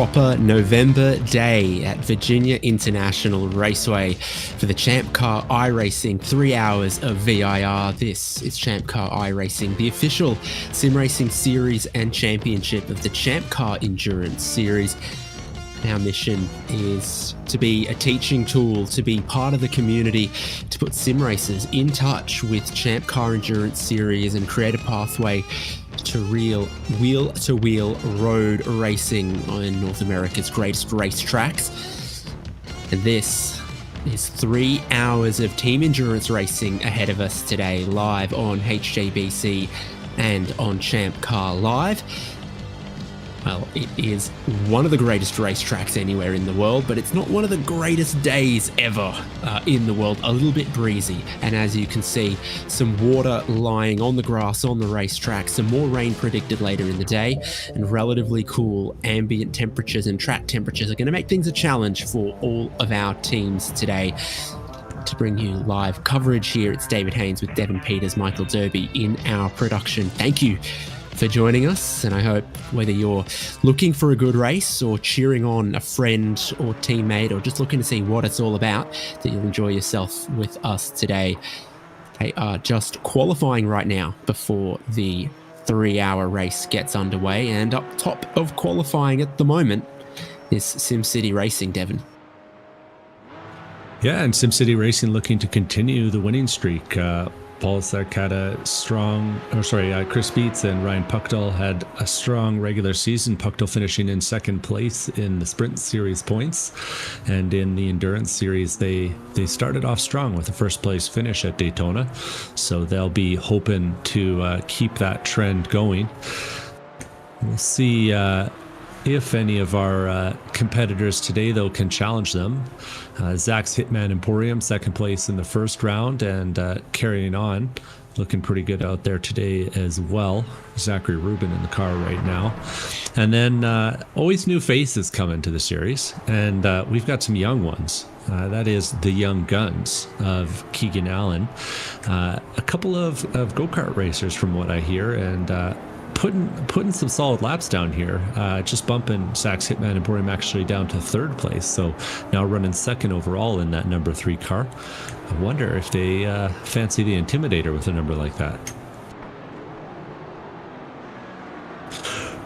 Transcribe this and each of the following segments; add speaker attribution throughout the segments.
Speaker 1: proper November day at Virginia International Raceway for the ChampCar iRacing 3 Hours of VIR. This is ChampCar iRacing, the official sim racing series and championship of the ChampCar Endurance Series. Our mission is to be a teaching tool, to be part of the community, to put sim racers in touch with ChampCar Endurance Series and create a pathway to real wheel-to-wheel road racing on North America's greatest racetracks. And this is 3 hours of team endurance racing ahead of us today, live on HJBC and on ChampCar Live. Well, it is one of the greatest racetracks anywhere in the world, but it's not one of the greatest days ever in the world. A little bit breezy, and as you can see, some water lying on the grass on the racetrack, some more rain predicted later in the day, and relatively cool ambient temperatures and track temperatures are going to make things a challenge for all of our teams today. To bring you live coverage here, it's David Haynes with Devin Peters, Michael Derby in our production. Thank you for joining us, and I hope whether you're looking for a good race or cheering on a friend or teammate or just looking to see what it's all about, that you'll enjoy yourself with us today. They are just qualifying right now before the 3-hour race gets underway, and up top of qualifying at the moment is SimCity Racing, Devin.
Speaker 2: Yeah, and SimCity Racing looking to continue the winning streak. Polsek had Chris Beets and Ryan Puckdahl had a strong regular season. Puckdahl finishing in second place in the Sprint Series points, and in the Endurance Series they started off strong with a first place finish at Daytona, so they'll be hoping to keep that trend going. We'll see if any of our competitors today, though, can challenge them. Zach's Hitman Emporium, second place in the first round, and carrying on, looking pretty good out there today as well. Zachary Rubin in the car right now. And then always new faces coming to the series, and we've got some young ones. That is the young guns of Keegan Allen. A couple of go-kart racers from what I hear, and putting some solid laps down here, just bumping Zach's Hitman Emporium actually down to third place, so now running second overall in that number 3 car. I wonder if they fancy the Intimidator with a number like that.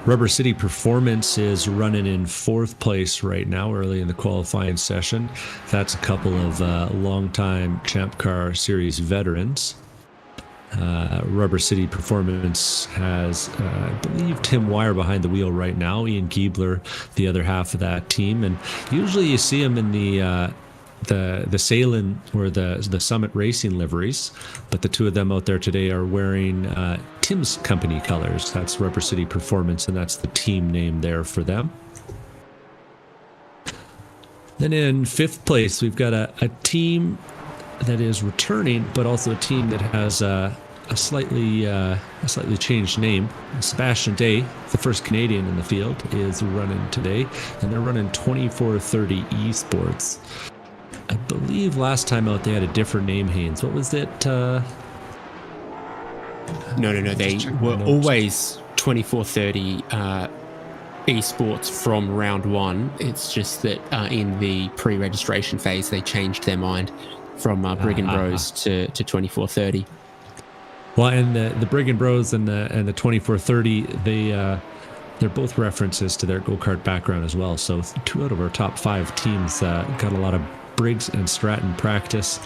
Speaker 2: Rubber City Performance is running in 4th place right now, early in the qualifying session. That's a couple of longtime ChampCar Series veterans. Rubber City Performance has, I believe, Tim Wire behind the wheel right now, Ian Giebler, the other half of that team, and usually you see him in the Salem or the Summit Racing liveries, but the two of them out there today are wearing Tim's company colors. That's Rubber City Performance, and that's the team name there for them. Then in 5th place, we've got a team that is returning, but also a team that has a slightly changed name. Sebastian Day, the first Canadian in the field, is running today, and they're running 2430 Esports. I believe last time out they had a different name, Haynes. What was it?
Speaker 1: No. They were always 2430 Esports from round 1. It's just that in the pre-registration phase they changed their mind from Brigand Bros to 2430.
Speaker 2: Well, and the Brigand Bros and the 2430, they're both references to their go-kart background as well. So 2 out of our top 5 teams got a lot of Briggs and Stratton practice.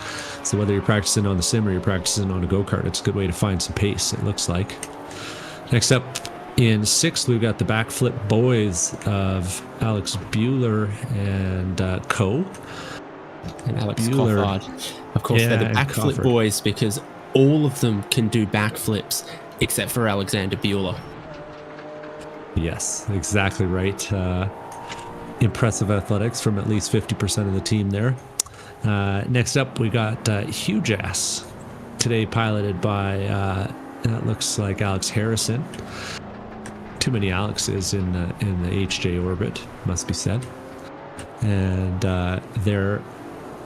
Speaker 2: So whether you're practicing on the sim or you're practicing on a go-kart, it's a good way to find some pace, it looks like. Next up in 6th, we've got the Backflip Boys of Alex Bueller and Co.
Speaker 1: And Alex Coffard. Of course, they're the Backflip Boys because all of them can do backflips except for Alexander Bueller.
Speaker 2: Yes, exactly right. Impressive athletics from at least 50% of the team there. Next up, we got Huge Ass, today piloted by, that looks like Alex Harrison. Too many Alexes in the HJ orbit, must be said. And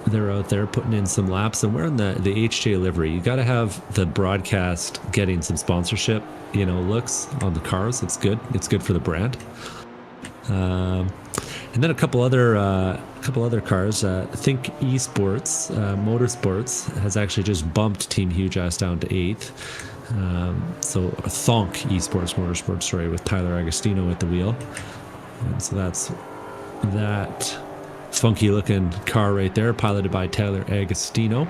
Speaker 2: they're out there putting in some laps, and wearing the HJ livery. You got to have the broadcast getting some sponsorship, looks on the cars. It's good. It's good for the brand. And then a couple other cars. Think Esports Motorsports has actually just bumped Team Huge Ass down to 8th. So Thonk Esports Motorsports, sorry, with Tyler Agostino at the wheel. And so that's that funky looking car right there, piloted by Tyler Agostino.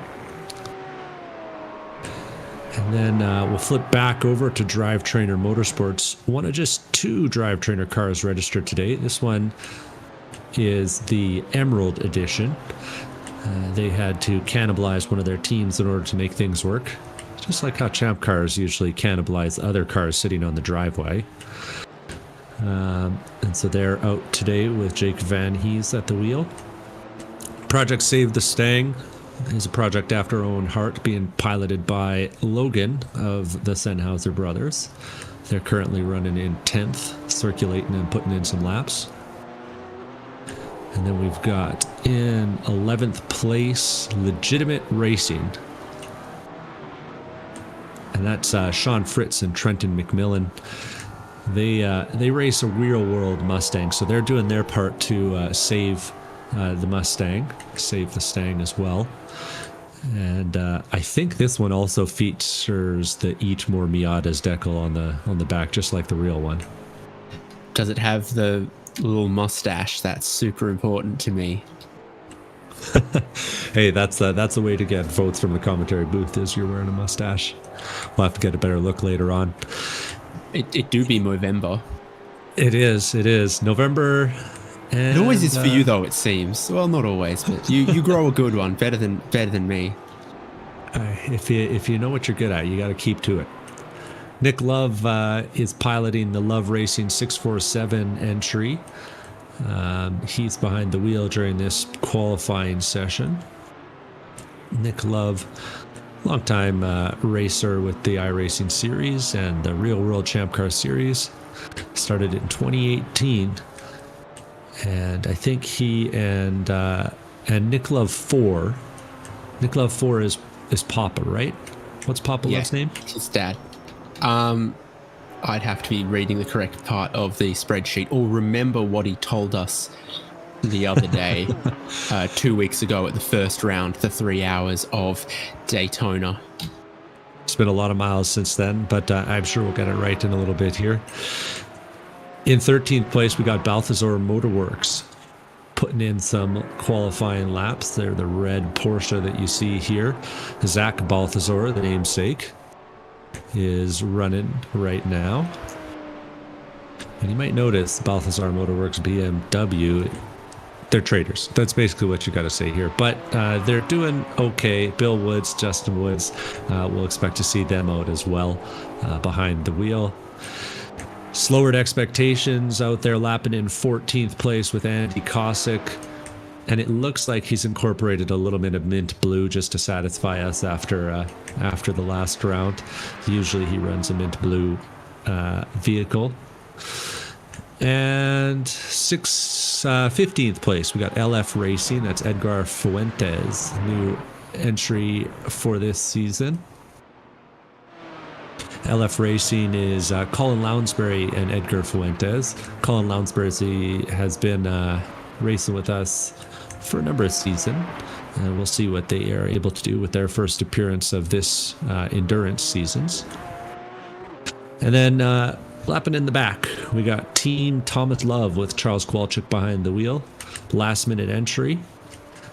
Speaker 2: And then we'll flip back over to Drivetrainer Motorsports. One of just 2 Drivetrainer cars registered today. This one is the Emerald Edition. They had to cannibalize one of their teams in order to make things work. Just like how Champ Cars usually cannibalize other cars sitting on the driveway. And so they're out today with Jake Van Hees at the wheel. Project Save the Stang is a project after our own heart, being piloted by Logan of the Sennhauser brothers. They're currently running in 10th, circulating and putting in some laps. And then we've got in 11th place, Legitimate Racing. And that's Sean Fritz and Trenton McMillan. They race a real world Mustang, so they're doing their part to save the Mustang, save the Stang as well. And I think this one also features the Eat More Miatas decal on the back, just like the real one.
Speaker 1: Does it have the little mustache? That's super important to me.
Speaker 2: Hey, that's a way to get votes from the commentary booth, is you're wearing a mustache. We'll have to get a better look later on.
Speaker 1: It do be Movember.
Speaker 2: It is November. And,
Speaker 1: it always is for you, though, it seems. Well, not always, but you grow a good one, better than me.
Speaker 2: If you know what you're good at, you got to keep to it. Nick Love is piloting the Love Racing 647 entry. He's behind the wheel during this qualifying session. Nick Love, longtime racer with the iRacing series and the Real World ChampCar series. Started in 2018. And I think he and Nick Love 4. Nick Love 4 is Papa, right? What's Papa Love's name?
Speaker 1: His dad. I'd have to be reading the correct part of the spreadsheet or remember what he told us the other day, 2 weeks ago at the first round, the 3 hours of Daytona.
Speaker 2: It's been a lot of miles since then, but I'm sure we'll get it right in a little bit here. In 13th place, we got Balthazar Motorworks putting in some qualifying laps. They're the red Porsche that you see here. Zach Balthazar, the namesake, is running right now. And you might notice Balthazar Motorworks BMW, they're traders. That's basically what you got to say here. But they're doing okay. Bill Woods, Justin Woods, we'll expect to see them out as well behind the wheel. Slowered expectations out there, lapping in 14th place with Andy Cossack. And it looks like he's incorporated a little bit of mint blue just to satisfy us after the last round. Usually he runs a mint blue vehicle. And 15th place, we got LF Racing. That's Edgar Fuentes, new entry for this season. LF Racing is Colin Lounsbury and Edgar Fuentes. Colin Lounsbury has been racing with us for a number of seasons, and we'll see what they are able to do with their first appearance of this endurance seasons. And then lapping in the back, we got Team Thomas Love with Charles Kowalczyk behind the wheel. Last minute entry,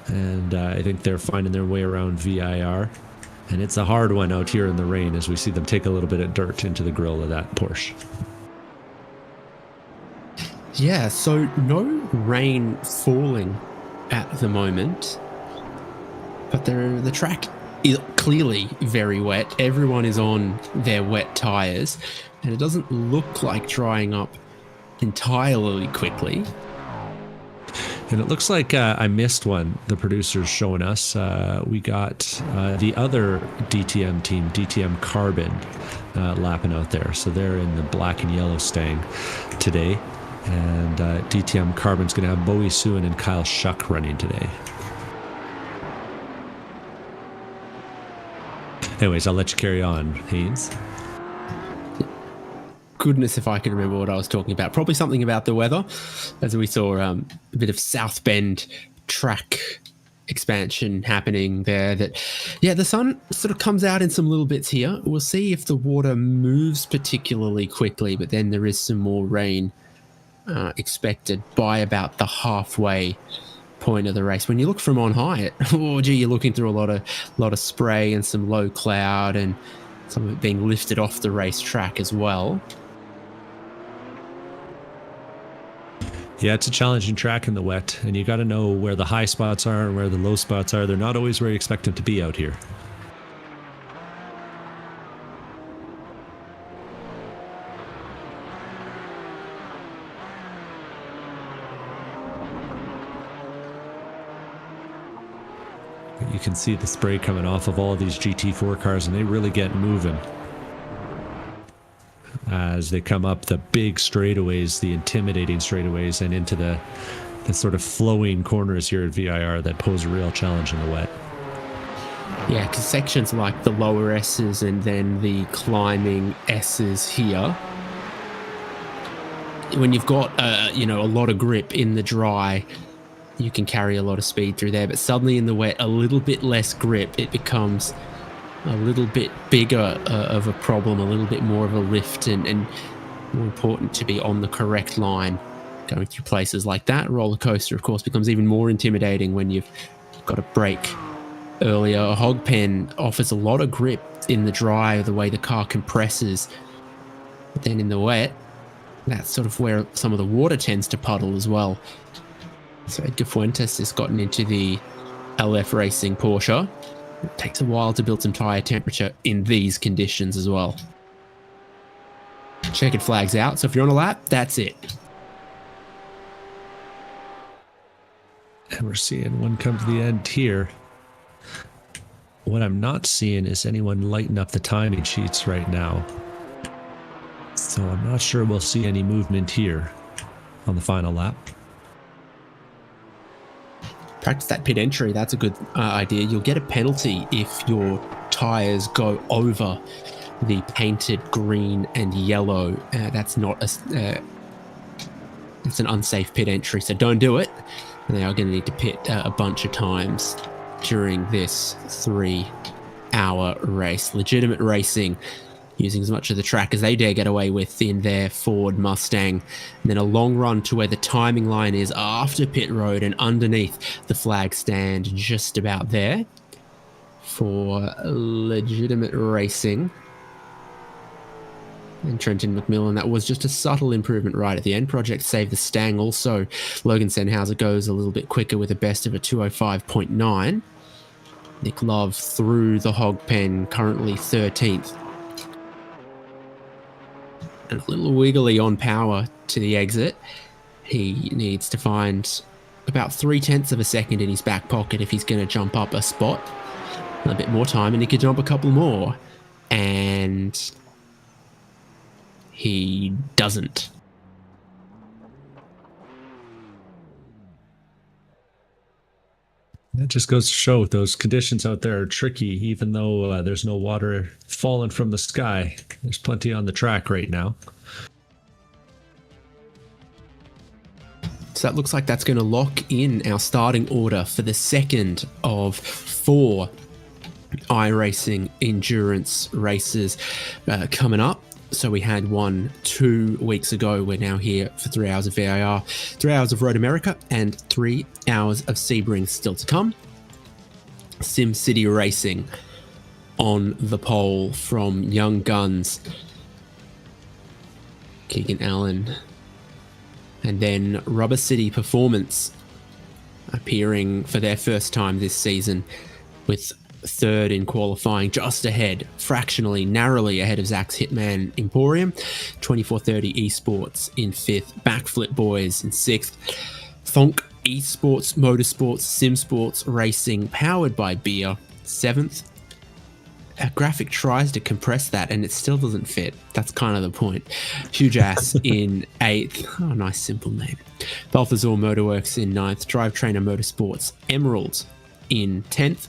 Speaker 2: and I think they're finding their way around VIR. And it's a hard one out here in the rain as we see them take a little bit of dirt into the grill of that Porsche.
Speaker 1: Yeah, so no rain falling at the moment, but the track is clearly very wet. Everyone is on their wet tires, and it doesn't look like drying up entirely quickly.
Speaker 2: And it looks like I missed one. The producer's showing us. We got the other DTM team, DTM Carbon, lapping out there. So they're in the black and yellow Stang today. And DTM Carbon's going to have Bowie Suin and Kyle Shuck running today. Anyways, I'll let you carry on, Haynes.
Speaker 1: goodness if I could remember what I was talking about. Probably something about the weather, as we saw a bit of South Bend track expansion happening there. That, yeah, the sun sort of comes out in some little bits here. We'll see if the water moves particularly quickly, but then there is some more rain expected by about the halfway point of the race. When you look from on high, you're looking through a lot of spray and some low cloud, and some of it being lifted off the racetrack as well.
Speaker 2: Yeah, it's a challenging track in the wet, and you got to know where the high spots are and where the low spots are. They're not always where you expect them to be out here. You can see the spray coming off of all of these GT4 cars, and they really get moving as they come up the big straightaways, the intimidating straightaways, and into the sort of flowing corners here at VIR that pose a real challenge in the wet.
Speaker 1: Yeah, because sections like the lower S's and then the climbing S's here, when you've got a lot of grip in the dry, you can carry a lot of speed through there. But suddenly in the wet, a little bit less grip, it becomes a little bit bigger of a problem, a little bit more of a lift, and more important to be on the correct line going through places like that. Roller coaster, of course, becomes even more intimidating when you've got a brake earlier. A hog pen offers a lot of grip in the dry, the way the car compresses. But then in the wet, that's sort of where some of the water tends to puddle as well. So Edgar Fuentes has gotten into the LF Racing Porsche. It takes a while to build some tyre temperature in these conditions as well. Checkered flag's out, so if you're on a lap, that's it.
Speaker 2: And we're seeing one come to the end here. What I'm not seeing is anyone lighten up the timing sheets right now. So I'm not sure we'll see any movement here on the final lap.
Speaker 1: Practice that pit entry. That's a good idea. You'll get a penalty if your tyres go over the painted green and yellow. That's not it's an unsafe pit entry, so don't do it. And they are going to need to pit a bunch of times during this 3-hour race. Legitimate racing, using as much of the track as they dare get away with in their Ford Mustang. And then a long run to where the timing line is after pit road and underneath the flag stand, just about there for legitimate racing. And Trenton McMillan, that was just a subtle improvement right at the end. Project Save the Stang also. Logan Sennhauser goes a little bit quicker with a best of a 2:05.9. Nick Love through the hog pen, currently 13th. And a little wiggly on power to the exit. He needs to find about 0.3 of a second in his back pocket if he's going to jump up a spot. A bit more time and he could jump a couple more. And he doesn't.
Speaker 2: That just goes to show those conditions out there are tricky, even though there's no water falling from the sky. There's plenty on the track right now.
Speaker 1: So that looks like that's going to lock in our starting order for the second of 4 iRacing endurance races coming up. So we had one 2 weeks ago. We're now here for 3 hours of VIR, 3 hours of Road America, and 3 hours of Sebring still to come. SimCity Racing on the pole from Young Guns, Keegan Allen. And then Rubber City Performance appearing for their first time this season with 3rd in qualifying, just ahead, fractionally, narrowly ahead of Zach's Hitman Emporium. 2430 Esports in 5th. Backflip Boys in 6th. Thonk Esports, Motorsports, SimSports Racing, powered by Beer, 7th. Our graphic tries to compress that and it still doesn't fit. That's kind of the point. Huge Ass in 8th. Oh, nice simple name. Balthazar Motorworks in 9th. Drivetrainer Motorsports Emerald in 10th.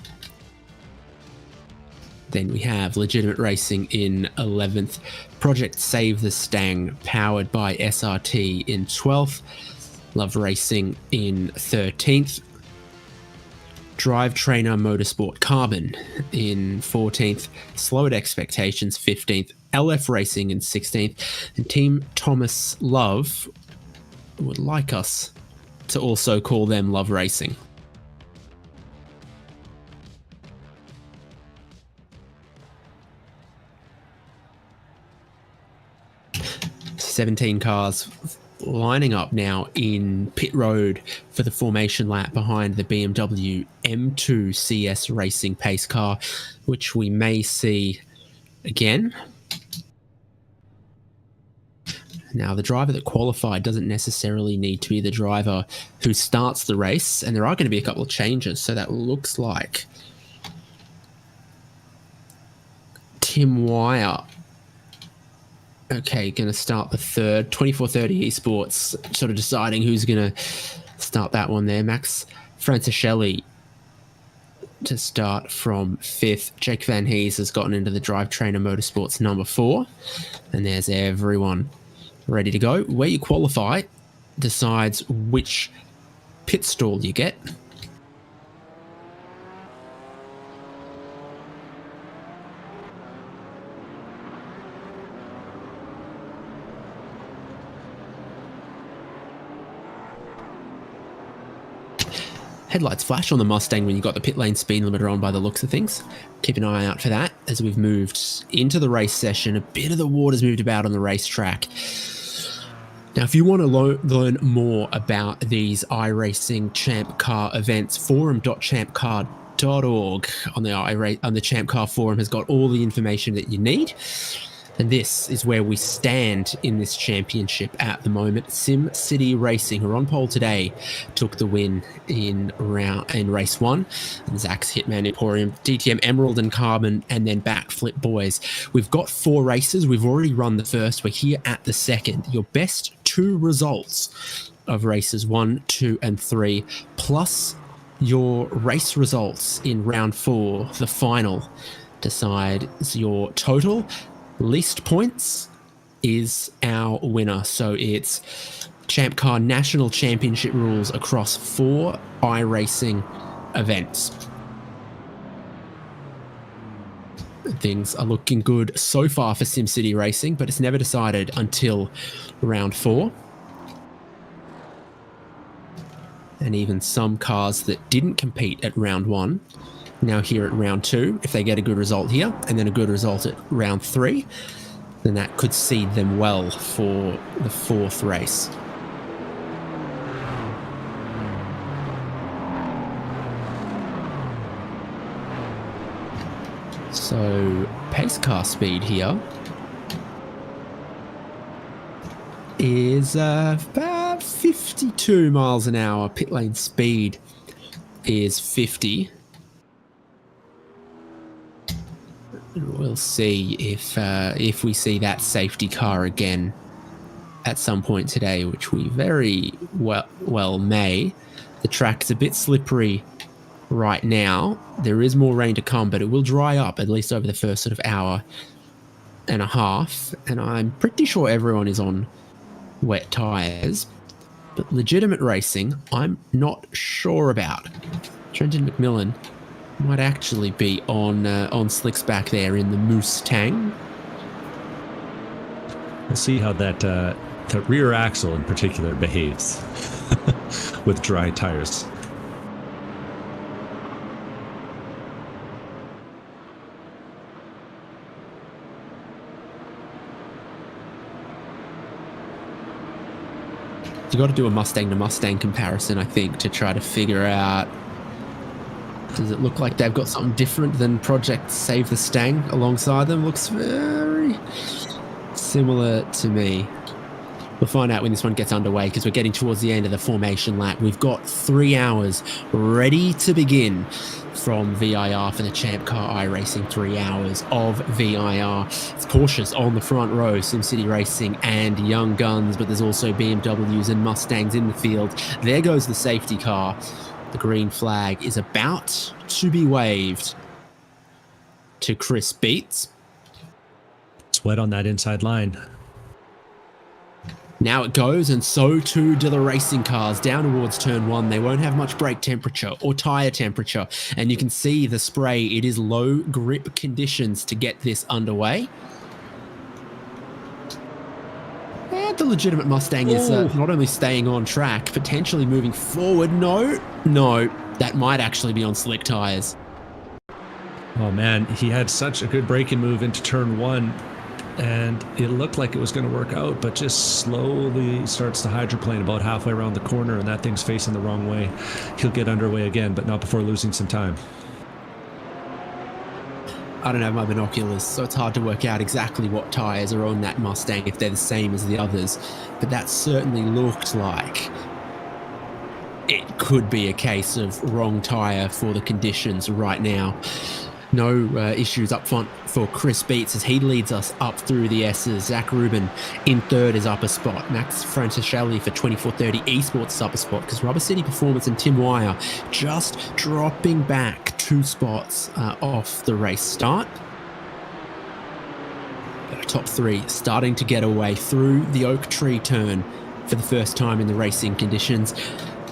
Speaker 1: Then we have Legitimate Racing in 11th, Project Save the Stang, powered by SRT in 12th, Love Racing in 13th, Drive Trainer Motorsport Carbon in 14th, Slowed Expectations 15th, LF Racing in 16th, and Team Thomas Love would like us to also call them Love Racing. $17 cars lining up now in pit road for the formation lap behind the BMW M2 CS Racing pace car, which we may see again. Now, the driver that qualified doesn't necessarily need to be the driver who starts the race, and there are going to be a couple of changes, so that looks like Tim Wire, okay, going to start the third. 2430 Esports sort of deciding who's going to start that one there. Max Francischelli to start from 5th. Jake Van Hees has gotten into the Drive Trainer Motorsports number 4, and there's everyone ready to go. Where you qualify decides which pit stall you get. Headlights flash on the Mustang when you got the pit lane speed limiter on by the looks of things. Keep an eye out for that as we've moved into the race session. A bit of the water's moved about on the racetrack. Now, if you want to learn more about these iRacing ChampCar events, forum.champcar.org on the ChampCar forum has got all the information that you need. And this is where we stand in this championship at the moment. SimCity Racing, who are on pole today, took the win in race 1. And Zach's Hitman Emporium, DTM Emerald and Carbon, and then Backflip Boys. We've got 4 races. We've already run the first. We're here at the second. Your best 2 results of races 1, 2, and 3, plus your race results in round 4, the final, decides your total. Least points is our winner. So it's ChampCar National Championship rules across 4 iRacing events. Things are looking good so far for SimCity Racing, but it's never decided until round 4. And even some cars that didn't compete at round 1 now here at round 2, if they get a good result here and then a good result at round 3, then that could seed them well for the 4th race. So pace car speed here is about 52 miles an hour. Pit lane speed is 50. We'll see if we see that safety car again at some point today, which we very well may. The track's a bit slippery right now. There is more rain to come, but it will dry up at least over the first sort of hour and a half. And I'm pretty sure everyone is on wet tires. But Legitimate Racing, I'm not sure about. Trenton McMillan might actually be on slicks back there in the Mustang.
Speaker 2: We'll see how that rear axle in particular behaves with dry tires.
Speaker 1: You got to do a Mustang to Mustang comparison, I think, to try to figure out, does it look like they've got something different than Project Save the Stang alongside them? Looks very similar to me. We'll find out when this one gets underway because we're getting towards the end of the formation lap. We've got 3 hours ready to begin from VIR for the ChampCar iRacing. 3 hours of VIR. It's Porsches on the front row, SimCity Racing and Young Guns, but there's also BMWs and Mustangs in the field. There goes the safety car. The green flag is about to be waved. to Chris Beats.
Speaker 2: It's wet on that inside line.
Speaker 1: Now it goes, and so too do the racing cars down towards turn 1. They won't have much brake temperature or tire temperature, and you can see the spray. It is low grip conditions to get this underway. And the legitimate Mustang is not only staying on track, potentially moving forward. No, that might actually be on slick tires.
Speaker 2: Oh man, he had such a good braking move into turn 1. And it looked like it was going to work out, but just slowly starts to hydroplane about halfway around the corner, and that thing's facing the wrong way. He'll get underway again, but not before losing some time.
Speaker 1: I don't have my binoculars, so it's hard to work out exactly what tires are on that Mustang, if they're the same as the others. But that certainly looked like it could be a case of wrong tire for the conditions right now. No issues up front for Chris Beats as he leads us up through the S's. Zach Rubin in third is up a spot. Max Francischelli for 2430 Esports is up a spot because Rubber City Performance and Tim Wire just dropping back 2 spots off the race start. Top 3 starting to get away through the Oak Tree turn for the first time in the racing conditions.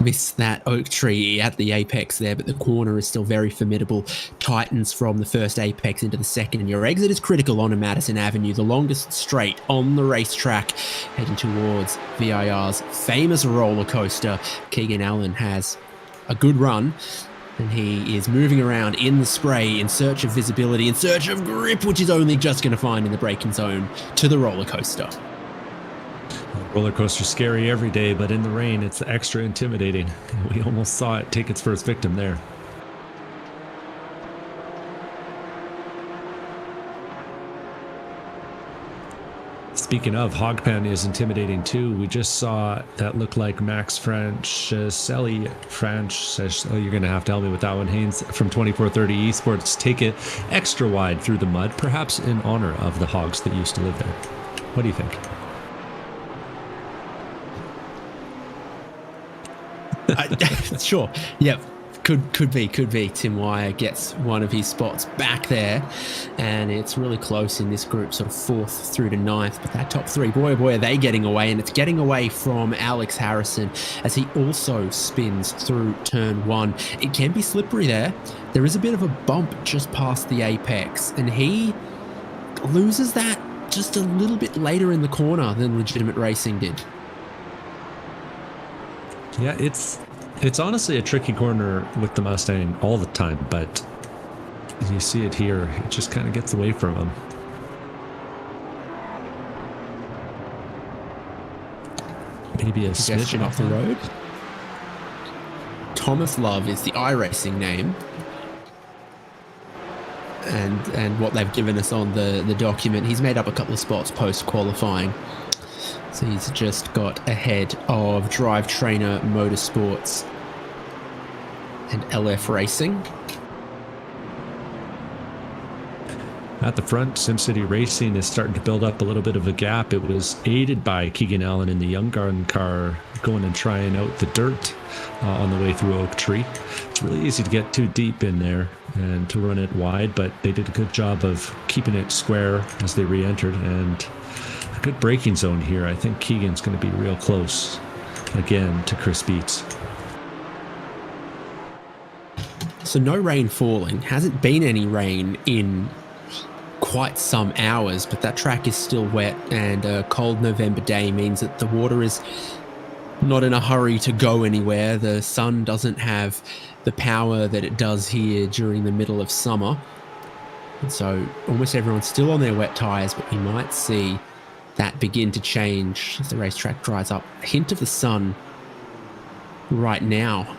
Speaker 1: Missed that oak tree at the apex there, but the corner is still very formidable. Tightens from the first apex into the second, and your exit is critical on a Madison Avenue, the longest straight on the racetrack, heading towards VIR's famous roller coaster. Keegan Allen has a good run, and he is moving around in the spray in search of visibility, in search of grip, which is only just going to find in the braking zone to the roller coaster.
Speaker 2: Roller coaster scary every day, but in the rain, it's extra intimidating. We almost saw it take its first victim there. Speaking of, Hogpen is intimidating too. We just saw that look like Max Francischelli. You're going to have to help me with that one. Haynes from 2430 Esports take it extra wide through the mud, perhaps in honor of the hogs that used to live there. What do you think?
Speaker 1: Sure. Yep. Could be. Tim Wire gets one of his spots back there, and it's really close in this group, sort of 4th through to 9th. But that top 3, boy, oh boy, are they getting away, and it's getting away from Alex Harrison as he also spins through turn 1. It can be slippery there. There is a bit of a bump just past the apex, and he loses that just a little bit later in the corner than Legitimate Racing did.
Speaker 2: Yeah, it's honestly a tricky corner with the Mustang all the time, but you see it here, it just kind of gets away from him. Maybe a
Speaker 1: suggestion off the road. Thomas Love is the iRacing name. And what they've given us on the document, he's made up a couple of spots post-qualifying. So he's just got ahead of Drive Trainer Motorsports and LF Racing.
Speaker 2: At the front, SimCity Racing is starting to build up a little bit of a gap. It was aided by Keegan Allen in the Young Gun car going and trying out the dirt on the way through Oak Tree. It's really easy to get too deep in there and to run it wide, but they did a good job of keeping it square as they re-entered, and a good braking zone here. I think Keegan's going to be real close again to Chris Beats.
Speaker 1: So no rain falling. Hasn't been any rain in quite some hours, but that track is still wet, and a cold November day means that the water is not in a hurry to go anywhere. The sun doesn't have the power that it does here during the middle of summer. And so almost everyone's still on their wet tires, but we might see that begin to change as the racetrack dries up. A hint of the sun right now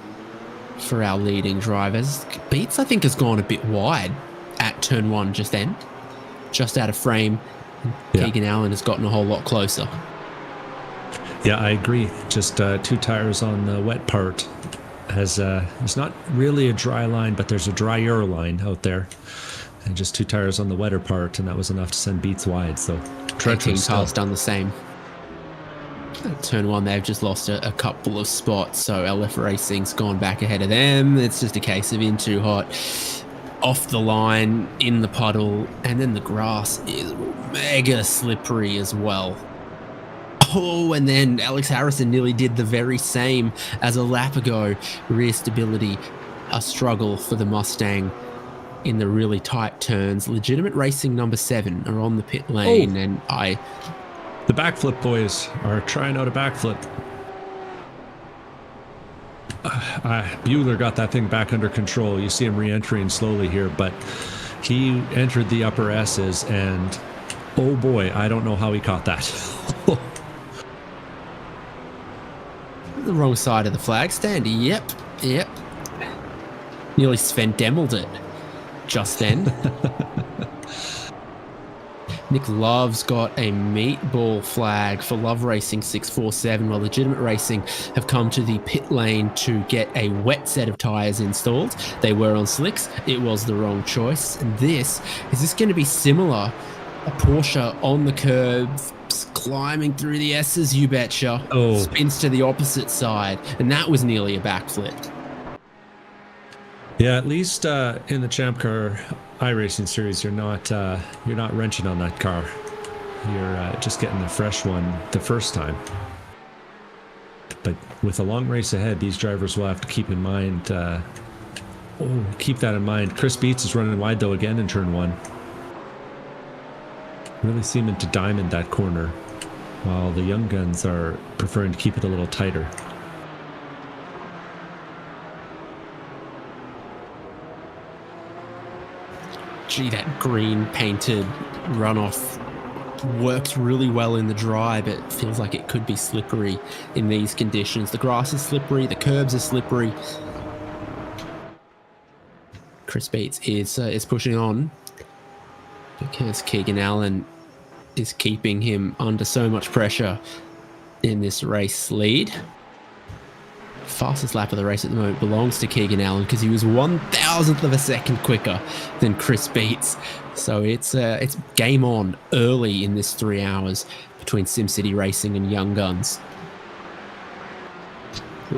Speaker 1: for our leading drivers. Beats, I think, has gone a bit wide at turn 1 just then. Just out of frame.
Speaker 2: Yeah.
Speaker 1: Keegan Allen has gotten a whole lot closer.
Speaker 2: Yeah, I agree. Just 2 tires on the wet part. It's not really a dry line, but there's a drier line out there. And just 2 tires on the wetter part, and that was enough to send Beats wide. So
Speaker 1: Team Carl's done the same. At turn 1, they've just lost a couple of spots, so LF Racing's gone back ahead of them. It's just a case of in too hot. off the line in the puddle, and then the grass is mega slippery as well. Oh, and then Alex Harrison nearly did the very same as a lap ago. Rear stability, a struggle for the Mustang in the really tight turns. Legitimate Racing number 7 are on the pit lane, and
Speaker 2: the backflip boys are trying out a backflip. Bueller got that thing back under control. You see him re-entering slowly here, but he entered the upper S's, and oh boy, I don't know how he caught that.
Speaker 1: The wrong side of the flag stand. Yep. Nearly Sven Demmeled it just then. Nick Love's got a meatball flag for Love Racing 647, while Legitimate Racing have come to the pit lane to get a wet set of tyres installed. They were on slicks. It was the wrong choice. And is this going to be similar? A Porsche on the curb, climbing through the S's, you betcha. Spins to the opposite side, and that was nearly a backflip.
Speaker 2: Yeah, at least in the ChampCar iRacing series, you're not wrenching on that car. You're just getting a fresh one the first time. But with a long race ahead, these drivers will have to keep in mind. Keep that in mind. Chris Beats is running wide though again in turn 1. Really seeming to diamond that corner, while the young guns are preferring to keep it a little tighter.
Speaker 1: Gee, that green painted runoff works really well in the dry, but it feels like it could be slippery in these conditions. The grass is slippery, the curbs are slippery. Chris Beats is pushing on because Keegan Allen is keeping him under so much pressure in this race lead. Fastest lap of the race at the moment belongs to Keegan Allen because he was 1,000th of a second quicker than Chris Beats. So it's game on early in this 3 hours between SimCity Racing and Young Guns.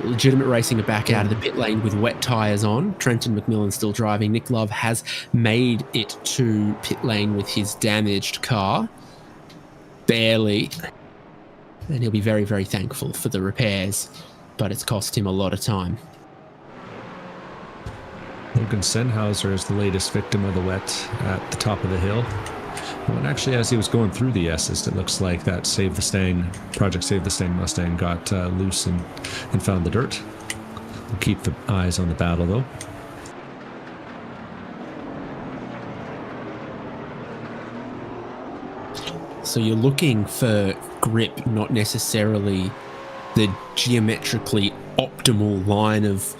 Speaker 1: Legitimate Racing are back out of the pit lane with wet tyres on. Trenton McMillan still driving. Nick Love has made it to pit lane with his damaged car. Barely. And he'll be very, very thankful for the repairs, but it's cost him a lot of time.
Speaker 2: Logan Sennhauser is the latest victim of the wet at the top of the hill. And actually, as he was going through the S's, it looks like that Project Save the Stang Mustang got loose and found the dirt. We'll keep the eyes on the battle, though.
Speaker 1: So you're looking for grip, not necessarily the geometrically optimal line of,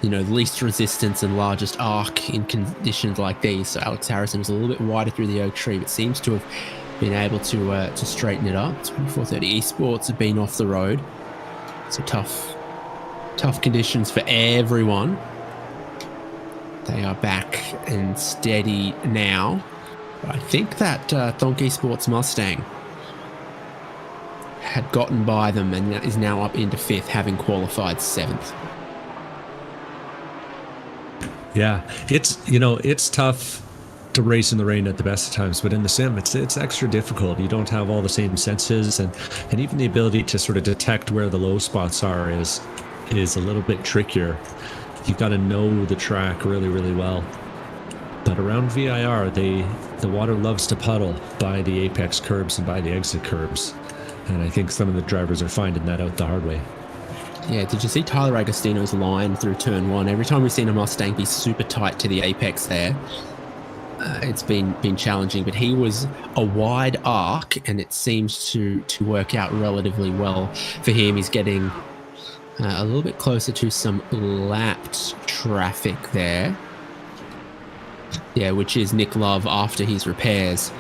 Speaker 1: least resistance and largest arc in conditions like these. So Alex Harrison was a little bit wider through the oak tree, but seems to have been able to straighten it up. 2430 Esports have been off the road. So tough conditions for everyone. They are back and steady now. I think that Thonky Sports Mustang had gotten by them and is now up into 5th, having qualified 7th.
Speaker 2: Yeah, it's tough to race in the rain at the best of times, but in the sim, it's extra difficult. You don't have all the same senses, and even the ability to sort of detect where the low spots are is a little bit trickier. You've got to know the track really, really well. But around VIR, the water loves to puddle by the apex curbs and by the exit curbs, and I think some of the drivers are finding that out the hard way.
Speaker 1: Yeah, did you see Tyler Agostino's line through turn 1? Every time we've seen a Mustang be super tight to the apex there, it's been challenging, but he was a wide arc, and it seems to work out relatively well for him. He's getting a little bit closer to some lapped traffic there. Yeah, which is Nick Love after his repairs,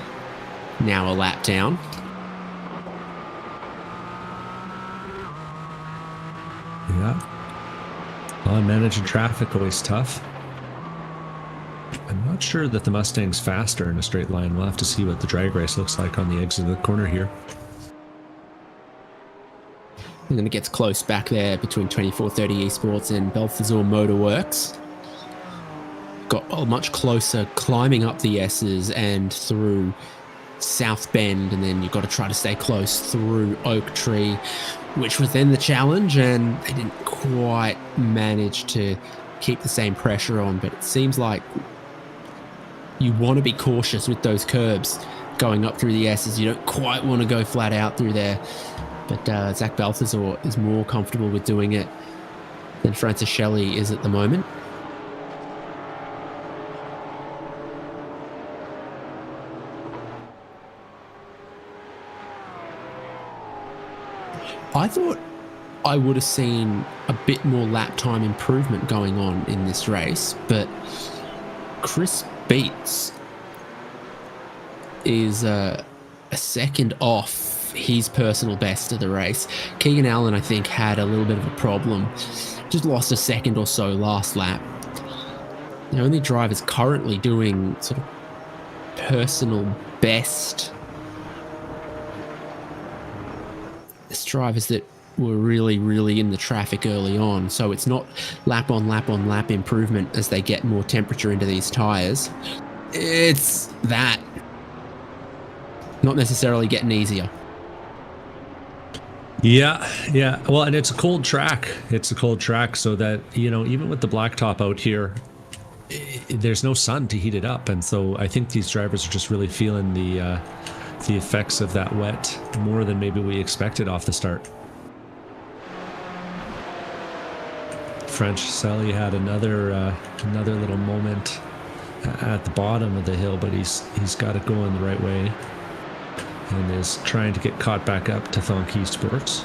Speaker 1: now a lap down.
Speaker 2: Yeah. Well, managing traffic always tough. I'm not sure that the Mustang's faster in a straight line. We'll have to see what the drag race looks like on the exit of the corner here.
Speaker 1: And then it gets close back there between 2430 Esports and Balthazar Motorworks. got much closer climbing up the S's and through South Bend, and then you've got to try to stay close through Oak Tree, which was then the challenge, and they didn't quite manage to keep the same pressure on. But it seems like you want to be cautious with those curbs going up through the S's. You don't quite want to go flat out through there. But Zach Balthazar is more comfortable with doing it than Francis Shelley is at the moment. I thought I would have seen a bit more lap time improvement going on in this race, but Chris Beats is a second off his personal best of the race. Keegan Allen, I think, had a little bit of a problem. Just lost a second or so last lap. The only drivers currently doing sort of personal best, it's drivers that were really in the traffic early on. So it's not lap on lap on lap improvement as they get more temperature into these tires. It's that. Not necessarily getting easier.
Speaker 2: Yeah. Well, and it's a cold track. So that, you know, even with the blacktop out here, there's no sun to heat it up. And so I think these drivers are just really feeling the effects of that wet more than maybe we expected off the start. Franchiselli had another little moment at the bottom of the hill, but he's got it going the right way and is trying to get caught back up to Thonky Sports.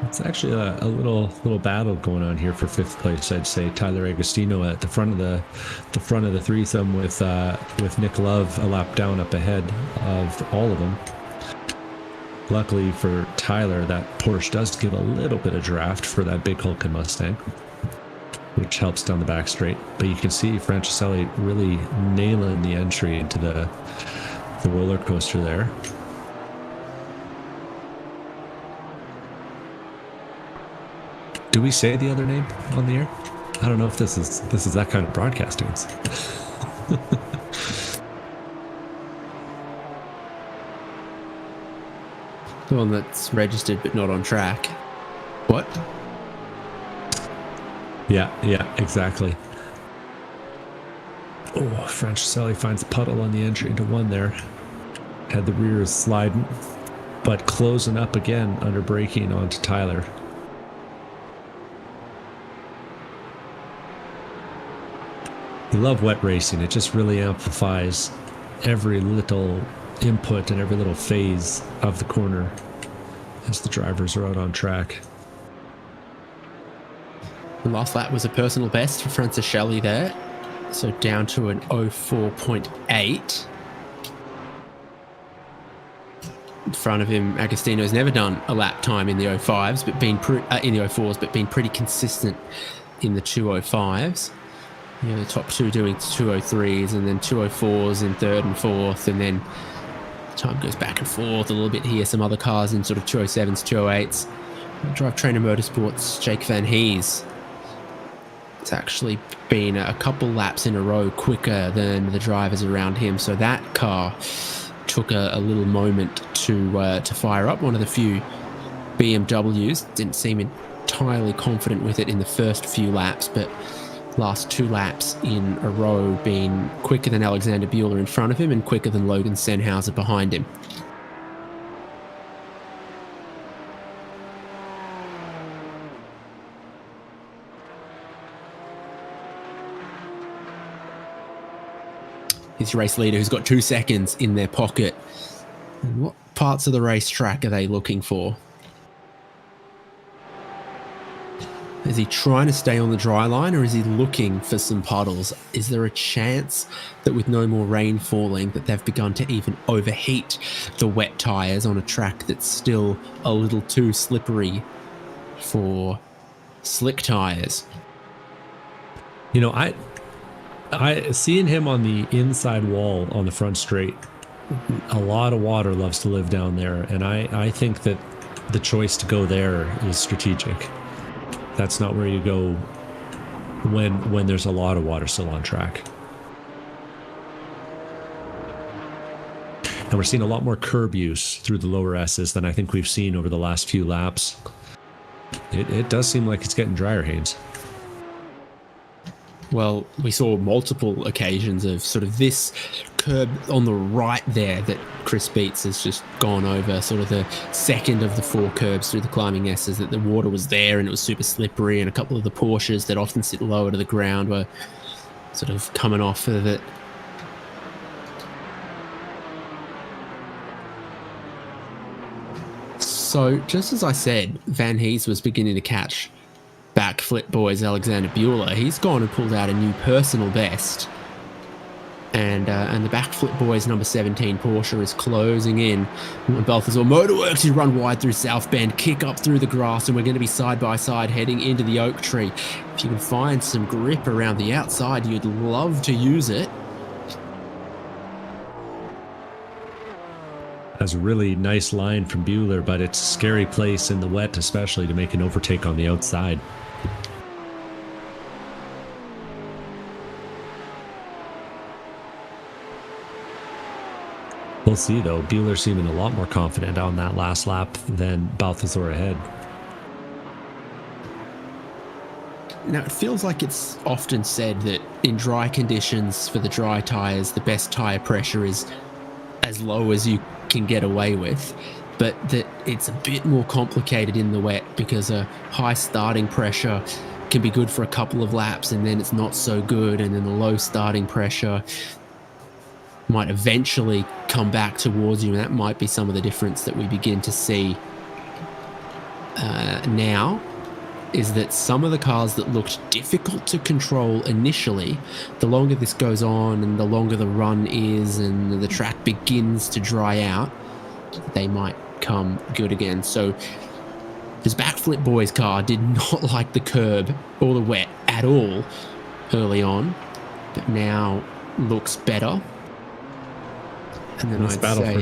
Speaker 2: It's actually a little battle going on here for fifth place. I'd say Tyler Agostino at the front of the threesome with Nick Love a lap down up ahead of all of them. Luckily for Tyler, that Porsche does give a little bit of draft for that big hulking Mustang, which helps down the back straight. But you can see Franchiselli really nailing the entry into the roller coaster there. Do we say the other name on the air? I don't know if this is that kind of broadcasting.
Speaker 1: The one that's registered but not on track. What?
Speaker 2: Yeah, exactly. Oh, Franchiselli finds a puddle on the entry into one there. Had the rears sliding, but closing up again under braking onto Tyler. You love wet racing. It just really amplifies every little input and every little phase of the corner as the drivers are out on track.
Speaker 1: The last lap was a personal best for Francis Shelley there. So down to an 04.8. In front of him, Agostino's never done a lap time in the 05s, but in the 04s, but been pretty consistent in the 205s. You know, the top two doing 203s and then 204s in third and fourth, and then time goes back and forth a little bit here. Some other cars in sort of 207s, 208s. Drive Trainer Motorsports, Jake Van Hees. It's actually been a couple laps in a row quicker than the drivers around him, so that car took a little moment to fire up. One of the few BMWs. Didn't seem entirely confident with it in the first few laps, but last two laps in a row been quicker than Alexander Bueller in front of him and quicker than Logan Sennhauser behind him. His race leader who's got 2 seconds in their pocket. And what parts of the racetrack are they looking for? Is he trying to stay on the dry line, or is he looking for some puddles? Is there a chance that with no more rain falling that they've begun to even overheat the wet tyres on a track that's still a little too slippery for slick tyres?
Speaker 2: You know, I seeing him on the inside wall on the front straight a lot of water loves to live down there, and I think that the choice to go there is strategic. That's not where you go when there's a lot of water still on track. And we're seeing a lot more curb use through the lower S's than I think we've seen over the last few laps. It does seem like it's getting drier, Haynes.
Speaker 1: Well, we saw multiple occasions of sort of this curb on the right there that Chris Beats has just gone over, sort of the second of the 4 curbs through the climbing S's, that the water was there and it was super slippery, and a couple of the Porsches that often sit lower to the ground were sort of coming off of it. So, just as I said, Van Hees was beginning to catch backflip boys Alexander Bueller. He's gone and pulled out a new personal best. And the backflip boys number 17 Porsche is closing in. Balthazar Motorworks is run wide through South Bend, kick up through the grass, and we're going to be side by side heading into the oak tree. If you can find some grip around the outside, you'd love to use it.
Speaker 2: That's a really nice line from Bueller, but it's a scary place in the wet, especially to make an overtake on the outside. We'll see, though. Bueller seeming a lot more confident on that last lap than Balthazar ahead.
Speaker 1: Now, it feels like it's often said that in dry conditions for the dry tyres, the best tyre pressure is as low as you can get away with, but that it's a bit more complicated in the wet because a high starting pressure can be good for a couple of laps and then it's not so good, and then the low starting pressure might eventually come back towards you, and that might be some of the difference that we begin to see now, is that some of the cars that looked difficult to control initially, the longer this goes on and the longer the run is and the track begins to dry out, they might come good again. So this backflip boys car did not like the curb or the wet at all early on, but now looks better. And then
Speaker 2: this battle for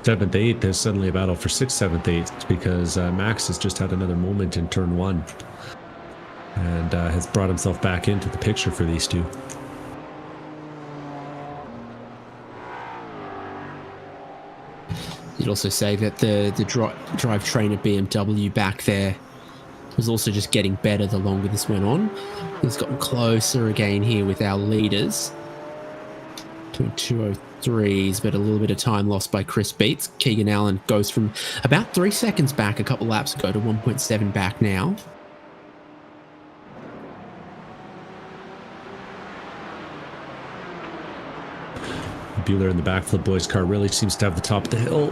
Speaker 2: 7th, 8th, there's suddenly a battle for 6th, 7th, 8th, because Max has just had another moment in turn 1 and has brought himself back into the picture for these two.
Speaker 1: You'd also say that the drivetrain at BMW back there was also just getting better the longer this went on. It's gotten closer again here with our leaders. 203s, but a little bit of time lost by Chris Beats. Keegan Allen goes from about 3 seconds back a couple laps ago to 1.7 back now.
Speaker 2: Bueller in the backflip boys car really seems to have the top of the hill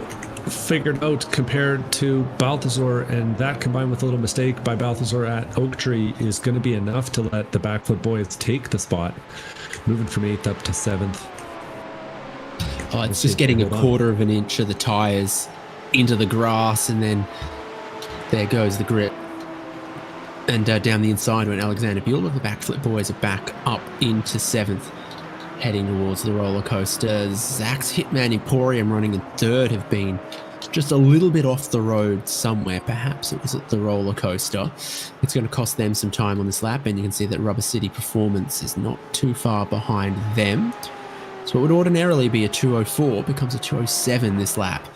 Speaker 2: figured out compared to Balthazar, and that combined with a little mistake by Balthazar at Oak Tree is going to be enough to let the backflip boys take the spot, moving from 8th up to 7th.
Speaker 1: Oh, it's just getting a quarter of an inch of the tyres into the grass, and then there goes the grip. And down the inside went Alexander Bueller. The backflip boys are back up into 7th, heading towards the roller coaster. Zach's Hitman Emporium running in 3rd have been just a little bit off the road somewhere. Perhaps it was at the roller coaster. It's going to cost them some time on this lap, and you can see that Rubber City Performance is not too far behind them. So it would ordinarily be a 204, becomes a 207 this lap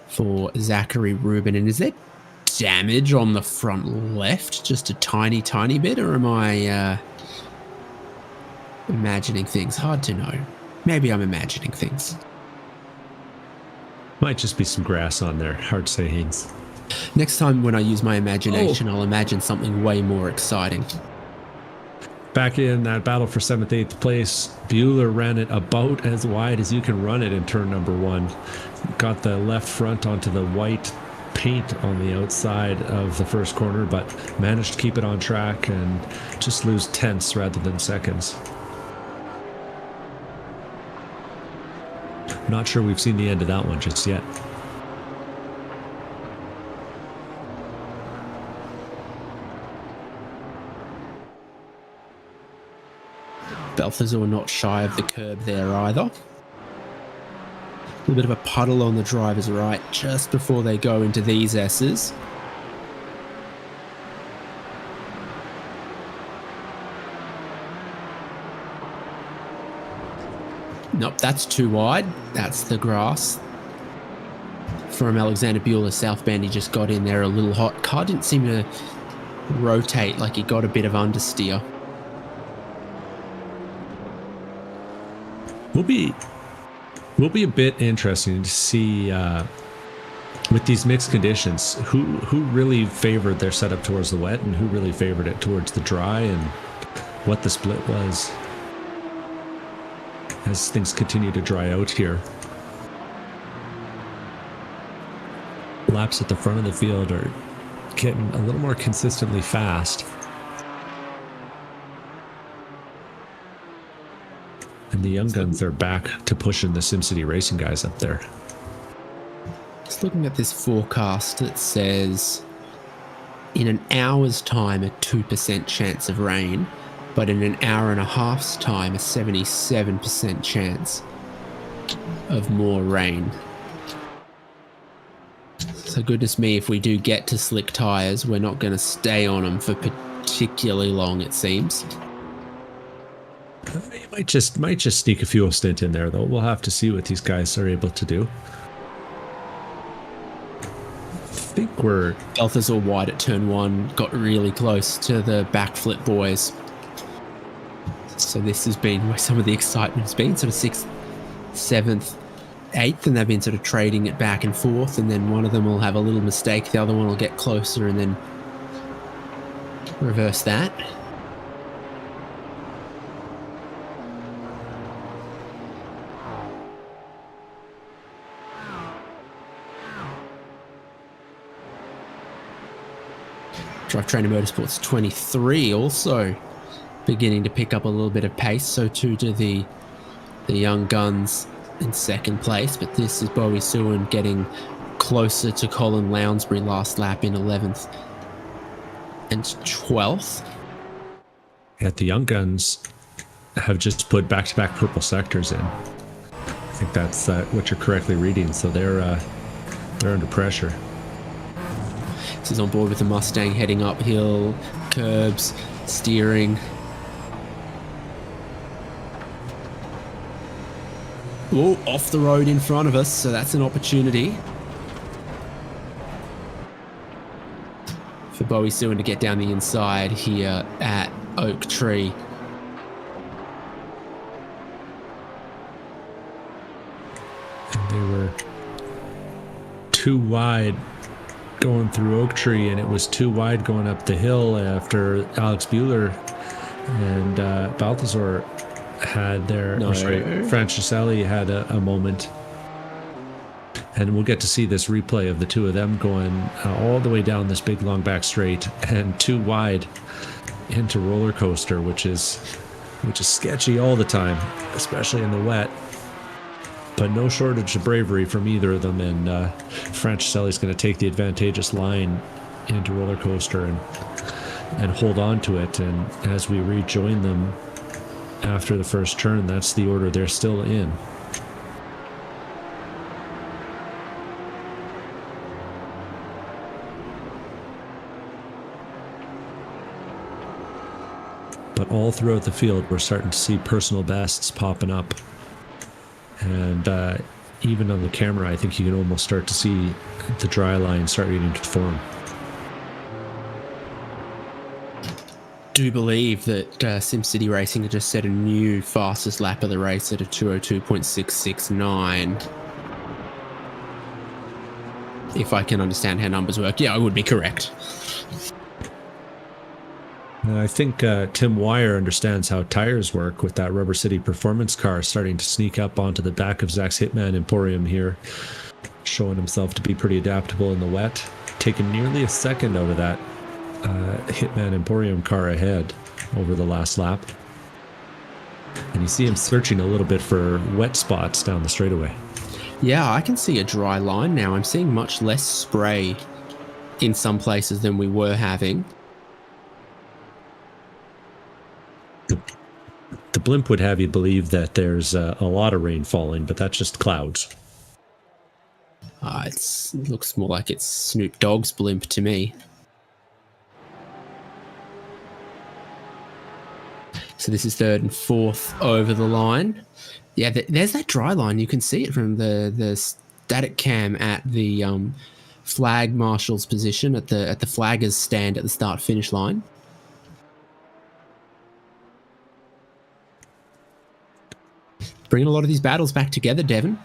Speaker 1: for Zachary Rubin. And is there damage on the front left? Just a tiny, tiny bit? Or am I imagining things? Hard to know. Maybe I'm imagining things.
Speaker 2: Might just be some grass on there. Hard to say, Haynes.
Speaker 1: Next time when I use my imagination, I'll imagine something way more exciting.
Speaker 2: Back in that battle for 7th, 8th place, Bueller ran it about as wide as you can run it in turn number 1. Got the left front onto the white paint on the outside of the first corner, but managed to keep it on track and just lose tenths rather than seconds. Not sure we've seen the end of that one just yet.
Speaker 1: Balthazar not shy of the curb there either. A bit of a puddle on the driver's right just before they go into these S's. Nope, that's too wide. That's the grass. From Alexander Bueller South Bend, he just got in there a little hot. Car didn't seem to rotate, like he got a bit of understeer.
Speaker 2: Will be a bit interesting to see with these mixed conditions who really favored their setup towards the wet and who really favored it towards the dry, and what the split was as things continue to dry out here. Laps at the front of the field are getting a little more consistently fast. And the young guns are back to pushing the SimCity Racing guys up there.
Speaker 1: Just looking at this forecast, it says in an hour's time a 2% chance of rain, but in an hour and a half's time a 77% chance of more rain. So goodness me, if we do get to slick tyres, we're not going to stay on them for particularly long, it seems.
Speaker 2: It might just sneak a fuel stint in there, though. We'll have to see what these guys are able to do. I think we're...
Speaker 1: Balthazar wide at turn 1, got really close to the backflip boys. So this has been where some of the excitement's been, sort of 6th, 7th, 8th, and they've been sort of trading it back and forth, and then one of them will have a little mistake, the other one will get closer and then reverse that. Drive Trainer Motorsports 23 also beginning to pick up a little bit of pace, so too do the young guns in second place, but this is Bowie Sewin getting closer to Colin Lounsbury last lap in 11th and 12th.
Speaker 2: Yeah, the young guns have just put back-to-back purple sectors in. I think that's what you're correctly reading, so they're under pressure.
Speaker 1: This is on board with the Mustang heading uphill, curbs, steering. Oh, off the road in front of us, so that's an opportunity for Bowie Sewin to get down the inside here at Oak Tree.
Speaker 2: And they were too wide going through Oak Tree, and it was too wide going up the hill after Alex Bueller and Balthazar had their...
Speaker 1: No.
Speaker 2: Franciselli had a moment. And we'll get to see this replay of the two of them going all the way down this big long back straight and too wide into roller coaster, which is sketchy all the time, especially in the wet. But no shortage of bravery from either of them, and Franciselli's going to take the advantageous line into roller coaster and hold on to it. And as we rejoin them after the first turn, that's the order they're still in. But all throughout the field, we're starting to see personal bests popping up. And even on the camera, I think you can almost start to see the dry line start getting to form.
Speaker 1: Do believe that SimCity Racing had just set a new fastest lap of the race at a 2:02.669. If I can understand how numbers work, yeah, I would be correct.
Speaker 2: I think Tim Wire understands how tires work with that Rubber City performance car starting to sneak up onto the back of Zach's Hitman Emporium here, showing himself to be pretty adaptable in the wet, taking nearly a second out of that Hitman Emporium car ahead over the last lap. And you see him searching a little bit for wet spots down the straightaway.
Speaker 1: Yeah, I can see a dry line now. I'm seeing much less spray in some places than we were having.
Speaker 2: The blimp would have you believe that there's a lot of rain falling, but that's just clouds.
Speaker 1: It looks more like it's Snoop Dogg's blimp to me. So this is third and fourth over the line. Yeah, there's that dry line. You can see it from the static cam at the flag marshal's position at the flaggers stand at the start finish line. Bringing a lot of these battles back together, Devon.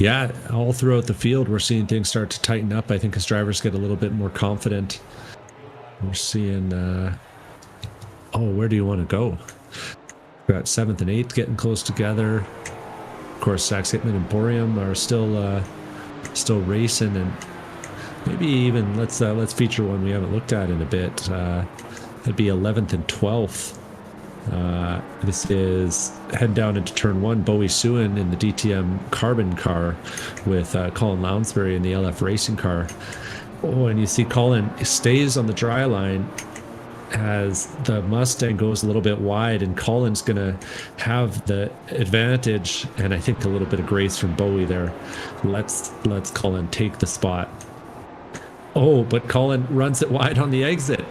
Speaker 2: Yeah, all throughout the field, we're seeing things start to tighten up. I think as drivers get a little bit more confident. We're seeing, where do you want to go? We've got 7th and 8th getting close together. Of course, Sachs Hitman and Boreum are still racing, and maybe even let's feature one we haven't looked at in a bit. That'd be 11th and 12th. This is heading down into turn 1. Bowie Suin in the DTM Carbon car with Colin Lounsbury in the LF Racing car. Oh, and you see Colin stays on the dry line as the Mustang goes a little bit wide, and Colin's going to have the advantage, and I think a little bit of grace from Bowie there. Let's Colin take the spot. Oh, but Colin runs it wide on the exit.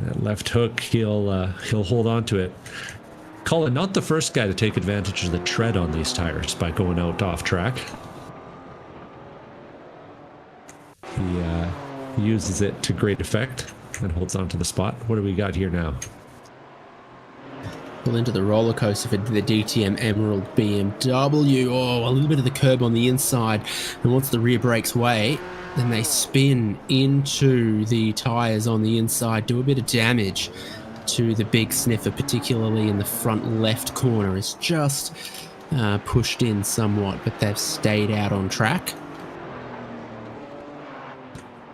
Speaker 2: That left hook, he'll hold on to it. Colin, not the first guy to take advantage of the tread on these tires by going out off track. He uses it to great effect and holds on to the spot. What do we got here now?
Speaker 1: Pull into the roller coaster for the DTM Emerald BMW. Oh, a little bit of the curb on the inside, and once the rear brakes way, then they spin into the tyres on the inside, do a bit of damage to the big sniffer, particularly in the front left corner. It's just pushed in somewhat, but they've stayed out on track.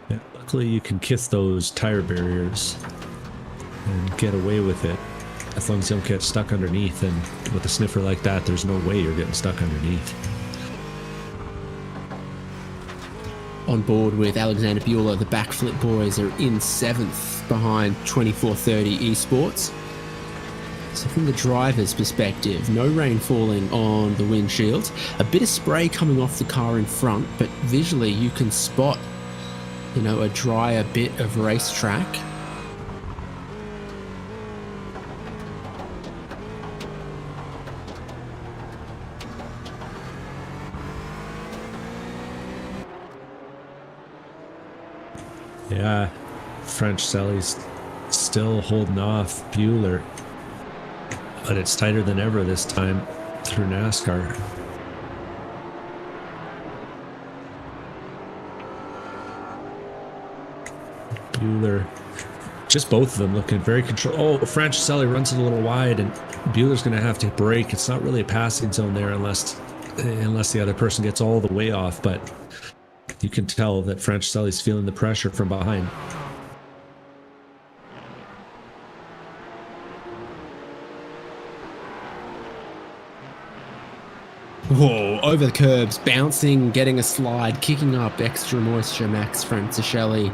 Speaker 2: Yeah, luckily you can kiss those tire barriers and get away with it, as long as you don't get stuck underneath. And with a sniffer like that, there's no way you're getting stuck underneath.
Speaker 1: On board with Alexander Bueller, the backflip boys are in 7th behind 2430 Esports. So from the driver's perspective, no rain falling on the windshield, a bit of spray coming off the car in front, but visually you can spot, a drier bit of racetrack.
Speaker 2: Yeah, French Sally's still holding off Bueller, but it's tighter than ever this time through NASCAR. Bueller, just both of them looking very controlled. Oh, French Sally runs it a little wide, and Bueller's going to have to brake. It's not really a passing zone there unless the other person gets all the way off, but you can tell that French Sully's feeling the pressure from behind.
Speaker 1: Whoa, over the curbs, bouncing, getting a slide, kicking up extra moisture, Max Francischelli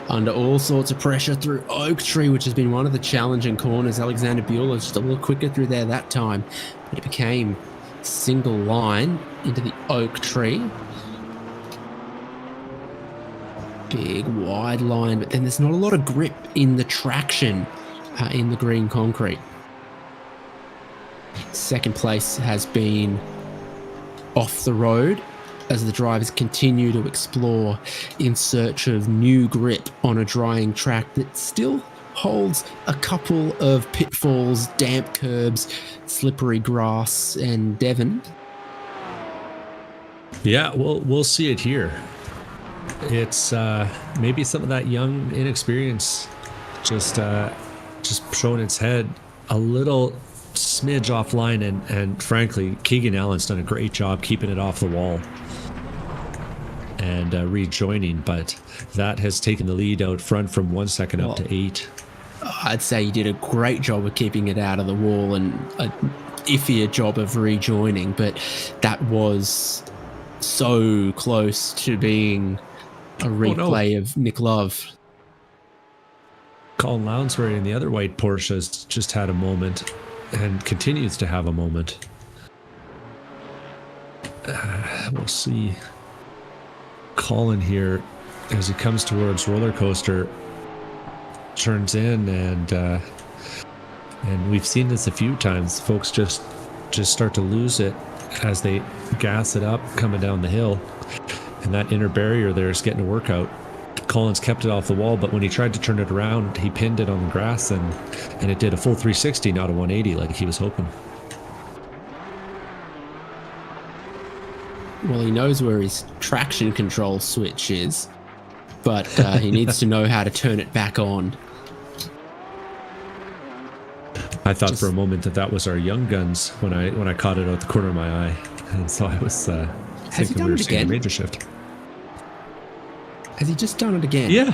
Speaker 1: under all sorts of pressure through Oak Tree, which has been one of the challenging corners. Alexander Bueller just a little quicker through there that time, but it became single line into the Oak Tree. Big wide line, but then there's not a lot of grip in the traction in the green concrete. Second place has been off the road as the drivers continue to explore in search of new grip on a drying track that still holds a couple of pitfalls, damp curbs, slippery grass, and Devon.
Speaker 2: Yeah, we'll see it here. It's maybe some of that young inexperience just showing its head a little smidge offline, and frankly, Keegan Allen's done a great job keeping it off the wall and rejoining, but that has taken the lead out front from 1 second up to 8.
Speaker 1: I'd say he did a great job of keeping it out of the wall and a iffier job of rejoining, but that was so close to being a replay of Nick Love.
Speaker 2: Colin Lounsbury in the other white Porsche has just had a moment and continues to have a moment We'll see. Colin here, as he comes towards roller coaster, turns in, and we've seen this a few times. Folks just start to lose it as they gas it up coming down the hill, and that inner barrier there is getting a workout. Collins kept it off the wall, but when he tried to turn it around, he pinned it on the grass, and it did a full 360, not a 180 like he was hoping.
Speaker 1: Well, he knows where his traction control switch is, but he needs to know how to turn it back on.
Speaker 2: I thought for a moment that was our young guns when I caught it out the corner of my eye, and so I was thinking we were seeing a major shift.
Speaker 1: Has he just done it again?
Speaker 2: Yeah.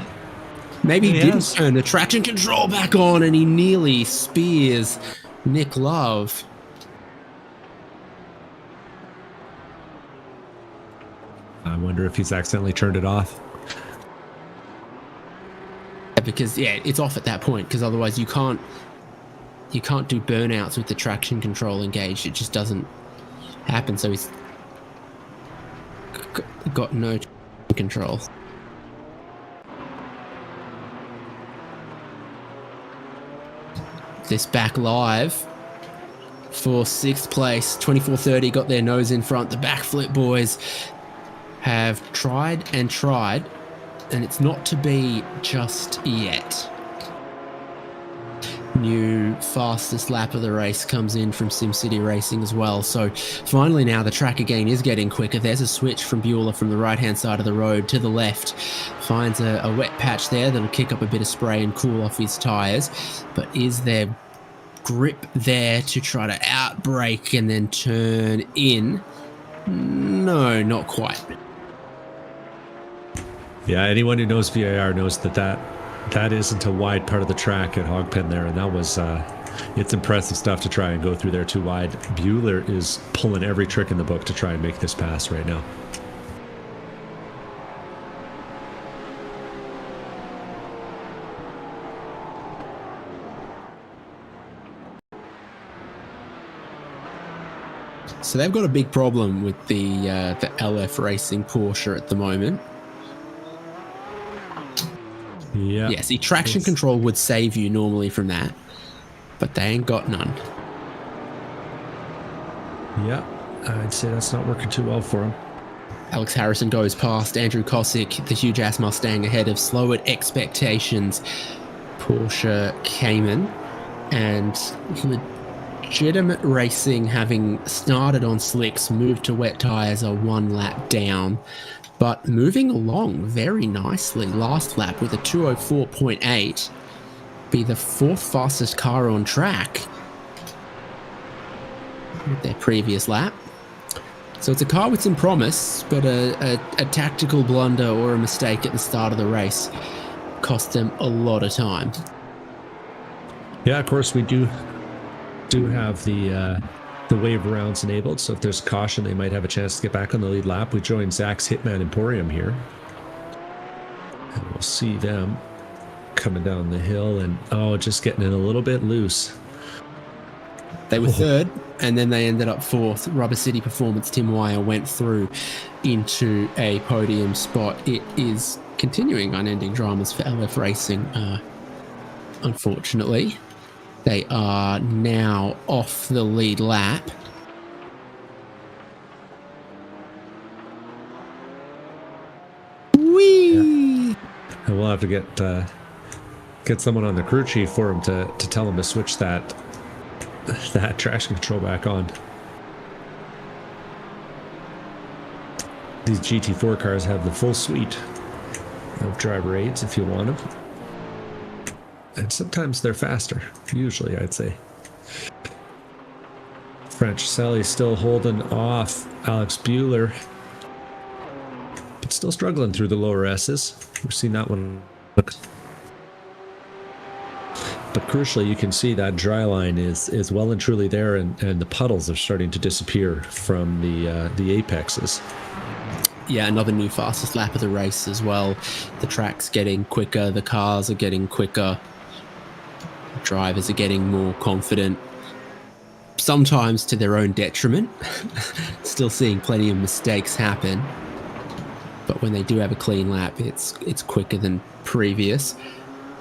Speaker 1: Maybe he didn't turn the traction control back on, and he nearly spears Nick Love.
Speaker 2: I wonder if he's accidentally turned it off.
Speaker 1: Because it's off at that point, because otherwise you can't do burnouts with the traction control engaged. It just doesn't happen. So he's got no control. This back live for 6th place. 24:30 got their nose in front. The backflip boys have tried, and it's not to be just yet. New fastest lap of the race comes in from SimCity Racing as well. So finally now the track again is getting quicker. There's a switch from Bueller from the right-hand side of the road to the left. Finds a wet patch there that'll kick up a bit of spray and cool off his tyres. But is there grip there to try to outbrake and then turn in? No, not quite.
Speaker 2: Yeah, anyone who knows VIR knows that isn't a wide part of the track at Hogpen there, and that was it's impressive stuff to try and go through there too wide. Bueller is pulling every trick in the book to try and make this pass right now.
Speaker 1: So they've got a big problem with the LF Racing Porsche at the moment.
Speaker 2: Yeah.
Speaker 1: Yeah, see, traction control would save you normally from that, but they ain't got none.
Speaker 2: Yeah, I'd say that's not working too well for him.
Speaker 1: Alex Harrison goes past Andrew Kosick, the huge-ass Mustang, ahead of slower expectations Porsche Cayman, and Legitimate Racing, having started on slicks, moved to wet tyres, are 1 lap down. But moving along very nicely. Last lap with a 204.8. Be the 4th fastest car on track with their previous lap. So it's a car with some promise, but a tactical blunder or a mistake at the start of the race cost them a lot of time.
Speaker 2: Yeah, of course we do have the wave rounds enabled, so if there's caution they might have a chance to get back on the lead lap. We join Zach's Hitman Emporium here, and we'll see them coming down the hill and just getting in a little bit loose.
Speaker 1: They were 3rd, and then they ended up 4th. Rubber City Performance Tim Wire went through into a podium spot. It is continuing unending dramas for LF Racing, unfortunately. They are now off the lead lap. Whee!
Speaker 2: Yeah. And we'll have to get someone on the crew chief for him to tell him to switch that traction control back on. These GT4 cars have the full suite of driver aids if you want them. And sometimes they're faster, usually I'd say. Franciselli still holding off Alex Bueller, but still struggling through the lower S's. We've seen that one. But crucially, you can see that dry line is well and truly there, and the puddles are starting to disappear from the apexes.
Speaker 1: Yeah, another new fastest lap of the race as well. The track's getting quicker, the cars are getting quicker. Drivers are getting more confident. sometimes to their own detriment. Still seeing plenty of mistakes happen. But when they do have a clean lap, it's quicker than previous.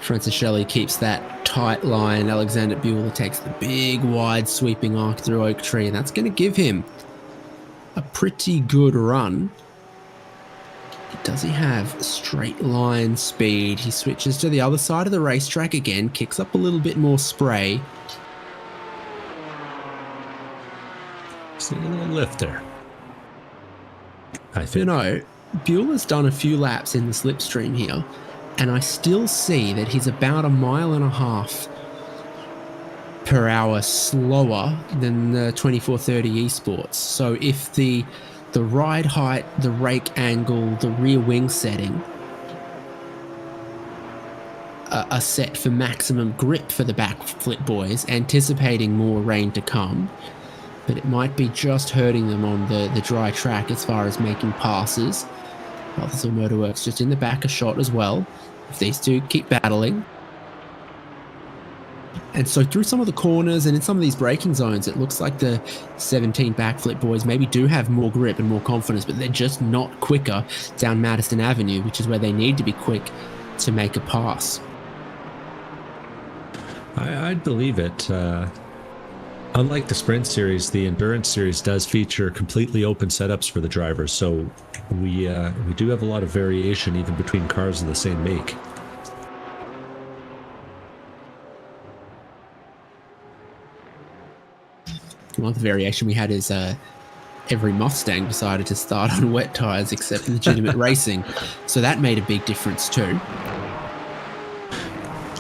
Speaker 1: Franciscelli keeps that tight line. Alexander Bueller takes the big, wide, sweeping arc through Oak Tree, and that's going to give him a pretty good run. Does he have straight line speed? He switches to the other side of the racetrack again, kicks up a little bit more spray.
Speaker 2: See a little lift there, I think.
Speaker 1: You know, Bueller's done a few laps in the slipstream here, and I still see that he's about 1.5 miles per hour slower than the 2430 Esports. So if the ride height, the rake angle, the rear wing setting are set for maximum grip for the backflip boys, anticipating more rain to come, but it might be just hurting them on the dry track as far as making passes. Balthasar Motorworks just in the back, a shot as well. If these two keep battling. And so through some of the corners and in some of these braking zones, it looks like the 17 backflip boys maybe do have more grip and more confidence, but they're just not quicker down Madison Avenue, which is where they need to be quick to make a pass.
Speaker 2: I'd believe it. Unlike the Sprint Series, the Endurance Series does feature completely open setups for the drivers, so we do have a lot of variation even between cars of the same make.
Speaker 1: One of the variation we had is every Mustang decided to start on wet tyres except Legitimate Racing, so that made a big difference too.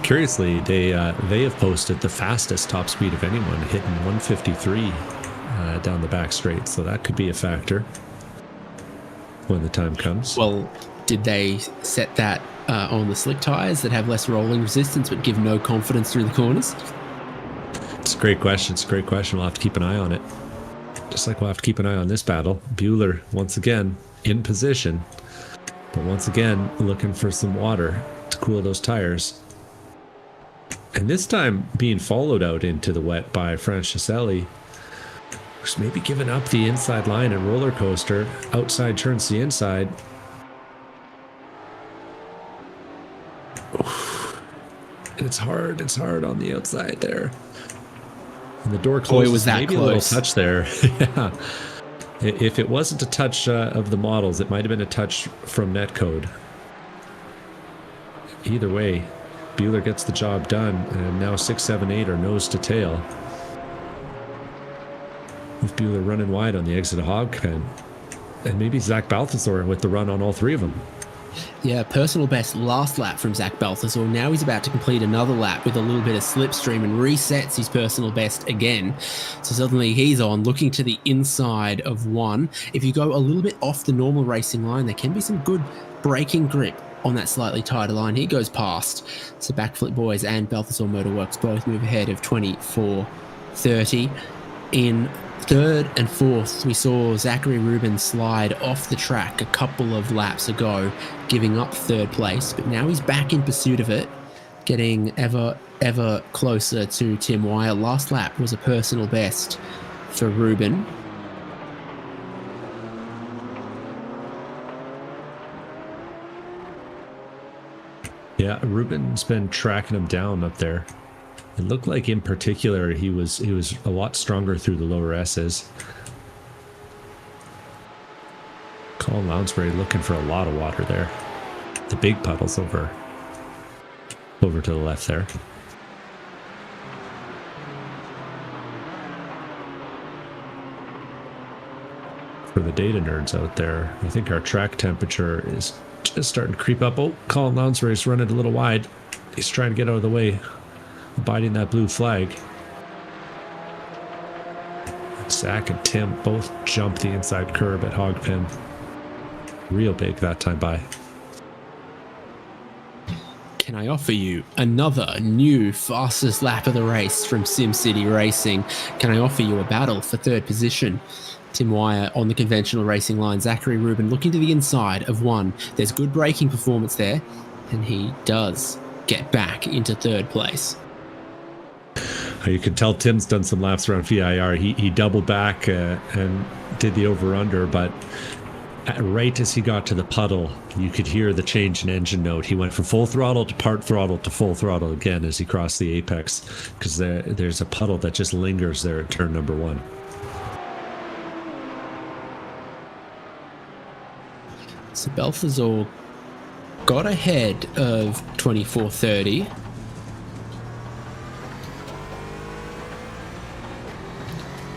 Speaker 2: Curiously, they have posted the fastest top speed of anyone, hitting 153 down the back straight, so that could be a factor when the time comes.
Speaker 1: Well, did they set that on the slick tyres that have less rolling resistance but give no confidence through the corners?
Speaker 2: It's a great question. It's a great question. We'll have to keep an eye on it. Just like we'll have to keep an eye on this battle. Bueller, once again, in position, but once again, looking for some water to cool those tires. And this time being followed out into the wet by Franciscelli, who's maybe giving up the inside line and roller coaster. Outside turns the inside. It's hard on the outside there. And the door closes.
Speaker 1: Boy, was that
Speaker 2: maybe
Speaker 1: close.
Speaker 2: A little touch there. Yeah. If it wasn't a touch of the models, it might have been a touch from netcode. Either way, Bueller gets the job done, and now 6, 7, 8 are nose to tail. With Bueller running wide on the exit of Hogpen. And maybe Zach Balthasar with the run on all three of them.
Speaker 1: Yeah, personal best last lap from Zach Balthasar. Now he's about to complete another lap with a little bit of slipstream and resets his personal best again. So suddenly he's on, looking to the inside of one. If you go a little bit off the normal racing line, there can be some good braking grip on that slightly tighter line. He goes past. So Backflip Boys and Balthasar Motorworks both move ahead of 24:30. In third and fourth, we saw Zachary Rubin slide off the track a couple of laps ago, giving up third place, but now he's back in pursuit of it, getting ever closer to Tim Wire. Last lap was a personal best for Rubin.
Speaker 2: Yeah, Rubin's been tracking him down up there. It looked like in particular he was a lot stronger through the lower S's. Colin Lounsbury looking for a lot of water there. The big puddles over to the left there. For the data nerds out there, I think our track temperature is just starting to creep up. Oh, Colin Lounsbury's running a little wide. He's trying to get out of the way, biting that blue flag. Zach and Tim both jump the inside curb at Hogpen. Real big that time by.
Speaker 1: Can I offer you another new fastest lap of the race from SimCity Racing? Can I offer you a battle for third position? Tim Wire on the conventional racing line. Zachary Rubin looking to the inside of one. There's good braking performance there, and he does get back into third place.
Speaker 2: You can tell Tim's done some laps around VIR. He doubled back and did the over-under, but right as he got to the puddle, you could hear the change in engine note. He went from full throttle to part throttle to full throttle again as he crossed the apex, because there's a puddle that just lingers there at turn number 1.
Speaker 1: So Balthazar got ahead of 24:30.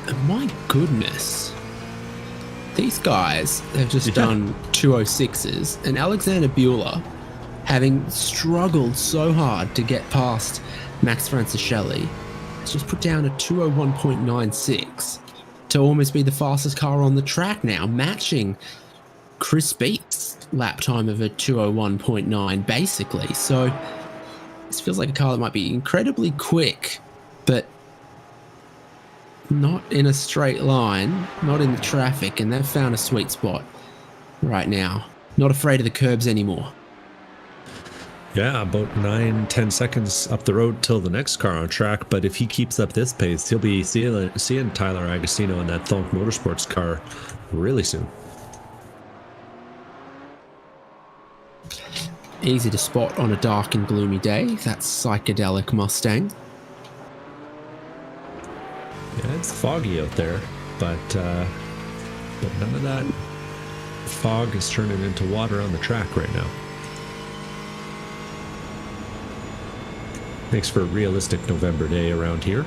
Speaker 1: And my goodness, these guys have just done 206s, and Alexander Bueller, having struggled so hard to get past Max Francischelli, has just put down a 201.96 to almost be the fastest car on the track now, matching Chris Beats' lap time of a 201.9 basically. So this feels like a car that might be incredibly quick, but not in a straight line, not in the traffic, and they've found a sweet spot right now. Not afraid of the curbs anymore.
Speaker 2: Yeah, about 9-10 seconds up the road till the next car on track, but if he keeps up this pace, he'll be seeing Tyler Agostino in that Thonk Motorsports car really soon.
Speaker 1: Easy to spot on a dark and gloomy day, that psychedelic Mustang.
Speaker 2: Yeah, it's foggy out there, but none of that fog is turning into water on the track right now. Makes for a realistic November day around here.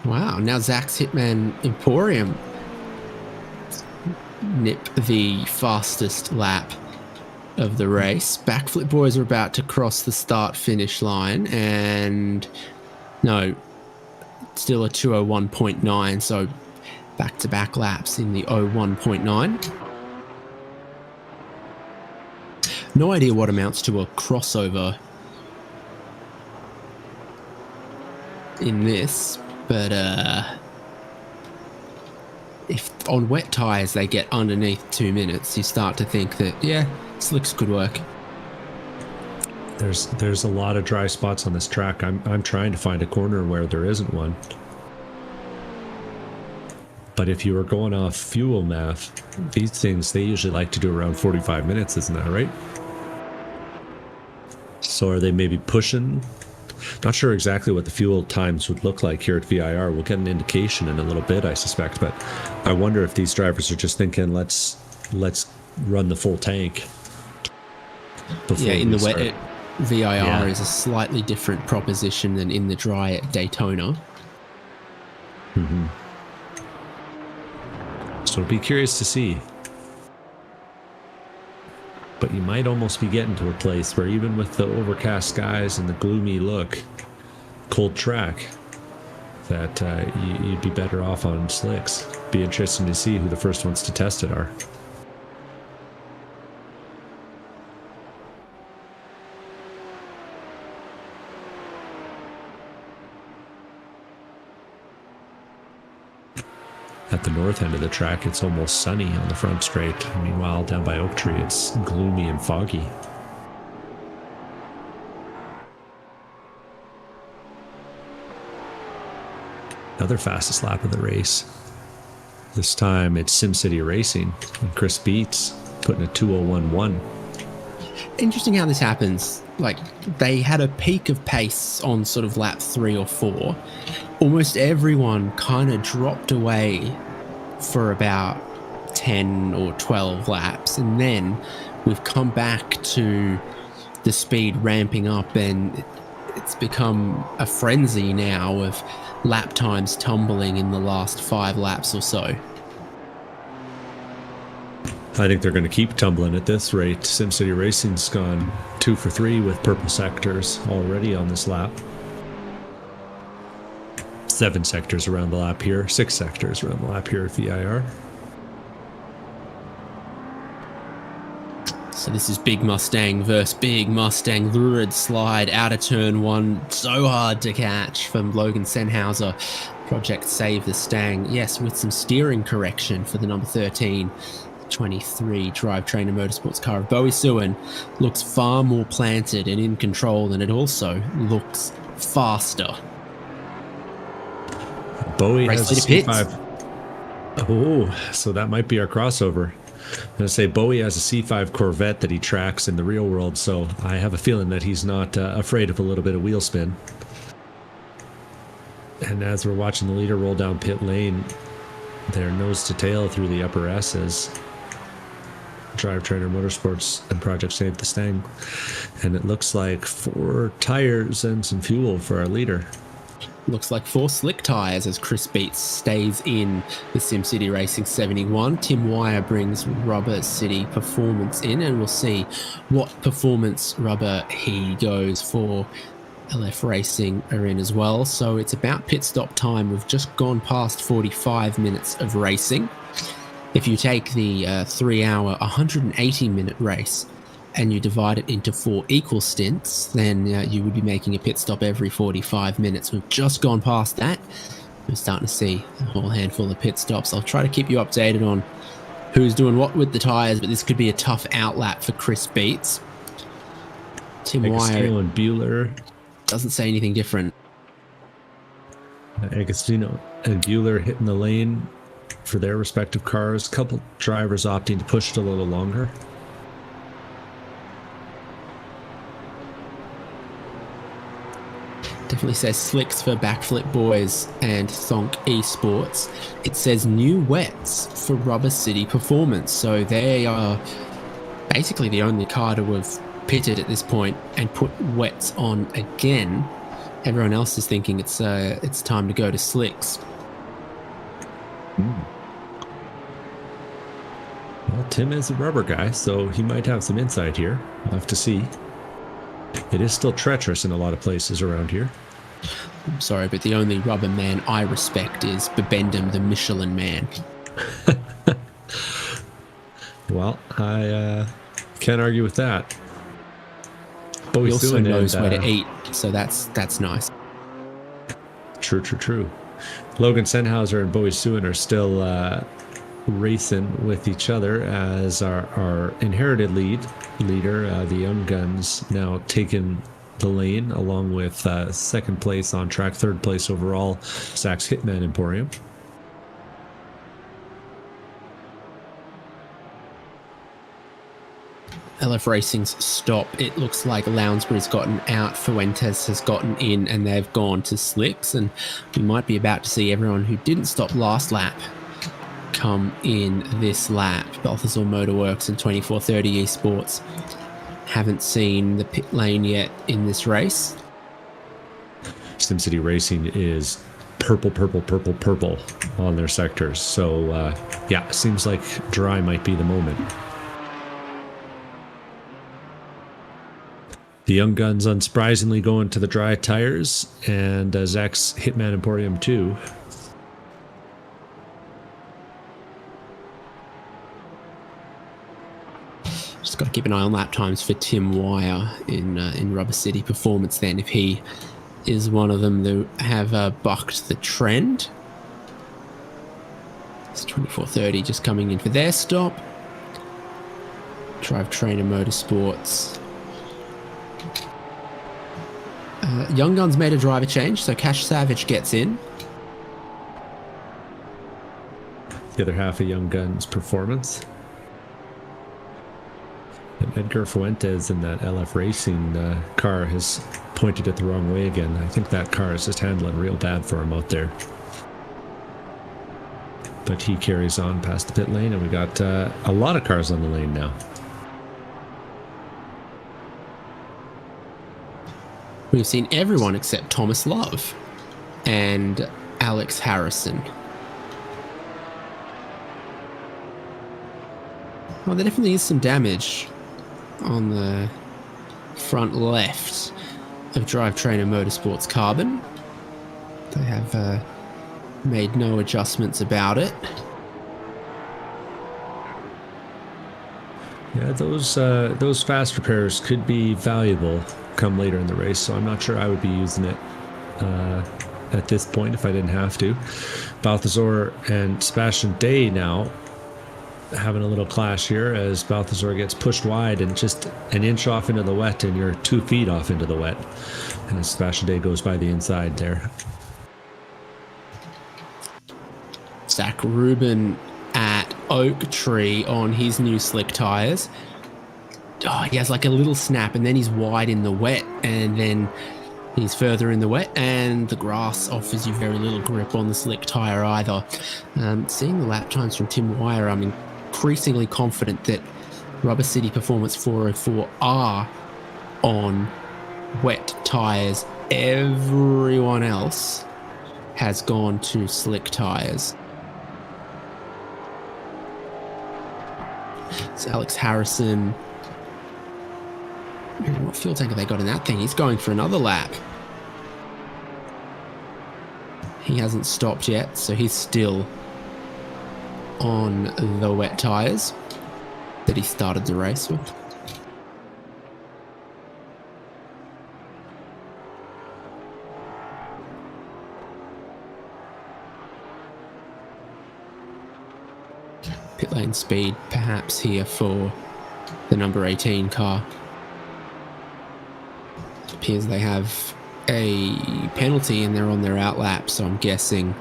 Speaker 1: Wow, now Zach's Hitman Emporium nip the fastest lap of the race. Backflip boys are about to cross the start-finish line, and no, still a 201.9, so back-to-back laps in the 01.9. No idea what amounts to a crossover in this, but if on wet tyres they get underneath 2 minutes, you start to think that, yeah, slicks could work.
Speaker 2: There's a lot of dry spots on this track. I'm trying to find a corner where there isn't one. But if you were going off fuel math, these things, they usually like to do around 45 minutes, isn't that right? So are they maybe pushing? Not sure exactly what the fuel times would look like here at VIR. We'll get an indication in a little bit, I suspect, but I wonder if these drivers are just thinking, let's run the full tank.
Speaker 1: Yeah, in the wet, VIR is a slightly different proposition than in the dry at Daytona.
Speaker 2: Mm-hmm. So it'll be curious to see. But you might almost be getting to a place where even with the overcast skies and the gloomy look, cold track, that you'd be better off on slicks. Be interesting to see who the first ones to test it are. At the north end of the track, it's almost sunny on the front straight. Meanwhile, down by Oak Tree, it's gloomy and foggy. Another fastest lap of the race. This time it's SimCity Racing and Chris Beats putting a 2:01.1.
Speaker 1: Interesting how this happens. Like, they had a peak of pace on sort of lap 3 or 4. Almost everyone kind of dropped away for about 10 or 12 laps, and then we've come back to the speed ramping up, and it's become a frenzy now of lap times tumbling in the last 5 laps or so.
Speaker 2: I think they're going to keep tumbling at this rate. SimCity Racing's gone 2 for 3 with purple sectors already on this lap. 7 sectors around the lap here, 6 sectors around the lap here at VIR.
Speaker 1: So this is Big Mustang versus Big Mustang. Lurid slide out of turn one. So hard to catch from Logan Sennhauser. Project Save the Stang. Yes, with some steering correction for the number 13. 23 Drivetrainer Motorsports car of Bowie Suin looks far more planted and in control, and it also looks faster.
Speaker 2: Bowie has a C5. Oh, so that might be our crossover. I'm going to say Bowie has a C5 Corvette that he tracks in the real world, so I have a feeling that he's not afraid of a little bit of wheel spin. And as we're watching the leader roll down pit lane, they're nose to tail through the upper S's. Drivetrainer Motorsports and Project Save the Stang. And it looks like 4 tires and some fuel for our leader.
Speaker 1: Looks like 4 slick tires as Chris Beats stays in the SimCity Racing 71. Tim Wire brings Rubber City Performance in, and we'll see what performance rubber he goes for. LF Racing are in as well. So it's about pit stop time. We've just gone past 45 minutes of racing. If you take the 3-hour, 180-minute race and you divide it into 4 equal stints, then you would be making a pit stop every 45 minutes. We've just gone past that. We're starting to see a whole handful of pit stops. I'll try to keep you updated on who's doing what with the tyres, but this could be a tough outlap for Chris Beats. Tim Wire
Speaker 2: and Bueller
Speaker 1: doesn't say anything different.
Speaker 2: Agostino and Bueller hitting the lane for their respective cars. A couple drivers opting to push it a little longer.
Speaker 1: Definitely says Slicks for Backflip Boys and Thonk Esports. It says new wets for Rubber City Performance. So they are basically the only car to have pitted at this point and put wets on again. Everyone else is thinking it's time to go to slicks.
Speaker 2: Well, Tim is a rubber guy, so he might have some insight here. We'll have to see. It is still treacherous in a lot of places around here.
Speaker 1: I'm sorry, but the only rubber man I respect is Bibendum, the Michelin Man.
Speaker 2: Well, I can't argue with that.
Speaker 1: He also knows where to eat, so that's nice.
Speaker 2: True. Logan Sennhauser and Bowie Suin are still racing with each other as our inherited leader, the Young Guns, now taking the lane along with second place on track, third place overall, Zach's Hitman Emporium.
Speaker 1: LF Racing's stop. It looks like Lounsbury's gotten out, Fuentes has gotten in, and they've gone to slicks, and we might be about to see everyone who didn't stop last lap come in this lap. Balthazar Motorworks and 2430 Esports haven't seen the pit lane yet in this race.
Speaker 2: SimCity Racing is purple on their sectors, so yeah, seems like dry might be the moment. The Young Guns unsurprisingly going to the dry tires, and Zach's Hitman Emporium too.
Speaker 1: Just got to keep an eye on lap times for Tim Wire in Rubber City Performance then, if he is one of them that have bucked the trend. It's 2430 just coming in for their stop. Drivetrainer Motorsports. Young Guns made a driver change, so Cash Savage gets in.
Speaker 2: The other half of Young Guns Performance. And Edgar Fuentes in that LF Racing car has pointed it the wrong way again. I think that car is just handling real bad for him out there. But he carries on past the pit lane, and we got a lot of cars on the lane now.
Speaker 1: We've seen everyone except Thomas Love and Alex Harrison. Well, there definitely is some damage on the front left of Drivetrainer Motorsports Carbon. They have made no adjustments about it.
Speaker 2: Yeah, those fast repairs could be valuable come later in the race, so I'm not sure I would be using it at this point if I didn't have to. Balthazar and Sebastian Day now having a little clash here as Balthazar gets pushed wide and just an inch off into the wet, and you're 2 feet off into the wet. And as Sebastian Day goes by the inside there.
Speaker 1: Zach Rubin at Oak Tree on his new slick tires. Oh, he has like a little snap, and then he's wide in the wet, and then he's further in the wet, and the grass offers you very little grip on the slick tire either. Seeing the lap times from Tim Wire, I'm increasingly confident that Rubber City Performance 404 are on wet tires. Everyone else has gone to slick tires. So Alex Harrison, what fuel tank have they got in that thing? He's going for another lap. He hasn't stopped yet, so he's still on the wet tires that he started the race with. Pit lane speed perhaps here for the number 18 car. It appears they have a penalty and they're on their out lap, so I'm guessing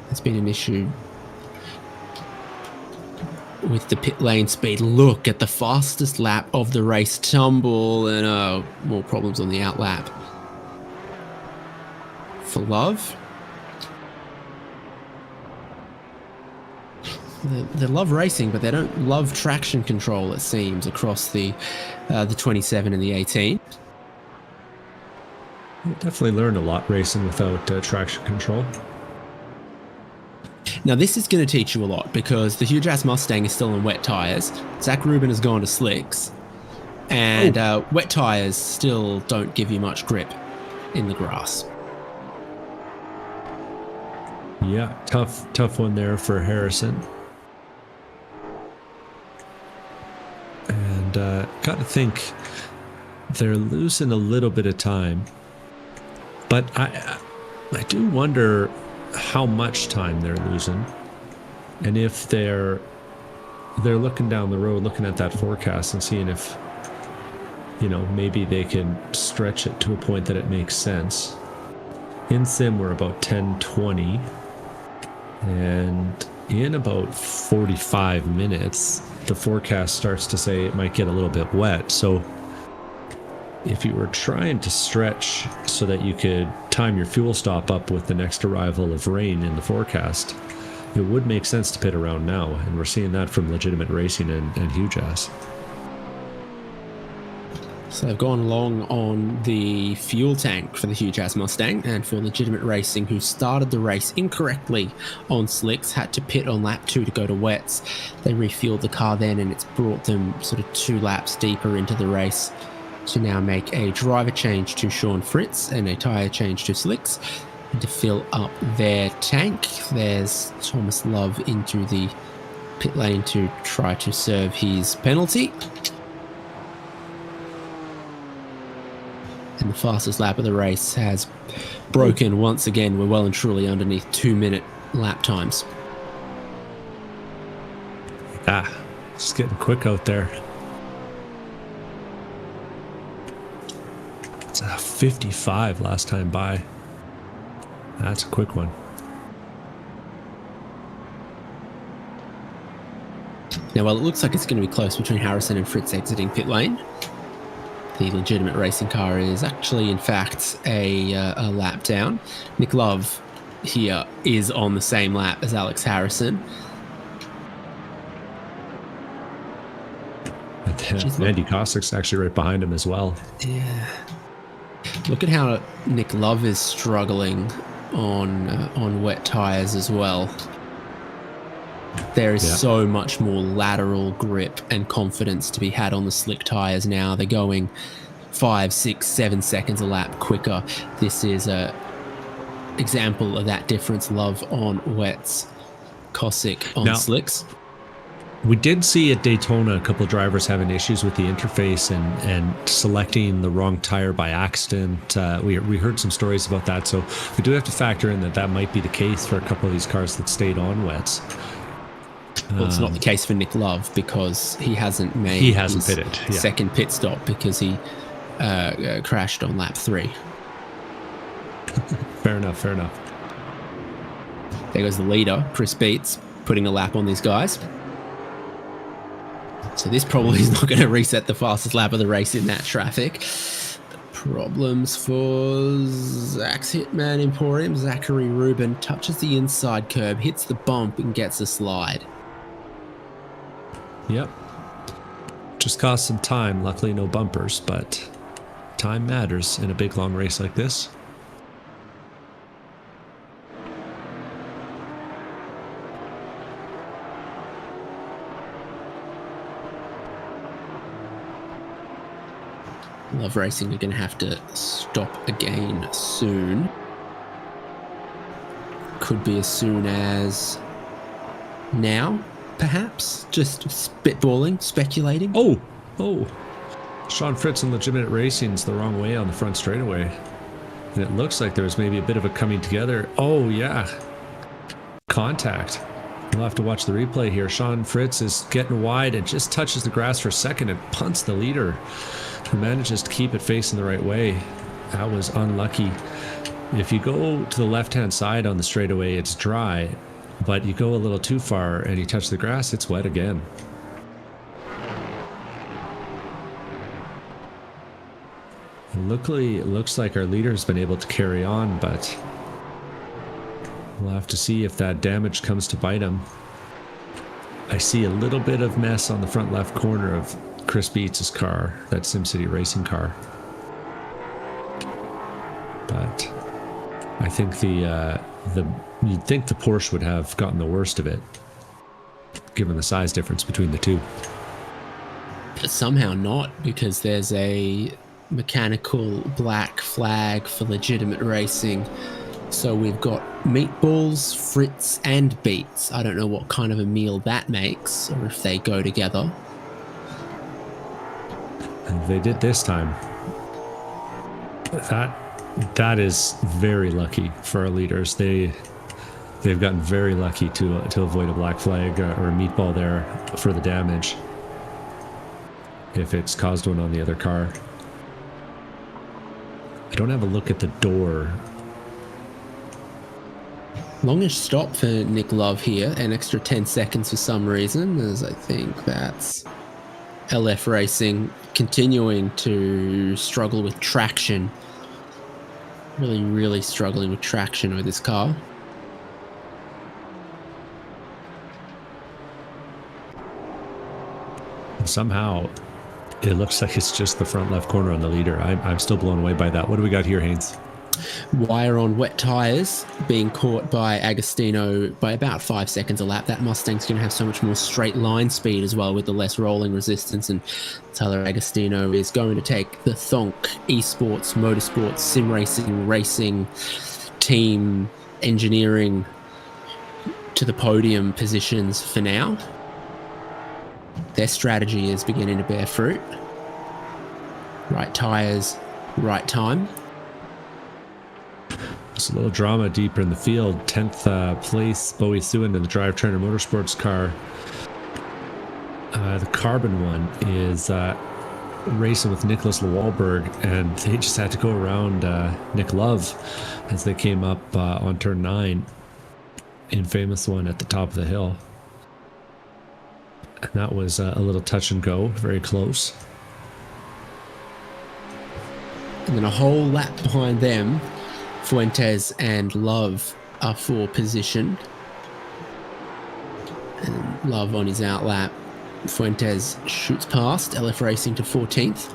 Speaker 1: there's been an issue with the pit lane speed. Look at the fastest lap of the race tumble, and more problems on the out lap for Love. They love racing, but they don't love traction control, it seems, across the 27 and the 18.
Speaker 2: You definitely learned a lot racing without traction control.
Speaker 1: Now, this is going to teach you a lot, because the huge ass Mustang is still on wet tires. Zach Rubin has gone to slicks, and wet tires still don't give you much grip in the grass.
Speaker 2: Yeah, tough one there for Harrison. And got to think they're losing a little bit of time, but I do wonder how much time they're losing, and if they're looking down the road, looking at that forecast and seeing if, you know, maybe they can stretch it to a point that it makes sense. In sim we're about 10:20, and in about 45 minutes the forecast starts to say it might get a little bit wet. So if you were trying to stretch so that you could time your fuel stop up with the next arrival of rain in the forecast, it would make sense to pit around now, and we're seeing that from Legitimate Racing and Huge Ass.
Speaker 1: So they've gone long on the fuel tank for the Huge Ass Mustang, and for Legitimate Racing, who started the race incorrectly on slicks, had to pit on lap 2 to go to wets. They refueled the car then, and it's brought them sort of 2 laps deeper into the race to now make a driver change to Sean Fritz and a tyre change to slicks, and to fill up their tank. There's Thomas Love into the pit lane to try to serve his penalty. And the fastest lap of the race has broken once again. We're well and truly underneath 2-minute lap times.
Speaker 2: It's getting quick out there. It's a 55 last time by. That's a quick one.
Speaker 1: Now, while it looks like it's going to be close between Harrison and Fritz exiting pit lane, the Legitimate Racing car is actually, in fact, a lap down. Nick Love here is on the same lap as Alex Harrison.
Speaker 2: Andy Kossik's actually right behind him as well.
Speaker 1: Yeah. Look at how Nick Love is struggling on wet tires as well. There is so much more lateral grip and confidence to be had on the slick tires now. They're going 5, 6, 7 seconds a lap quicker. This is a example of that difference. Love on wets, Kossick on slicks.
Speaker 2: We did see at Daytona a couple of drivers having issues with the interface and selecting the wrong tire by accident. We heard some stories about that, so we do have to factor in that might be the case for a couple of these cars that stayed on wets.
Speaker 1: Well, it's not the case for Nick Love because he hasn't
Speaker 2: pitted. Yeah.
Speaker 1: Second pit stop because he crashed on lap 3.
Speaker 2: Fair enough. Fair enough.
Speaker 1: There goes the leader, Chris Beats, putting a lap on these guys. So this probably is not going to reset the fastest lap of the race in that traffic. Problems for Zach's Hitman Emporium. Zachary Rubin touches the inside curb, hits the bump, and gets a slide.
Speaker 2: Yep. Just cost some time. Luckily, no bumpers, but time matters in a big, long race like this.
Speaker 1: Love Racing are going to have to stop again soon. Could be as soon as now, perhaps. Just spitballing, speculating.
Speaker 2: Oh! Sean Fritz and Legitimate Racing's the wrong way on the front straightaway. And it looks like there's maybe a bit of a coming together. Oh, yeah. Contact. We'll have to watch the replay here. Sean Fritz is getting wide and just touches the grass for a second and punts the leader, who manages to keep it facing the right way. That was unlucky. If you go to the left-hand side on the straightaway, it's dry, but you go a little too far and you touch the grass, it's wet again. Luckily, it looks like our leader's been able to carry on, but we'll have to see if that damage comes to bite him. I see a little bit of mess on the front left corner of Chris Beats' car, that SimCity racing car. But I think you'd think the Porsche would have gotten the worst of it, given the size difference between the two.
Speaker 1: But somehow not, because there's a mechanical black flag for Legitimate Racing. So we've got Meatballs, Fritz, and Beats. I don't know what kind of a meal that makes, or if they go together.
Speaker 2: And they did this time. That is very lucky for our leaders. They've gotten very lucky to avoid a black flag or a meatball there for the damage, if it's caused one on the other car. I don't have a look at the door.
Speaker 1: Longish stop for Nick Love here, an extra 10 seconds for some reason, as I think that's LF Racing continuing to struggle with traction. Really struggling with traction with this car.
Speaker 2: And somehow, it looks like it's just the front left corner on the leader. I'm still blown away by that. What do we got here, Haynes?
Speaker 1: Wire on wet tyres being caught by Agostino by about 5 seconds a lap. That Mustang's going to have so much more straight line speed as well with the less rolling resistance, and Tyler Agostino is going to take the Thonk Esports, Motorsports, Sim Racing team engineering to the podium positions for now. Their strategy is beginning to bear fruit. Right tyres, right time.
Speaker 2: There's a little drama deeper in the field. 10th place, Bowie Thuin in the Drive Trainer Motorsports car. The carbon one is racing with Nicholas Lewalberg, and they just had to go around Nick Love as they came up on turn 9 in famous one at the top of the hill. And that was a little touch and go, very close.
Speaker 1: And then a whole lap behind them, Fuentes and Love are for position. And Love on his outlap. Fuentes shoots past, LF Racing to 14th.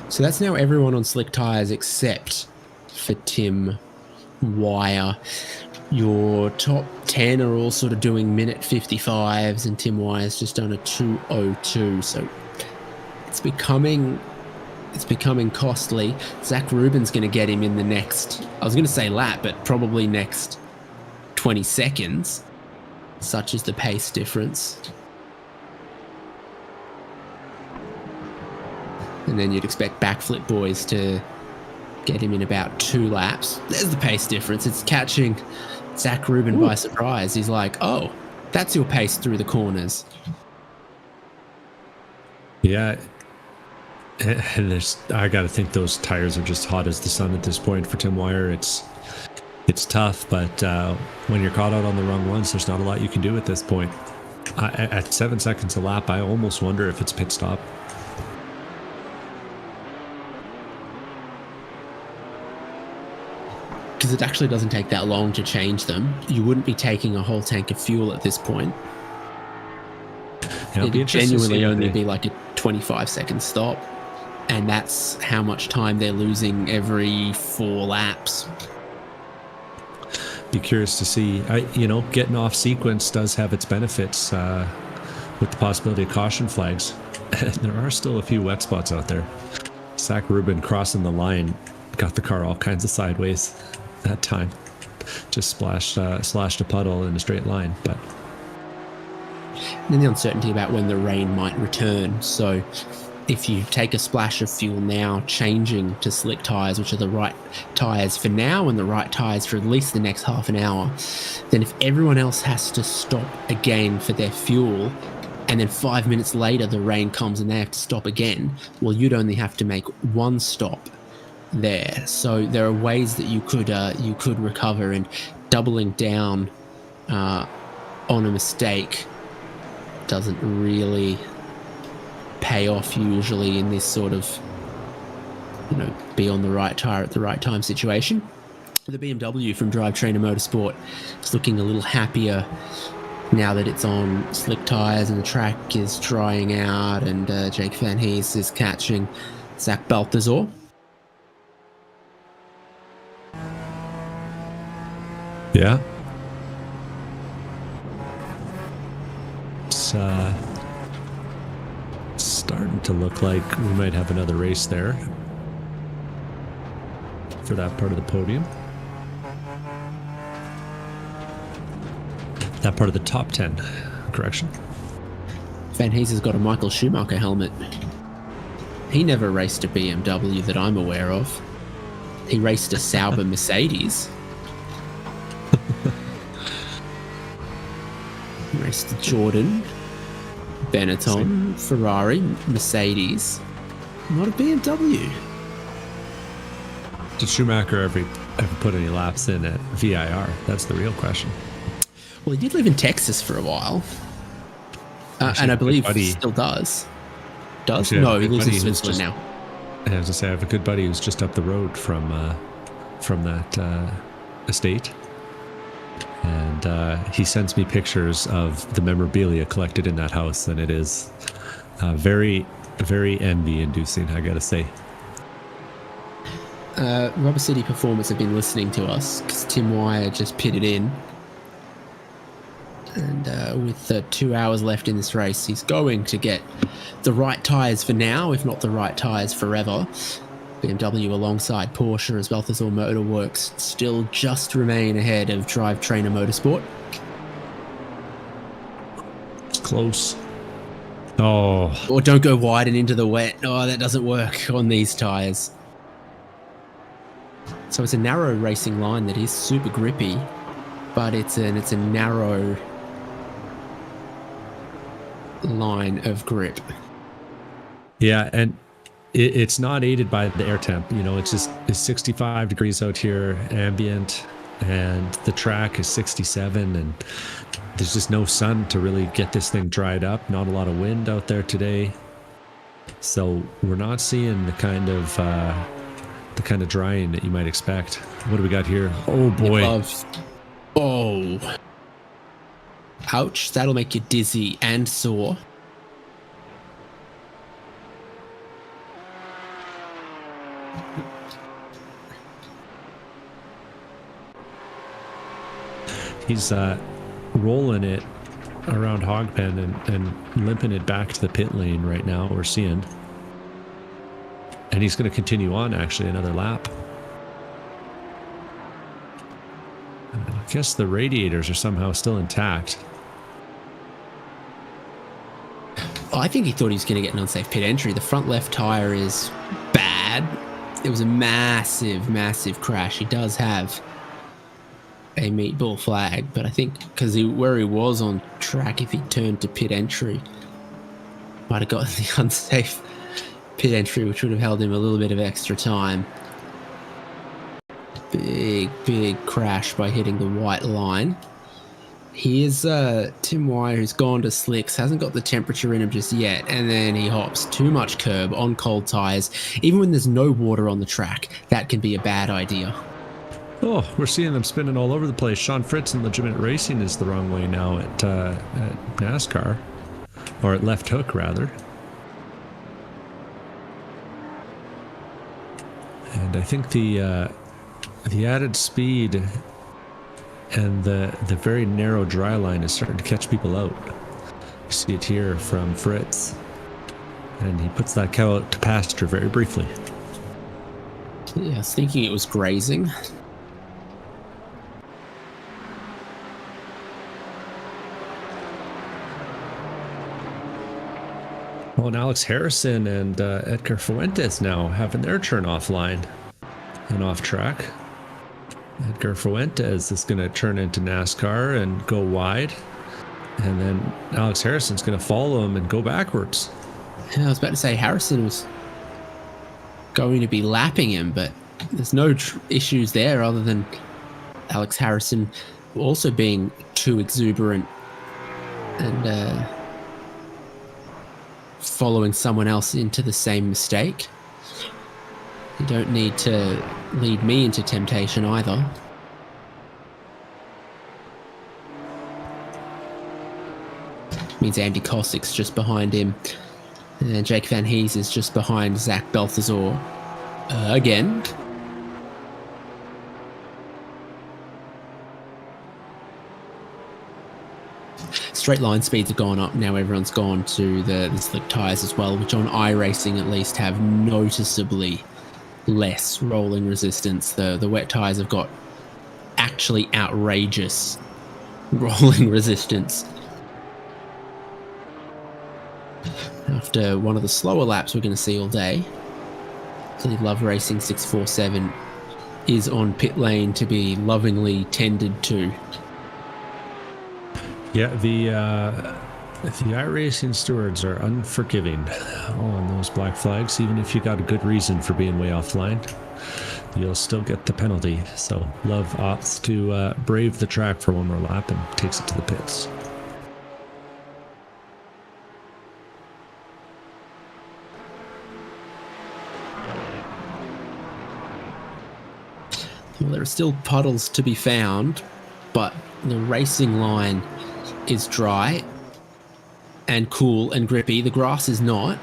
Speaker 1: So that's now everyone on slick tyres except for Tim Wire. Your top 10 are all sort of doing minute 55s, and Tim Wire's just done a 2:02. So it's becoming It's becoming costly. Zach Rubin's going to get him in the next, I was going to say lap, but probably next 20 seconds. Such is the pace difference. And then you'd expect Backflip Boys to get him in about 2 laps. There's the pace difference. It's catching Zach Rubin by surprise. He's like, oh, that's your pace through the corners.
Speaker 2: Yeah. And I got to think those tires are just hot as the sun at this point for Tim Wire. It's tough, but when you're caught out on the wrong ones, there's not a lot you can do at this point. At 7 seconds a lap, I almost wonder if it's pit stop.
Speaker 1: Because it actually doesn't take that long to change them. You wouldn't be taking a whole tank of fuel at this point.
Speaker 2: Yeah,
Speaker 1: it'd genuinely only be like a 25-second stop. And that's how much time they're losing every 4 laps.
Speaker 2: Be curious to see. Getting off sequence does have its benefits with the possibility of caution flags. And there are still a few wet spots out there. Zach Rubin crossing the line got the car all kinds of sideways that time. Just slashed a puddle in a straight line. But
Speaker 1: and then the uncertainty about when the rain might return. So if you take a splash of fuel now, changing to slick tyres, which are the right tyres for now and the right tyres for at least the next half an hour, then if everyone else has to stop again for their fuel, and then 5 minutes later the rain comes and they have to stop again, well, you'd only have to make 1 stop there. So there are ways that you could recover, and doubling down on a mistake doesn't really pay off usually in this sort of, be on the right tire at the right time situation. The BMW from Drivetrainer Motorsport is looking a little happier now that it's on slick tires and the track is drying out, and Jake Van Hees is catching Zach Balthazar.
Speaker 2: yeah. It's starting to look like we might have another race there for that part of the podium. That part of the top 10, correction.
Speaker 1: Van Hees has got a Michael Schumacher helmet. He never raced a BMW that I'm aware of. He raced a Sauber Mercedes. He raced a Jordan, Benetton, Ferrari, Mercedes. Not a BMW.
Speaker 2: Did Schumacher ever put any laps in at VIR? That's the real question.
Speaker 1: Well, he did live in Texas for a while. And I believe he still does. Does? No, he lives in Switzerland now.
Speaker 2: I was to say, I have a good buddy who's just up the road from that estate. And he sends me pictures of the memorabilia collected in that house, and it is very, very envy-inducing, I gotta say.
Speaker 1: Rubber City Performance have been listening to us because Tim Wire just pitted in. And with 2 hours left in this race, he's going to get the right tyres for now, if not the right tyres forever. BMW alongside Porsche as Balthazar Motorworks still just remain ahead of Drivetrainer Motorsport.
Speaker 2: It's close. Oh.
Speaker 1: Or don't go wide and into the wet. Oh, that doesn't work on these tyres. So it's a narrow racing line that is super grippy, but it's a narrow line of grip.
Speaker 2: Yeah, and it's not aided by the air temp. It's 65 degrees out here, ambient, and the track is 67, and there's just no sun to really get this thing dried up. Not a lot of wind out there today, so we're not seeing the kind of drying that you might expect. What do we got here? Oh boy!
Speaker 1: Oh, ouch! That'll make you dizzy and sore.
Speaker 2: He's rolling it around Hogpen and limping it back to the pit lane right now, we're seeing. And And he's going to continue on, actually, another lap. I guess the radiators are somehow still intact.
Speaker 1: I think he thought he was going to get an unsafe pit entry. The front left tire is bad. It was a massive, massive crash. He does have a meatball flag, but I think because where he was on track, if he turned to pit entry, might have gotten the unsafe pit entry, which would have held him a little bit of extra time. Big crash by hitting the white line. Here's Tim Wire, who's gone to slicks, hasn't got the temperature in him just yet, and then he hops too much curb on cold tires. Even when there's no water on the track, that can be a bad idea.
Speaker 2: Oh, we're seeing them spinning all over the place. Sean Fritz in Legitimate Racing is the wrong way now at NASCAR, or at Left Hook, rather. And I think the added speed and the very narrow dry line is starting to catch people out. You see it here from Fritz. And he puts that cow out to pasture very briefly.
Speaker 1: Yeah, I was thinking it was grazing.
Speaker 2: Well, and Alex Harrison and Edgar Fuentes now having their turn offline and off track. Edgar Fuentes is going to turn into NASCAR and go wide. And then Alex Harrison's going to follow him and go backwards.
Speaker 1: Yeah, I was about to say Harrison was going to be lapping him, but there's no issues there other than Alex Harrison also being too exuberant and following someone else into the same mistake. You don't need to lead me into temptation either. Means Andy Kossik's just behind him. And Jake Van Hees is just behind Zach Balthazar again. Straight line speeds have gone up. Now everyone's gone to the slick tyres as well, which on iRacing at least have noticeably less rolling resistance. The wet tyres have got actually outrageous rolling resistance. After one of the slower laps we're going to see all day, Love Racing 647 is on pit lane to be lovingly tended to.
Speaker 2: Yeah, the iRacing stewards are unforgiving on those black flags. Even if you got a good reason for being way offline, you'll still get the penalty. So Love opts to brave the track for one more lap and takes it to the pits.
Speaker 1: Well, there are still puddles to be found, but the racing line is dry and cool and grippy. The grass is not,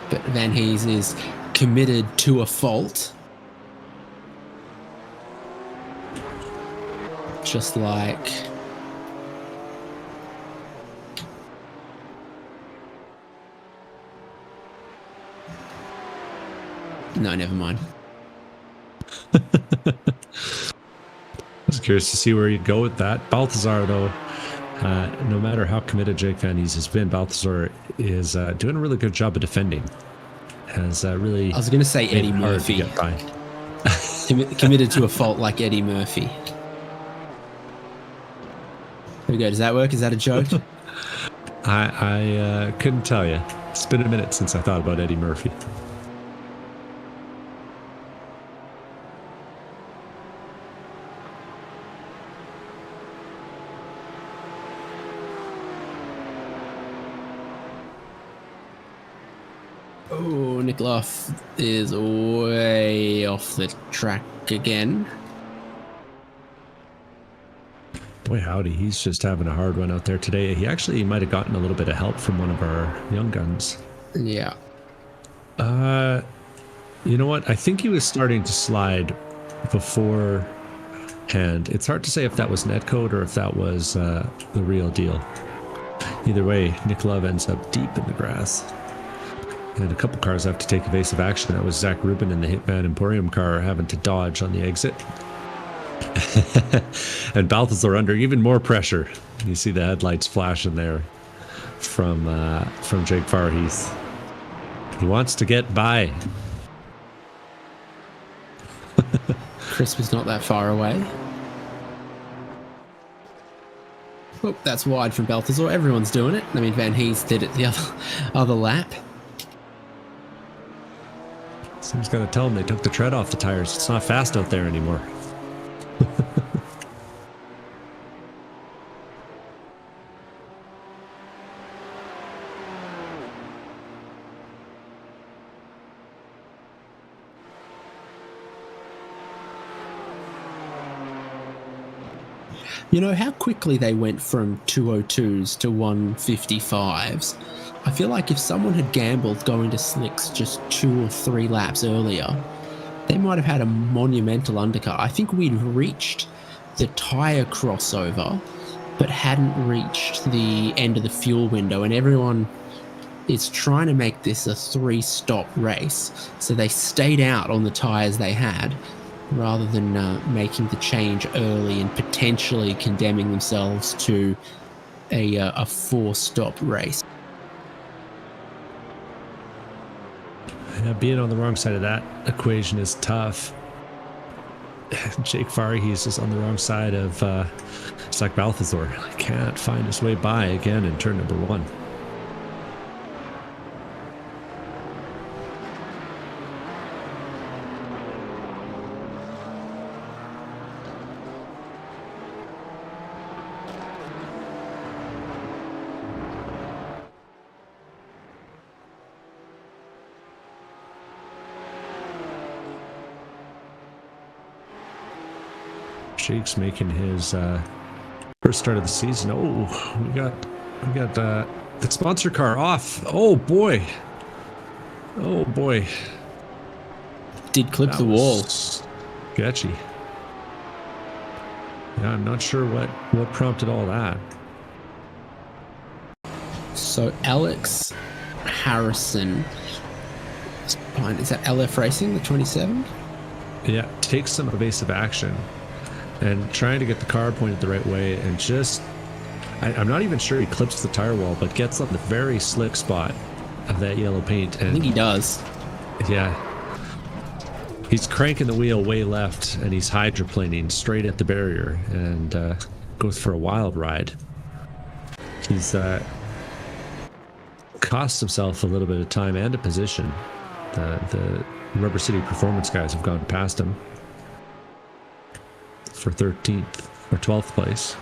Speaker 1: but Van Hees is committed to a fault. Just like no, never mind.
Speaker 2: I was curious to see where you'd go with that. Balthazar, though, no matter how committed Jake Van Hees has been, Balthazar is doing a really good job of defending. Has really.
Speaker 1: I was going to say Eddie Murphy. Committed to a fault like Eddie Murphy. There we go. Does that work? Is that a joke?
Speaker 2: I couldn't tell you. It's been a minute since I thought about Eddie Murphy.
Speaker 1: Oh, Nick Luff is way off the track again.
Speaker 2: Boy, howdy, he's just having a hard one out there today. He actually might have gotten a little bit of help from one of our young guns.
Speaker 1: Yeah.
Speaker 2: You know what? I think he was starting to slide beforehand. It's hard to say if that was netcode or if that was the real deal. Either way, Nick Love ends up deep in the grass. And a couple cars have to take evasive action. That was Zach Rubin in the Hitman Emporium car having to dodge on the exit. And Balthazar under even more pressure. You see the headlights flashing there from Jake Farheath. He wants to get by.
Speaker 1: Chris was not that far away. Oh, that's wide from Balthazar. Everyone's doing it. I mean, Van Hees did it the other lap.
Speaker 2: Someone's got to tell them they took the tread off the tires. It's not fast out there anymore.
Speaker 1: You know how quickly they went from 202s to 155s? I feel like if someone had gambled going to slicks just 2 or 3 laps earlier, they might have had a monumental undercut. I think we'd reached the tyre crossover, but hadn't reached the end of the fuel window, and everyone is trying to make this a 3-stop race. So they stayed out on the tyres they had, rather than making the change early and potentially condemning themselves to a 4-stop race.
Speaker 2: Yeah, being on the wrong side of that equation is tough. Jake Farhees is on the wrong side of Zach Balthazar. He can't find his way by again in turn number 1. Jake's making his first start of the season. Oh, we got the sponsor car off. Oh boy.
Speaker 1: Did clip the wall.
Speaker 2: Sketchy. Yeah, I'm not sure what prompted all that.
Speaker 1: So Alex Harrison is behind. Is that LF Racing, the 27?
Speaker 2: Yeah, takes some evasive action and trying to get the car pointed the right way, and just I'm not even sure he clips the tire wall, but gets on the very slick spot of that yellow paint. And
Speaker 1: I think he does.
Speaker 2: Yeah, he's cranking the wheel way left, and he's hydroplaning straight at the barrier, and goes for a wild ride. He's cost himself a little bit of time and a position. The Rubber City Performance guys have gone past him for 13th or 12th place.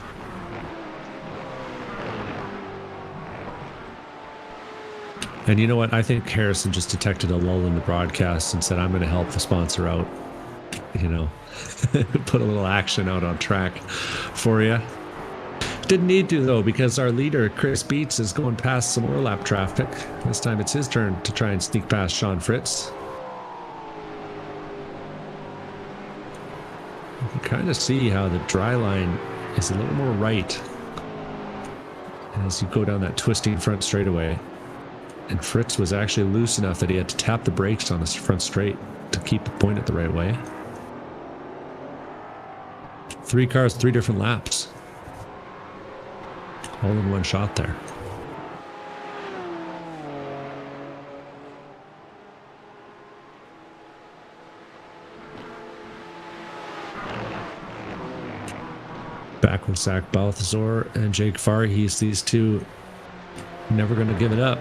Speaker 2: And you know what? I think Harrison just detected a lull in the broadcast and said, I'm going to help the sponsor out. You know, put a little action out on track for you. Didn't need to, though, because our leader, Chris Beats, is going past some more lap traffic. This time it's his turn to try and sneak past Sean Fritz. You can kind of see how the dry line is a little more right as you go down that twisting front straightaway. And Fritz was actually loose enough that he had to tap the brakes on his front straight to keep the point at the right way. 3 cars, 3 different laps. All in one shot there. Back with Zach Balthazar and Jake Farhees, these two never going to give it up.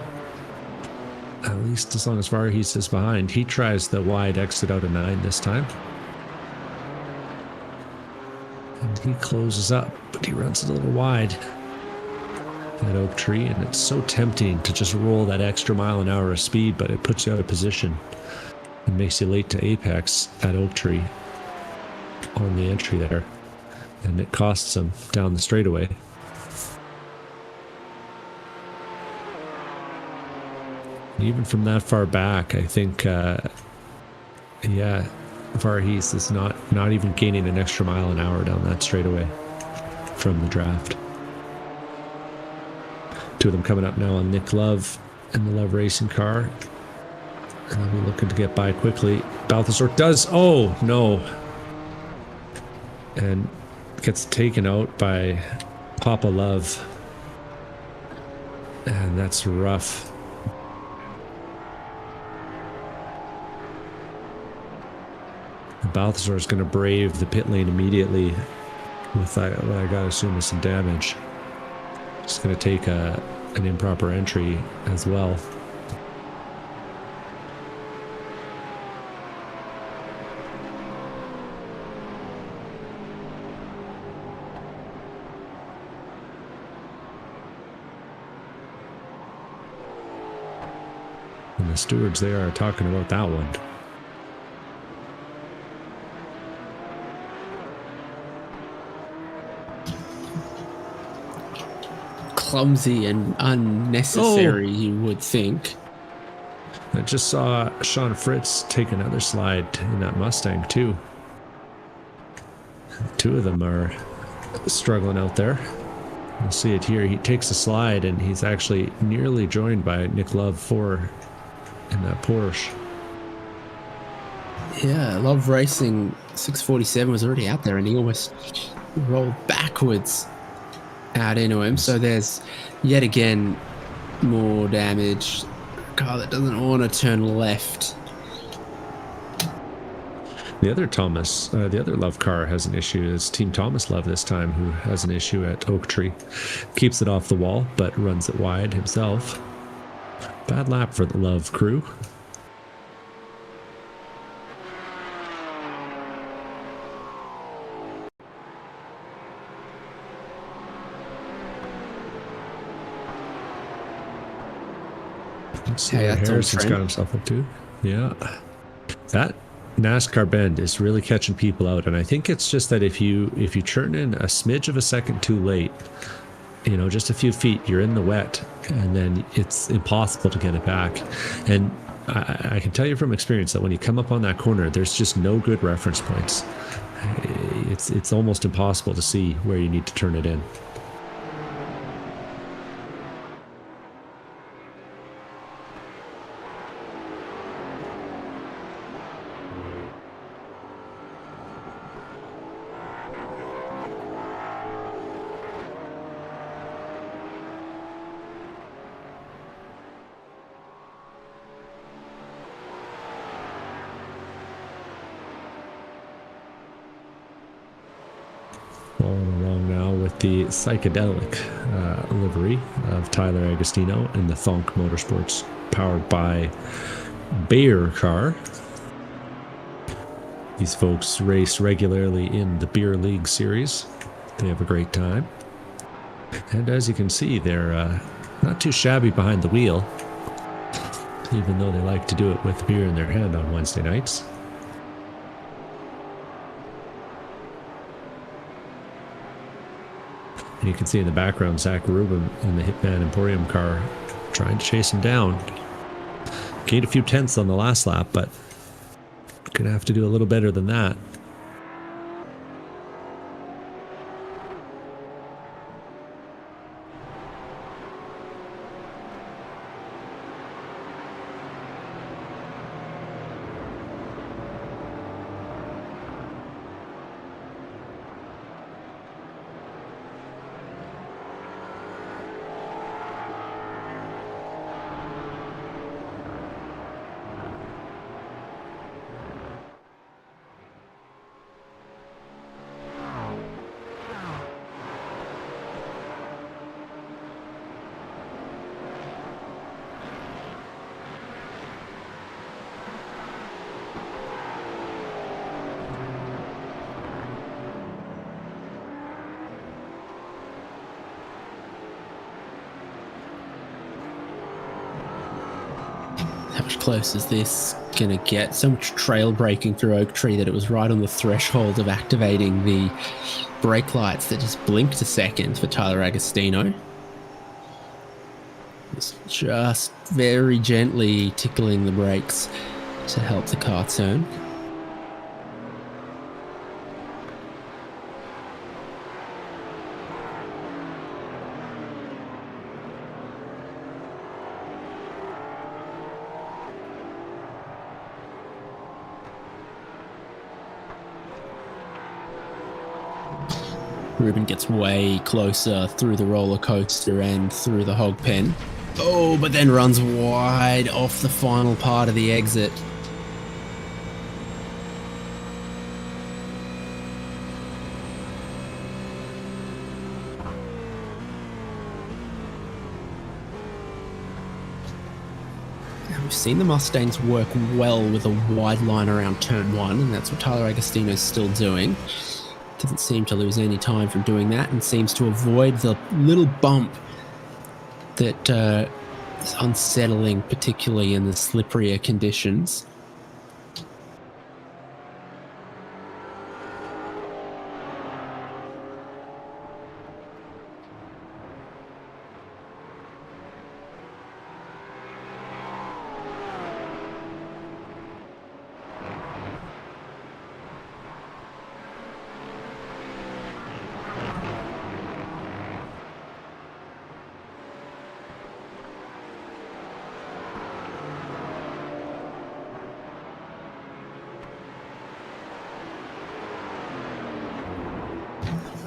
Speaker 2: At least as long as Farhees is behind. He tries the wide exit out of 9 this time. And he closes up, but he runs it a little wide. That oak tree, and it's so tempting to just roll that extra mile an hour of speed, but it puts you out of position and makes you late to apex at oak tree on the entry there, and it costs him down the straightaway. Even from that far back, I think Farhees is not even gaining an extra mile an hour down that straightaway from the draft. 2 of them coming up now on Nick Love and the Love Racing car. I'll be looking to get by quickly. Balthasar does. Oh, no. And gets taken out by Papa Love. And that's rough. Balthasar is going to brave the pit lane immediately with what I gotta assume is some damage. Just going to take an improper entry as well. And the stewards there are talking about that one.
Speaker 1: Clumsy and unnecessary, you would think.
Speaker 2: I just saw Sean Fritz take another slide in that Mustang too. Two of them are struggling out there. You'll see it here. He takes a slide and he's actually nearly joined by Nick Love 4 in that Porsche.
Speaker 1: Yeah, Love Racing 647 was already out there and he almost rolled backwards out into him. So there's yet again more damage. Car that doesn't want to turn left.
Speaker 2: The other the other Love car has an issue. It's Team Thomas Love this time, who has an issue at Oak Tree. Keeps it off the wall, but runs it wide himself. Bad lap for the Love crew. Let's see
Speaker 1: Hey,
Speaker 2: where
Speaker 1: that's
Speaker 2: Harrison's got himself up to. Yeah. That NASCAR bend is really catching people out, and I think it's just that if you turn in a smidge of a second too late, you know, just a few feet, you're in the wet, and then it's impossible to get it back. And I can tell you from experience that when you come up on that corner, there's just no good reference points. It's almost impossible to see where you need to turn it in. Following along now with the psychedelic livery of Tyler Agostino in the Thonk Motorsports powered by Bayer car. These folks race regularly in the Beer League series. They have a great time. And as you can see, they're not too shabby behind the wheel, even though they like to do it with beer in their hand on Wednesday nights. And you can see in the background Zach Rubin in the Hitman Emporium car trying to chase him down. Gained a few tenths on the last lap, but gonna have to do a little better than that.
Speaker 1: How much closer is this gonna get? So much trail braking through Oak Tree that it was right on the threshold of activating the brake lights that just blinked a second for Tyler Agostino. It's just very gently tickling the brakes to help the car turn. Ruben gets way closer through the roller coaster and through the hog pen. Oh, but then runs wide off the final part of the exit. We've seen the Mustangs work well with a wide line around turn 1, and that's what Tyler Agostino's still doing. Doesn't seem to lose any time from doing that, and seems to avoid the little bump that is unsettling, particularly in the slipperier conditions.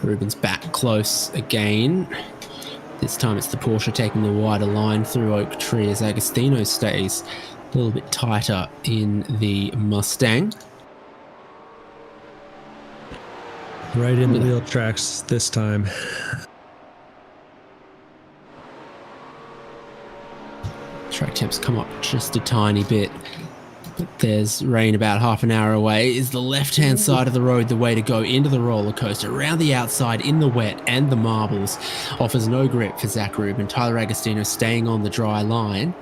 Speaker 1: Ruben's back close again. This time it's the Porsche taking the wider line through Oak Tree as Agostino stays a little bit tighter in the Mustang.
Speaker 2: Right in the wheel tracks this time.
Speaker 1: Track temps come up just a tiny bit. But there's rain about half an hour away. Is the left-hand side of the road the way to go into the roller coaster? Around the outside, in the wet and the marbles. Offers no grip for Zach Ruben. Tyler Agostino staying on the dry line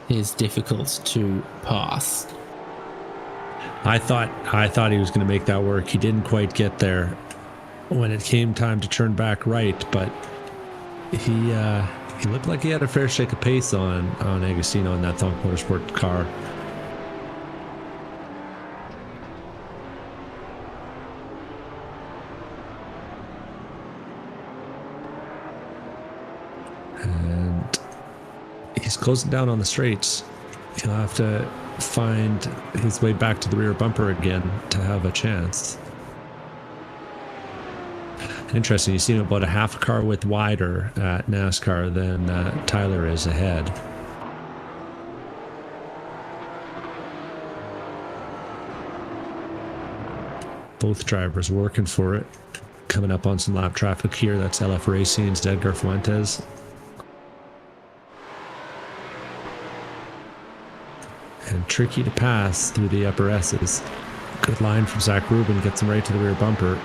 Speaker 1: is difficult to pass.
Speaker 2: I thought he was going to make that work. He didn't quite get there when it came time to turn back right, but he looked like he had a fair shake of pace on Agostino in that Thonk Motorsport car. And he's closing down on the straights. He'll have to find his way back to the rear bumper again to have a chance. Interesting, you see him about a half a car width wider at NASCAR than Tyler is ahead. Both drivers working for it. Coming up on some lap traffic here. That's LF Racing's Edgar Fuentes. And tricky to pass through the upper S's. Good line from Zach Ruben, gets him right to the rear bumper.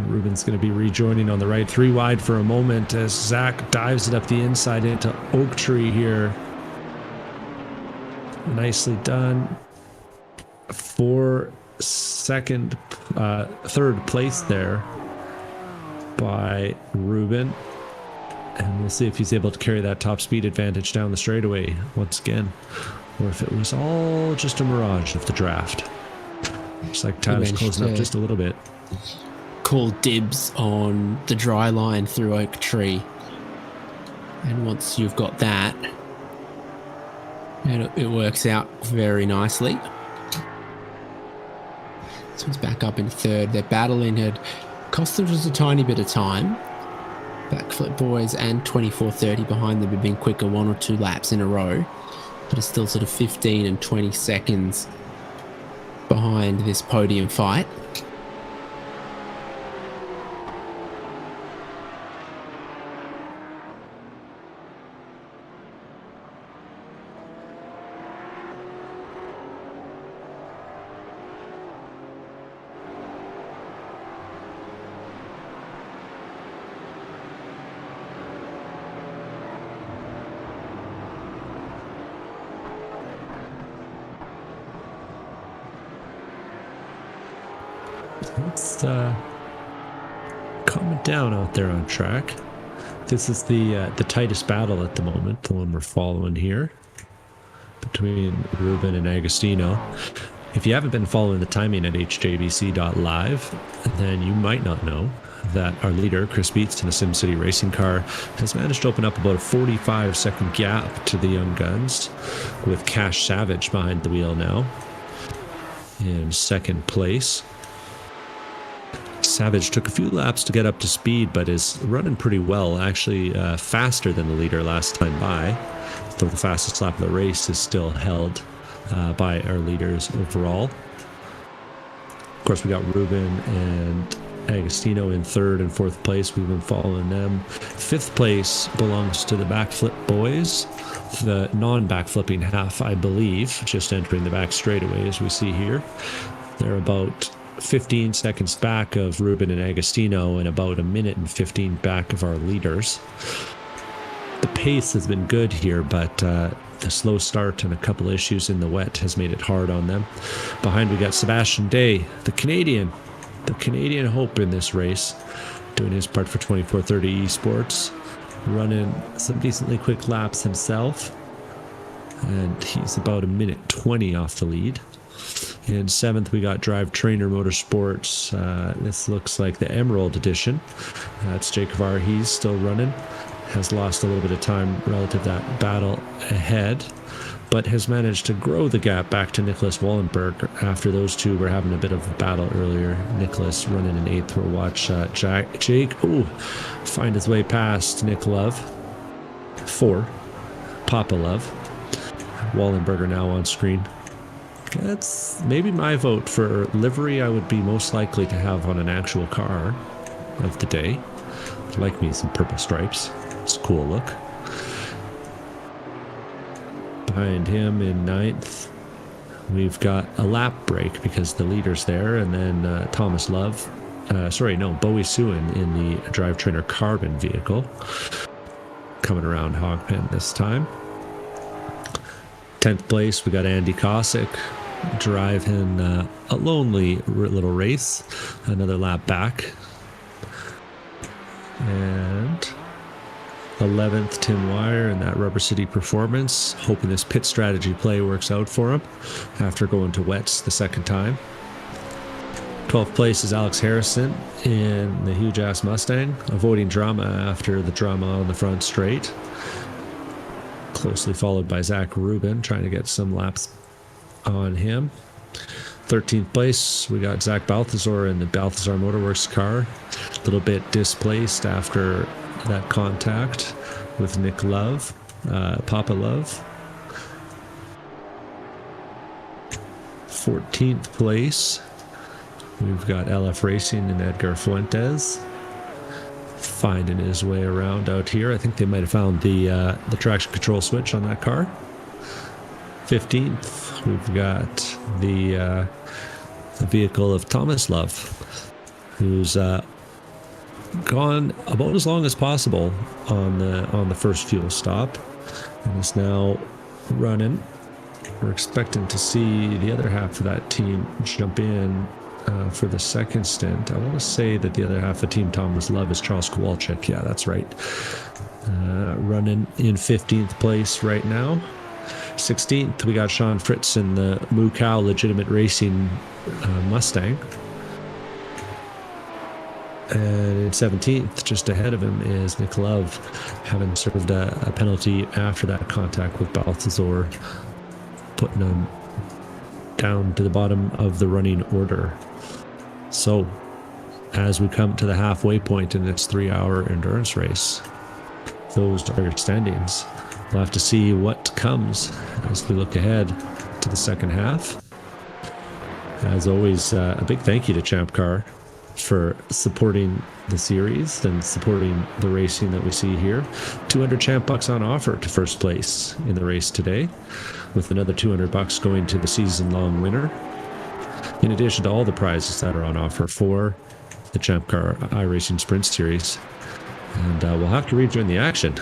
Speaker 2: Ruben's going to be rejoining on the right, 3 wide for a moment as Zach dives it up the inside into Oak Tree here. Nicely done. Third place there by Ruben. And we'll see if he's able to carry that top speed advantage down the straightaway once again, or if it was all just a mirage of the draft. Looks like Tyler's closing up just a little bit.
Speaker 1: Call dibs on the dry line through Oak Tree, and once you've got that, it works out very nicely. So he's back up in third. Their battling had cost them just a tiny bit of time. Backflip boys and 24:30 behind them have been quicker 1 or 2 laps in a row, but it's still sort of 15 and 20 seconds behind this podium fight.
Speaker 2: It's calming down out there on track. This is the tightest battle at the moment, the one we're following here between Ruben and Agostino. If you haven't been following the timing at hjbc.live, then you might not know that our leader, Chris Beats, in a SimCity racing car, has managed to open up about a 45-second gap to the young guns, with Cash Savage behind the wheel now. in second place. Savage took a few laps to get up to speed, but is running pretty well, actually faster than the leader last time by, though the fastest lap of the race is still held by our leaders overall. Of course, we got Ruben and Agostino in third and fourth place. We've been following them. Fifth place belongs to the backflip boys, the non-backflipping half, I believe, just entering the back straightaway as we see here. They're about 15 seconds back of Ruben and Agostino and about a minute and 15 back of our leaders. The pace has been good here, but the slow start and a couple issues in the wet has made it hard on them. Behind we got Sebastian Day, the Canadian hope in this race, doing his part for 2430 Esports, running some decently quick laps himself, and he's about a minute 20 off the lead. In seventh, we got Drive Trainer Motorsports. This looks like the Emerald Edition. That's Jake Var. He's still running. Has lost a little bit of time relative to that battle ahead, but has managed to grow the gap back to Nicholas Wallenberg after those two were having a bit of a battle earlier. Nicholas running in eighth. We'll watch Jake find his way past Nick Love. 4. Papa Love. Wallenberger now on screen. That's maybe my vote for livery I would be most likely to have on an actual car of the day. I'd like me some purple stripes. It's a cool look. Behind him in ninth, we've got a lap break because the leader's there, and then Bowie Suin in the Drive Trainer Carbon vehicle. Coming around Hogpen this time. 10th place, we got Andy Cossack driving a lonely little race, another lap back. And 11th, Tim Wire in that Rubber City Performance, hoping this pit strategy play works out for him after going to wets the second time. 12th place is Alex Harrison in the huge ass Mustang, avoiding drama after the drama on the front straight. Closely followed by Zach Rubin, trying to get some laps on him. 13th place, we got Zach Balthazar in the Balthazar Motorworks car. A little bit displaced after that contact with Nick Love, Papa Love. 14th place, we've got LF Racing and Edgar Fuentes. Finding his way around out here. I think they might have found the traction control switch on that car. 15th, we've got the vehicle of Thomas Love, who's gone about as long as possible on the first fuel stop, and is now running. We're expecting to see the other half of that team jump in for the second stint. I want to say that the other half of the team Thomas Love is Charles Kowalczyk. Yeah, that's right. Running in 15th place right now. 16th, we got Sean Fritz in the Moo Cow Legitimate Racing Mustang. And in 17th, just ahead of him, is Nick Love, having served a penalty after that contact with Balthazar, putting him down to the bottom of the running order. So, as we come to the halfway point in this 3-hour endurance race, those are your standings. We'll have to see what comes as we look ahead to the second half. As always, a big thank you to ChampCar for supporting the series and supporting the racing that we see here. $200 champ bucks on offer to first place in the race today, with another $200 going to the season-long winner, in addition to all the prizes that are on offer for the ChampCar iRacing Sprint Series. And we'll have to rejoin the action,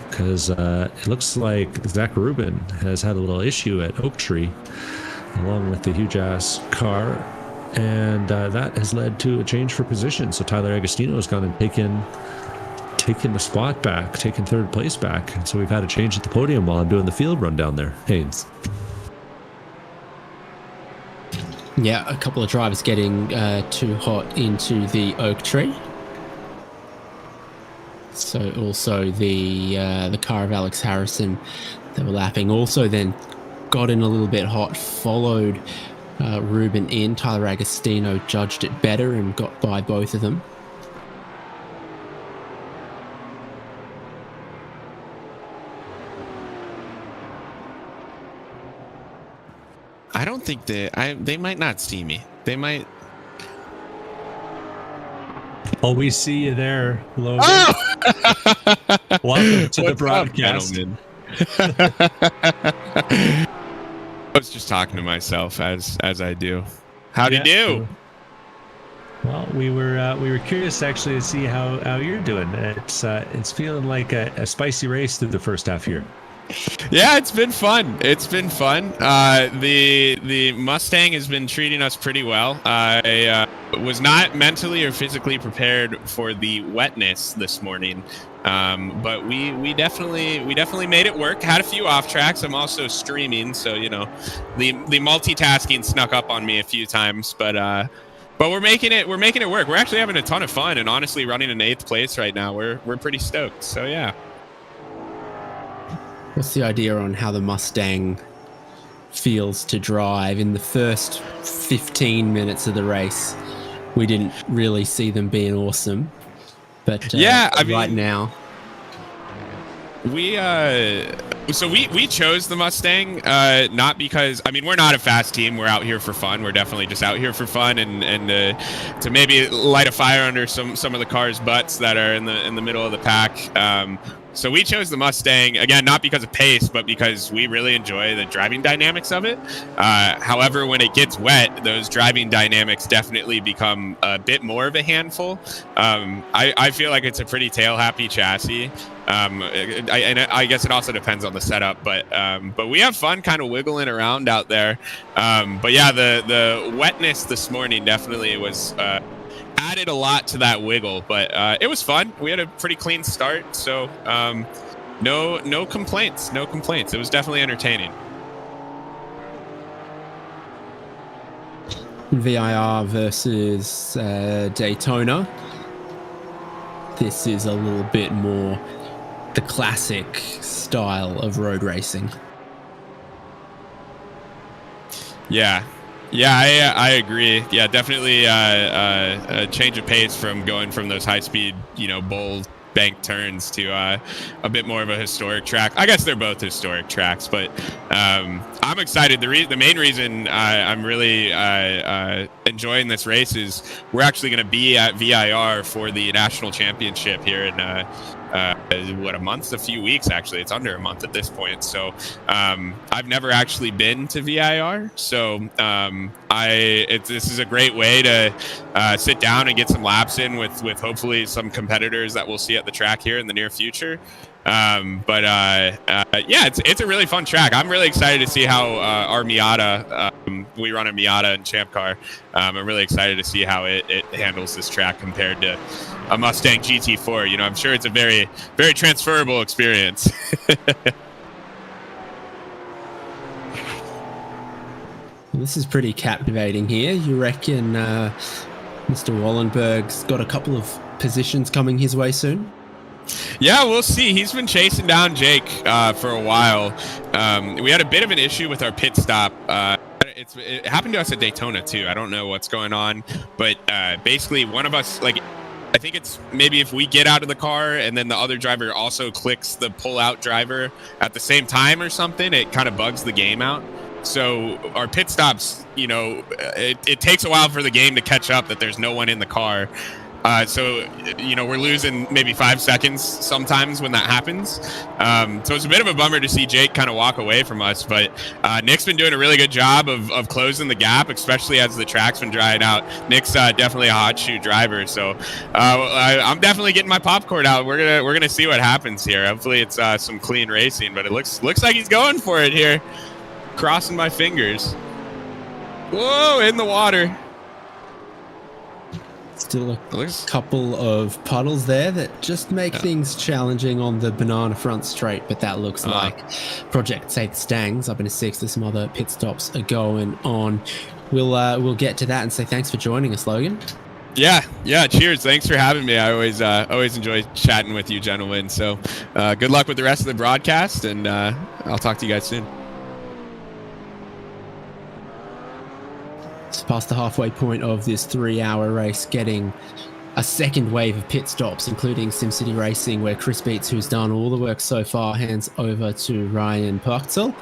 Speaker 2: because it looks like Zach Rubin has had a little issue at Oak Tree, along with the huge-ass car, and that has led to a change for position. So Tyler Agostino has gone and taken the spot back, taken third place back. And so we've had a change at the podium while I'm doing the field run down there. Haynes.
Speaker 1: Yeah, a couple of drivers getting too hot into the Oak Tree. So also the car of Alex Harrison that were lapping also then got in a little bit hot, followed Ruben in. Tyler Agostino judged it better and got by both of them.
Speaker 3: I don't think they might not see me. They might.
Speaker 2: Oh, we see you there, Logan.
Speaker 3: Oh!
Speaker 2: Welcome to the
Speaker 3: What's
Speaker 2: broadcast.
Speaker 3: up, gentlemen? I was just talking to myself as I do. How'd you do?
Speaker 2: Well, we were curious actually to see how you're doing. It's feeling like a spicy race through the first half here.
Speaker 3: Yeah, it's been fun. It's been fun. The Mustang has been treating us pretty well. I was not mentally or physically prepared for the wetness this morning, but we definitely made it work. Had a few off tracks. I'm also streaming, so the multitasking snuck up on me a few times, but we're making it work. We're actually having a ton of fun, and honestly, running in 8th place right now, we're pretty stoked. So yeah.
Speaker 1: What's the idea on how the Mustang feels to drive? In the first 15 minutes of the race, we didn't really see them being awesome. But right now,
Speaker 3: we chose the Mustang not because we're not a fast team. We're out here for fun. We're definitely just out here for fun and to maybe light a fire under some of the cars' butts that are in the middle of the pack. So we chose the Mustang, again, not because of pace, but because we really enjoy the driving dynamics of it. However, when it gets wet, those driving dynamics definitely become a bit more of a handful. I feel like it's a pretty tail-happy chassis. I guess it also depends on the setup, but we have fun kind of wiggling around out there. But yeah, the wetness this morning definitely was... added a lot to that wiggle, but it was fun. We had a pretty clean start, so no complaints. It was definitely entertaining.
Speaker 1: VIR versus Daytona. This is a little bit more the classic style of road racing.
Speaker 3: Yeah, I agree. Yeah, definitely a change of pace from going from those high-speed, bowl bank turns to a bit more of a historic track. I guess they're both historic tracks, but I'm excited. The main reason I'm really enjoying this race is we're actually going to be at VIR for the national championship here in a few weeks, actually. It's under a month at this point. So I've never actually been to VIR, so this is a great way to sit down and get some laps in with hopefully some competitors that we'll see at the track here in the near future. Yeah, it's a really fun track. I'm really excited to see how our Miata, we run a Miata and ChampCar. I'm really excited to see how it handles this track compared to a Mustang GT4. I'm sure it's a very, very transferable experience.
Speaker 1: This is pretty captivating here. You reckon Mr. Wallenberg's got a couple of positions coming his way soon?
Speaker 3: Yeah, we'll see. He's been chasing down Jake for a while. We had a bit of an issue with our pit stop. It happened to us at Daytona too. I don't know what's going on, but basically one of us, I think it's maybe if we get out of the car and then the other driver also clicks the pull out driver at the same time or something, it kind of bugs the game out. So our pit stops, it takes a while for the game to catch up that there's no one in the car. So we're losing maybe 5 seconds sometimes when that happens. So it's a bit of a bummer to see Jake kind of walk away from us, but Nick's been doing a really good job of closing the gap, especially as the track's been drying out. Nick's definitely a hot shoe driver, so I'm definitely getting my popcorn out. We're gonna see what happens here. Hopefully it's some clean racing, but it looks like he's going for it here. Crossing my fingers. Whoa, in the water.
Speaker 1: Still a couple of puddles there that just make things challenging on the banana front straight, but that looks like Project Safe Stangs up in a 6th. There's some other pit stops are going on. We'll get to that and say thanks for joining us, Logan.
Speaker 3: Yeah. Cheers. Thanks for having me. I always enjoy chatting with you, gentlemen. So good luck with the rest of the broadcast, and I'll talk to you guys soon.
Speaker 1: past the halfway point of this 3-hour race, getting a second wave of pit stops, including SimCity Racing, where Chris Beats, who's done all the work so far, hands over to Ryan Puchtel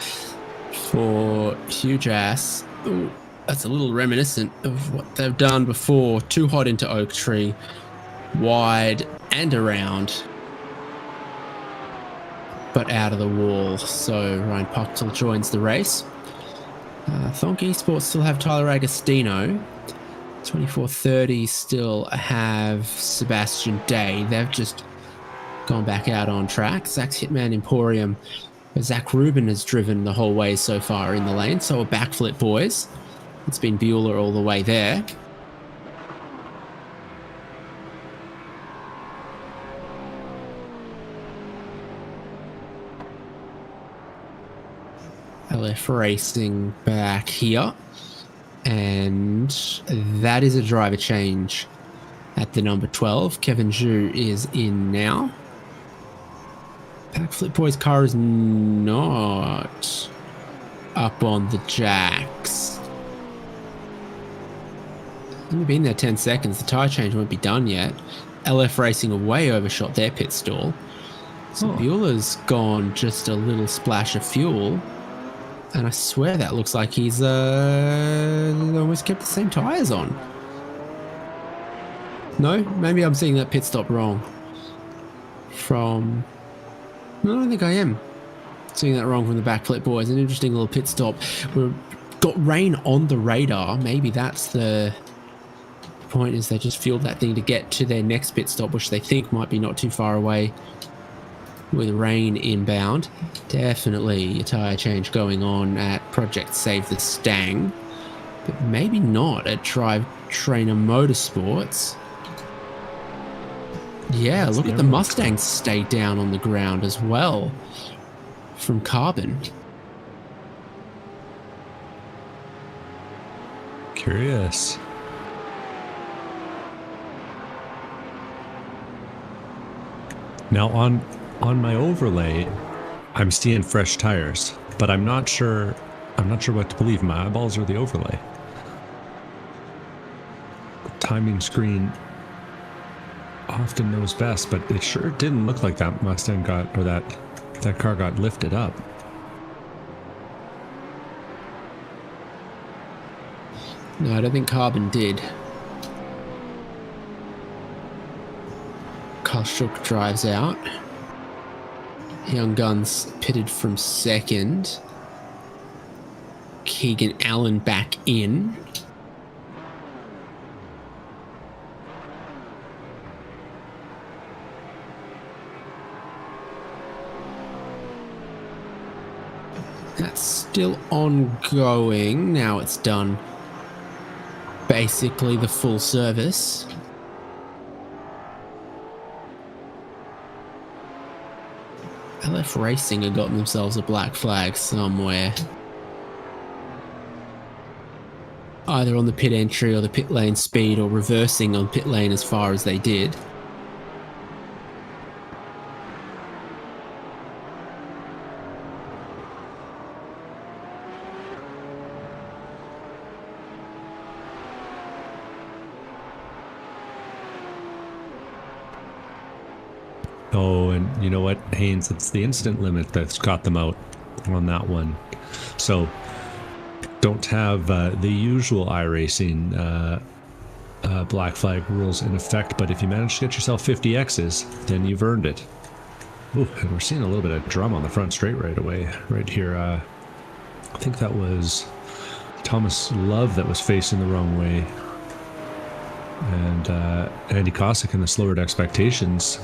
Speaker 1: for huge ass. Ooh, that's a little reminiscent of what they've done before. Too hot into Oak Tree, wide and around, but out of the wall. So Ryan Puchtel joins the race. Thonk Esports still have Tyler Agostino. 2430 still have Sebastian Day. They've just gone back out on track. Zach's Hitman Emporium. Zach Rubin has driven the whole way so far in the lane. So a backflip, boys. It's been Bueller all the way there. LF Racing back here. And that is a driver change at the number 12. Kevin Zhu is in now. Backflip Boy's car is not up on the jacks. Only been there 10 seconds. The tyre change won't be done yet. LF Racing away overshot their pit stall. So Bueller's gone just a little splash of fuel. And I swear that looks like he's almost kept the same tyres on. No? Maybe I'm seeing that pit stop wrong. No, I don't think I am seeing that wrong from the backflip boys. An interesting little pit stop. We've got rain on the radar. Maybe that's the point, is they just fueled that thing to get to their next pit stop, which they think might be not too far away. With rain inbound. Definitely a tyre change going on at Project Save the Stang, but maybe not at Drive Trainer Motorsports. Yeah, look at the Mustangs stay down on the ground as well from Carbon.
Speaker 2: Curious. Now on my overlay, I'm seeing fresh tires, but I'm not sure what to believe, my eyeballs or the overlay. The timing screen often knows best, but it sure didn't look like that Mustang got, or that car got lifted up.
Speaker 1: No, I don't think Carbon did. Carl Shook drives out. Young Guns pitted from second. Keegan Allen back in. That's still ongoing. Now it's done. Basically the full service. LF Racing have gotten themselves a black flag somewhere. Either on the pit entry or the pit lane speed, or reversing on pit lane as far as they did.
Speaker 2: Oh, and you know what, Haynes, it's the instant limit that's got them out on that one. So don't have the usual iRacing black flag rules in effect, but if you manage to get yourself 50 X's, then you've earned it. Ooh, and we're seeing a little bit of drum on the front straight right away, right here. I think that was Thomas Love that was facing the wrong way. And Andy Cossack in the Slowered Expectations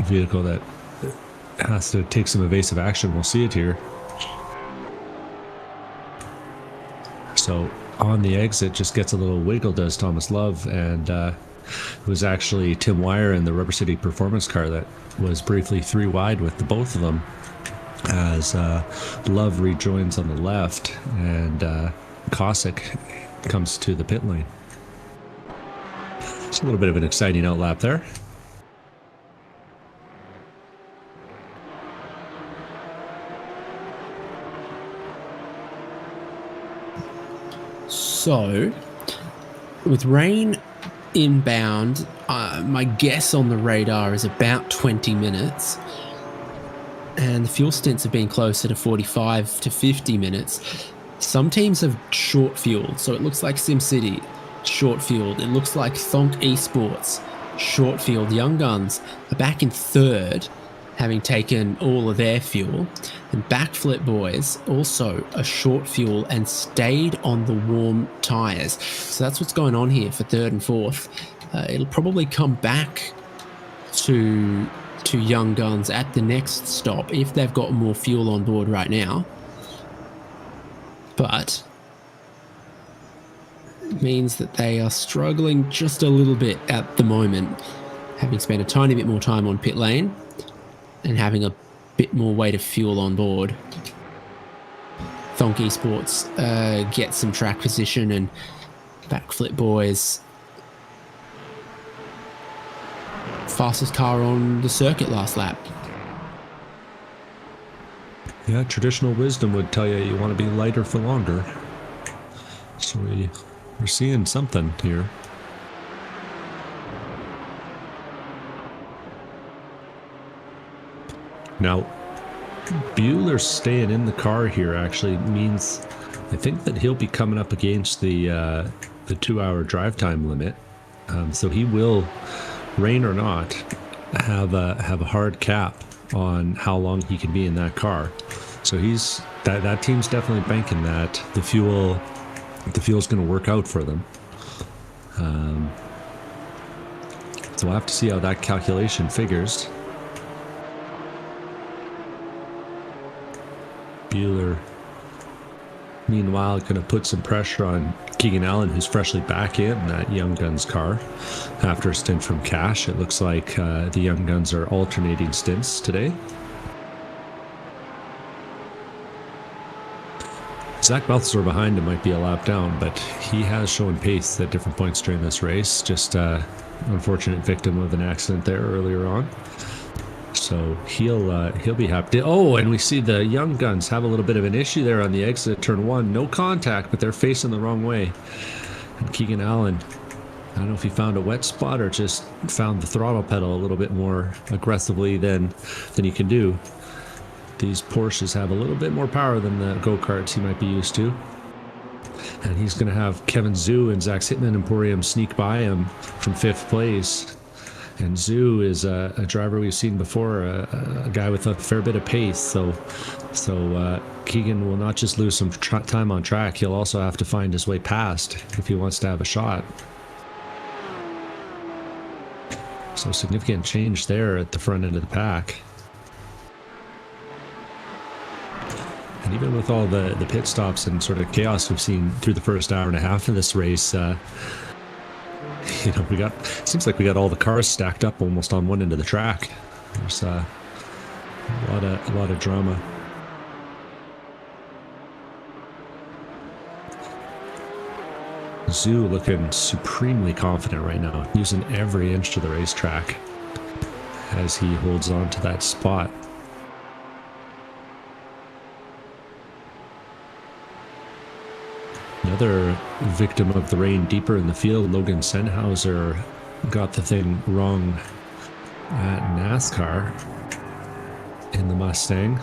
Speaker 2: vehicle that has to take some evasive action. We'll see it here. So on the exit, just gets a little wiggle, does Thomas Love, and it was actually Tim Wire in the Rubber City Performance car that was briefly 3 wide with the both of them, as Love rejoins on the left, and Cossack comes to the pit lane. It's a little bit of an exciting outlap there.
Speaker 1: So, with rain inbound, my guess on the radar is about 20 minutes. And the fuel stints have been closer to 45 to 50 minutes. Some teams have short fueled, so it looks like SimCity, short fueled. It looks like Thonk Esports, short fueled. Young Guns are back in third, having taken all of their fuel. And Backflip Boys also a short fuel and stayed on the warm tyres. So that's what's going on here for third and fourth. It'll probably come back to Young Guns at the next stop if they've got more fuel on board right now. But it means that they are struggling just a little bit at the moment, having spent a tiny bit more time on pit lane and having a bit more weight of fuel on board. Thonk Esports get some track position, and Backflip Boys fastest car on the circuit last lap.
Speaker 2: Yeah, traditional wisdom would tell you want to be lighter for longer. So we're seeing something here. Now, Bueller staying in the car here actually means I think that he'll be coming up against the 2-hour drive time limit. So he will, rain or not, have a hard cap on how long he can be in that car. So that team's definitely banking that the fuel's going to work out for them. So we'll have to see how that calculation figures. Bueller, meanwhile, going to put some pressure on Keegan Allen, who's freshly back in that Young Guns car after a stint from Cash. It looks like the Young Guns are alternating stints today. Zach Balthazar behind him might be a lap down, but he has shown pace at different points during this race. Just unfortunate victim of an accident there earlier on. So he'll be happy. Oh, and we see the Young Guns have a little bit of an issue there on the exit at turn 1. No contact, but they're facing the wrong way. And Keegan Allen, I don't know if he found a wet spot or just found the throttle pedal a little bit more aggressively than he can do. These Porsches have a little bit more power than the go-karts he might be used to. And he's going to have Kevin Zhu and Zach's Hitman Emporium sneak by him from 5th place. And Zhu is a driver we've seen before, a guy with a fair bit of pace. So Keegan will not just lose some time on track, he'll also have to find his way past if he wants to have a shot. So significant change there at the front end of the pack. And even with all the pit stops and sort of chaos we've seen through the first hour and a half of this race, seems like we got all the cars stacked up almost on one end of the track. There's a lot of drama. Zhu looking supremely confident right now, using every inch of the racetrack as he holds on to that spot. Another victim of the rain deeper in the field, Logan Sennhauser, got the thing wrong at NASCAR in the Mustang.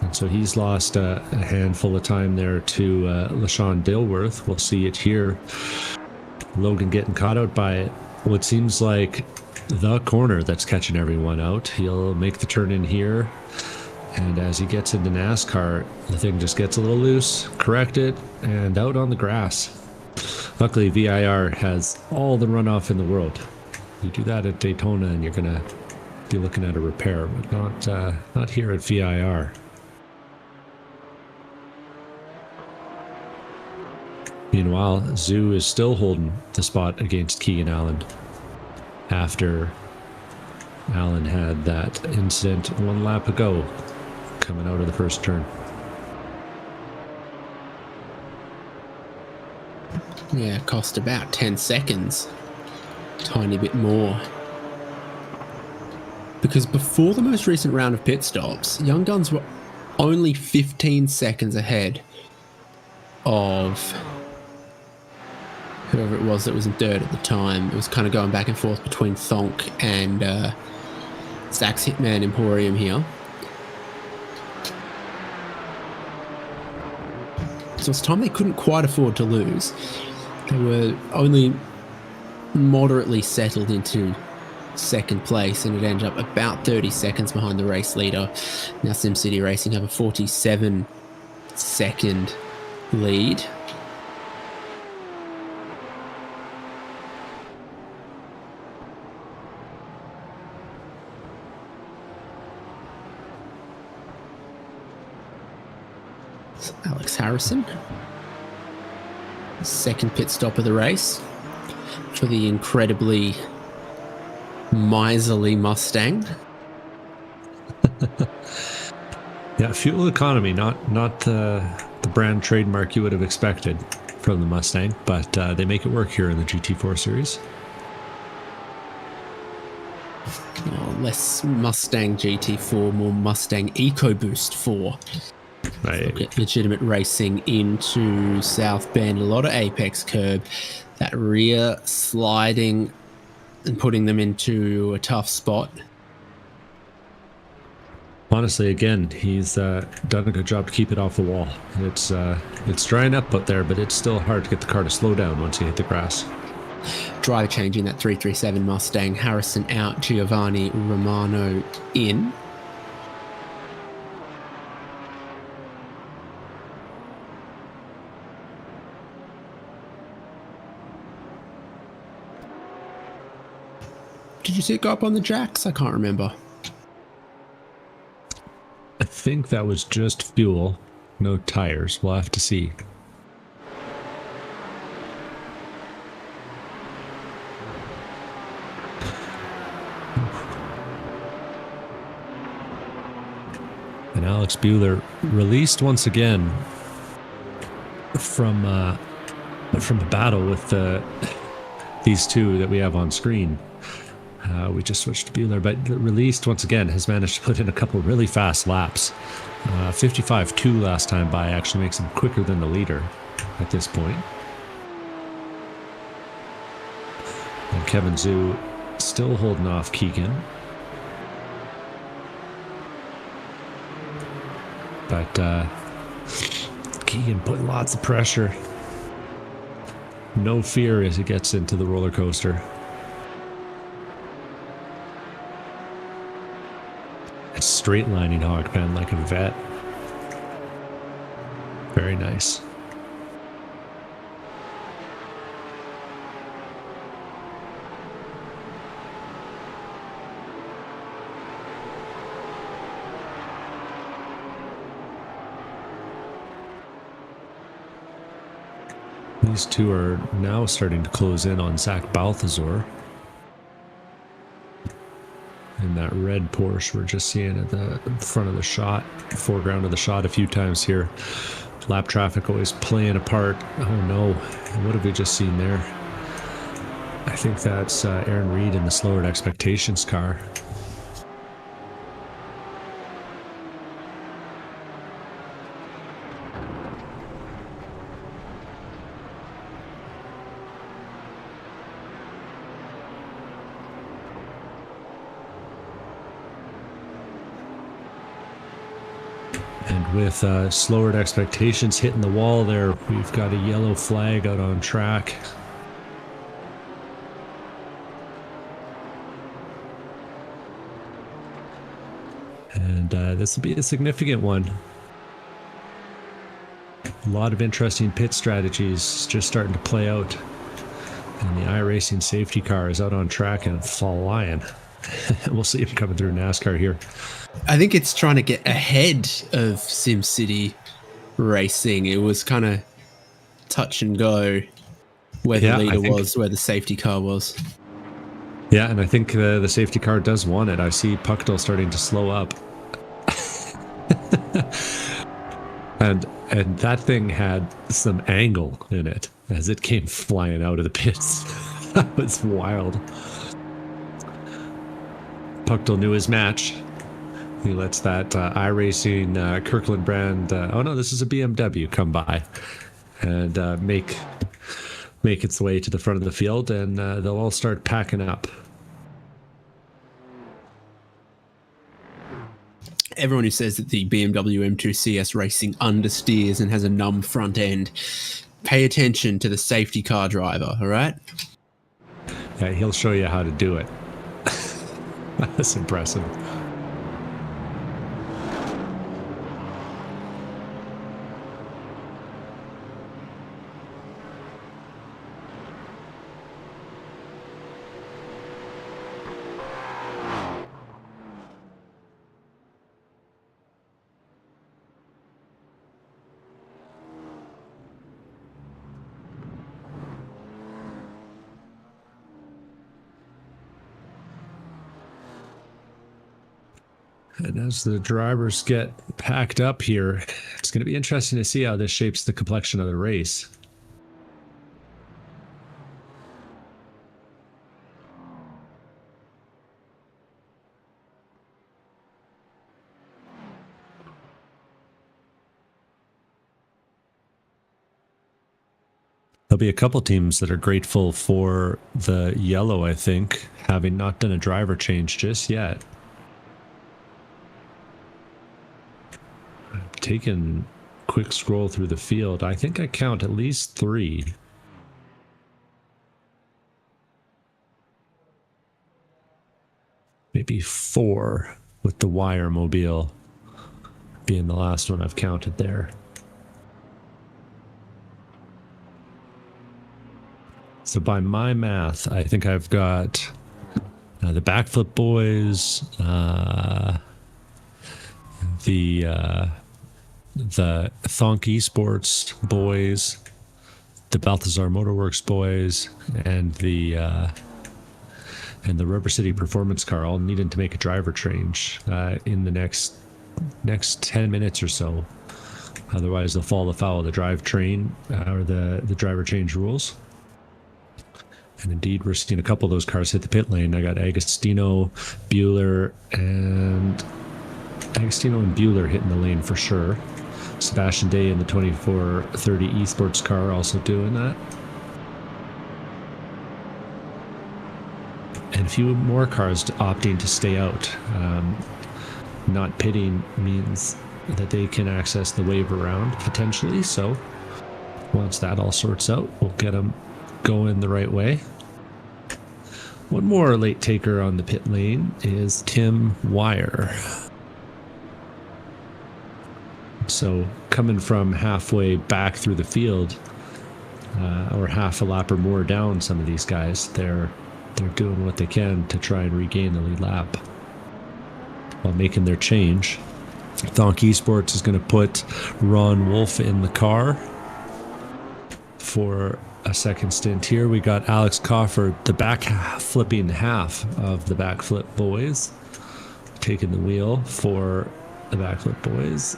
Speaker 2: And so he's lost a handful of time there to LaShawn Dilworth. We'll see it here. Logan getting caught out by what seems like the corner that's catching everyone out. He'll make the turn in here. And as he gets into NASCAR, the thing just gets a little loose, correct it, and out on the grass. Luckily, VIR has all the runoff in the world. You do that at Daytona and you're going to be looking at a repair, but not here at VIR. Meanwhile, Zhu is still holding the spot against Keegan Allen after Allen had that incident one lap ago coming out of the first turn.
Speaker 1: Yeah, it cost about 10 seconds. Tiny bit more. Because before the most recent round of pit stops, Young Guns were only 15 seconds ahead of whoever it was that was in third at the time. It was kind of going back and forth between Thonk and Zach's Hitman Emporium here. So it's time they couldn't quite afford to lose. They were only moderately settled into second place, and it ended up about 30 seconds behind the race leader. Now SimCity Racing have a 47-second lead. Alex Harrison, second pit stop of the race for the incredibly miserly Mustang.
Speaker 2: Yeah, fuel economy, not the brand trademark you would have expected from the Mustang, but they make it work here in the GT4 series.
Speaker 1: Less Mustang GT4, more Mustang EcoBoost 4.
Speaker 2: Right.
Speaker 1: Look at legitimate racing into South Bend. A lot of apex curb. That rear sliding and putting them into a tough spot.
Speaker 2: Honestly, again, he's done a good job to keep it off the wall. It's drying up out there, but it's still hard to get the car to slow down once you hit the grass.
Speaker 1: Driver change in that 337 Mustang. Harrison out, Giovanni Romano in. Did you see it go up on the jacks? I can't remember.
Speaker 2: I think that was just fuel, no tires. We'll have to see. And Alex Buehler released once again from a battle with these two that we have on screen. We just switched to Buehler, but released once again has managed to put in a couple really fast laps. 55.2 last time by actually makes him quicker than the leader at this point. And Kevin Zhu still holding off Keegan. But Keegan put lots of pressure. No fear as he gets into the roller coaster. Straight lining hog pen like a vet. Very nice. These two are now starting to close in on Zach Balthazar. In that red Porsche we're just seeing at the front of the shot, foreground of the shot a few times here. Lap traffic always playing a part. Oh no, what have we just seen there? I think that's Aaron Reed in the Slower Expectations car. With Slowered Expectations hitting the wall there, we've got a yellow flag out on track. And this will be a significant one. A lot of interesting pit strategies just starting to play out. And the iRacing safety car is out on track and flying. We'll see him coming through NASCAR here.
Speaker 1: I think it's trying to get ahead of SimCity Racing. It was kind of touch and go where the leader was, where the safety car was.
Speaker 2: Yeah, and I think the safety car does want it. I see Puckdall starting to slow up. and that thing had some angle in it as it came flying out of the pits. That was wild. Puckdall knew his match. He lets that iRacing Kirkland brand, oh no, this is a BMW, come by and make make its way to the front of the field, and they'll all start packing up.
Speaker 1: Everyone who says that the BMW M2 CS Racing understeers and has a numb front end, pay attention to the safety car driver, all right?
Speaker 2: Yeah, he'll show you how to do it. That's impressive. And as the drivers get packed up here, it's going to be interesting to see how this shapes the complexion of the race. There'll be a couple teams that are grateful for the yellow, I think, having not done a driver change just yet. Taken a quick scroll through the field. I think I count at least 3. Maybe 4 with the wire mobile being the last one I've counted there. So by my math, I think I've got the backflip boys, the Thonk Esports boys, the Balthazar Motorworks boys, and the Rubber City Performance Car all needed to make a driver change in the next 10 minutes or so. Otherwise, they'll fall afoul of the drivetrain or the driver change rules. And indeed, we're seeing a couple of those cars hit the pit lane. I got Agostino, Bueller, and Bueller hitting the lane for sure. Sebastian Day in the 2430 esports car also doing that. And a few more cars opting to stay out. Not pitting means that they can access the wave around potentially. So once that all sorts out, we'll get them going the right way. One more late taker on the pit lane is Tim Wire. So coming from halfway back through the field, or half a lap or more down, some of these guys, they're doing what they can to try and regain the lead lap while making their change. Thonk Esports is going to put Ron Wolf in the car for a second stint here. We got Alex Crawford, the flipping half of the backflip boys, taking the wheel for the backflip boys.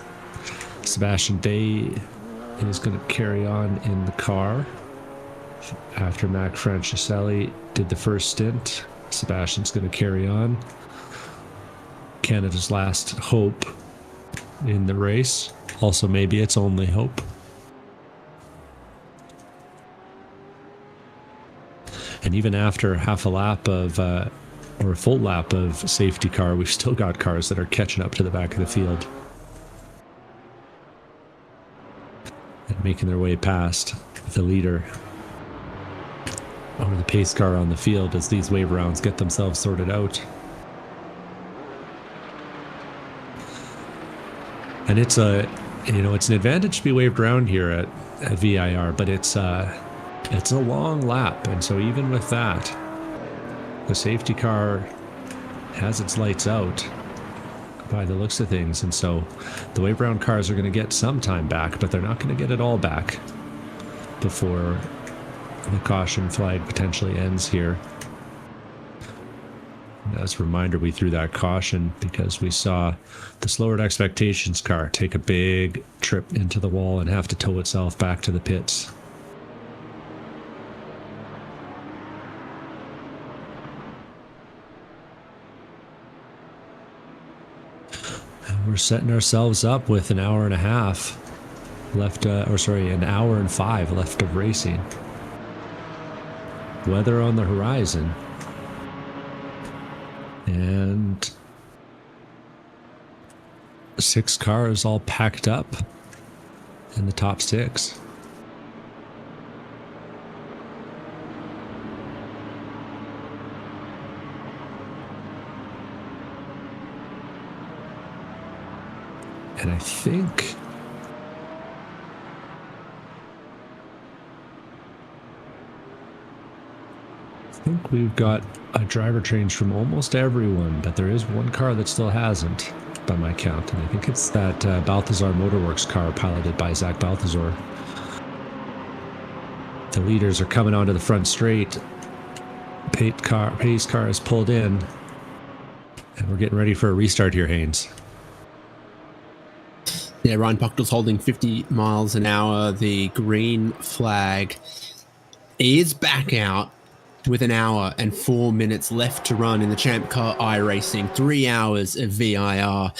Speaker 2: Sebastian Day is going to carry on in the car after Mac Franciselli did the first stint. Sebastian's going to carry on. Canada's last hope in the race. Also, maybe its only hope. And even after half a lap of, or a full lap of safety car, we've still got cars that are catching up to the back of the field and making their way past the leader or the pace car on the field as these wave rounds get themselves sorted out. And it's an advantage to be waved around here at VIR, but it's a long lap, and so even with that, the safety car has its lights out by the looks of things, and so the wave round cars are going to get some time back, but they're not going to get it all back before the caution flag potentially ends here. And as a reminder, we threw that caution because we saw the Slower Expectations car take a big trip into the wall and have to tow itself back to the pits. We're setting ourselves up with an hour and a half left, an hour and 5 left of racing. weather on the horizon. And 6 cars all packed up in the top 6. And I think we've got a driver change from almost everyone, but there is one car that still hasn't, by my count, and I think it's that Balthazar Motorworks car piloted by Zach Balthazar. The leaders are coming onto the front straight. Pace car is pulled in, and we're getting ready for a restart here, Haynes.
Speaker 1: Yeah, Ryan Puckdall's holding 50 miles an hour. The green flag is back out with an hour and 4 minutes left to run in the ChampCar iRacing. 3 hours of VIR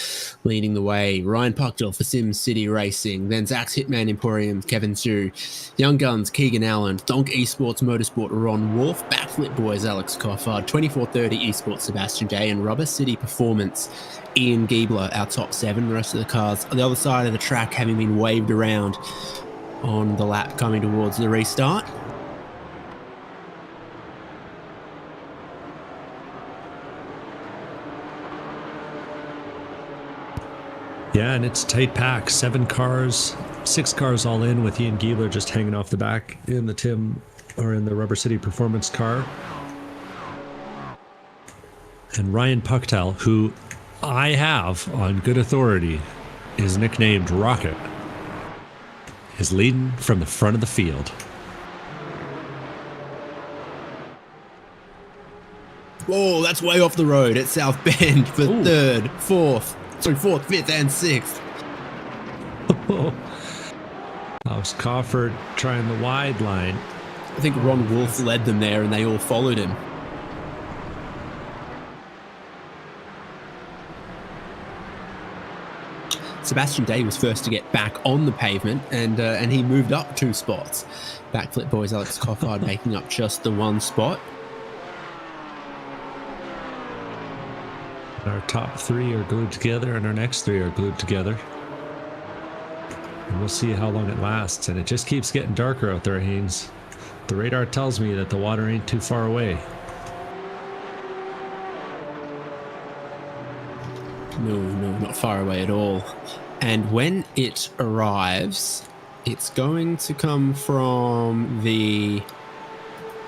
Speaker 1: leading the way. Ryan Puckdall for SimCity Racing. Then Zach's Hitman Emporium, Kevin Zhu. Young Guns, Keegan Allen. Donk Esports Motorsport, Ron Wolf. Backflip Boys, Alex Coffard. 2430 Esports, Sebastian Day. And Rubber City Performance, Ian Giebler, our top 7. The rest of the cars on the other side of the track having been waved around on the lap coming towards the restart.
Speaker 2: Yeah, and it's a tight pack. 7 cars, 6 cars all in, with Ian Giebler just hanging off the back in the Rubber City Performance car. And Ryan Puckdall, who I have on good authority is nicknamed Rocket, is leading from the front of the field.
Speaker 1: Oh, that's way off the road at South Bend for fourth, fifth, and 6th.
Speaker 2: That was Cofford trying the wide line.
Speaker 1: I think Ron Wolf led them there and they all followed him. Sebastian Day was first to get back on the pavement, and he moved up 2 spots. Backflip Boys Alex Coffard making up just the 1 spot.
Speaker 2: Our top 3 are glued together, and our next 3 are glued together. And we'll see how long it lasts, and it just keeps getting darker out there, Haynes. The radar tells me that the water ain't too far away.
Speaker 1: No, not far away at all. And when it arrives, it's going to come from the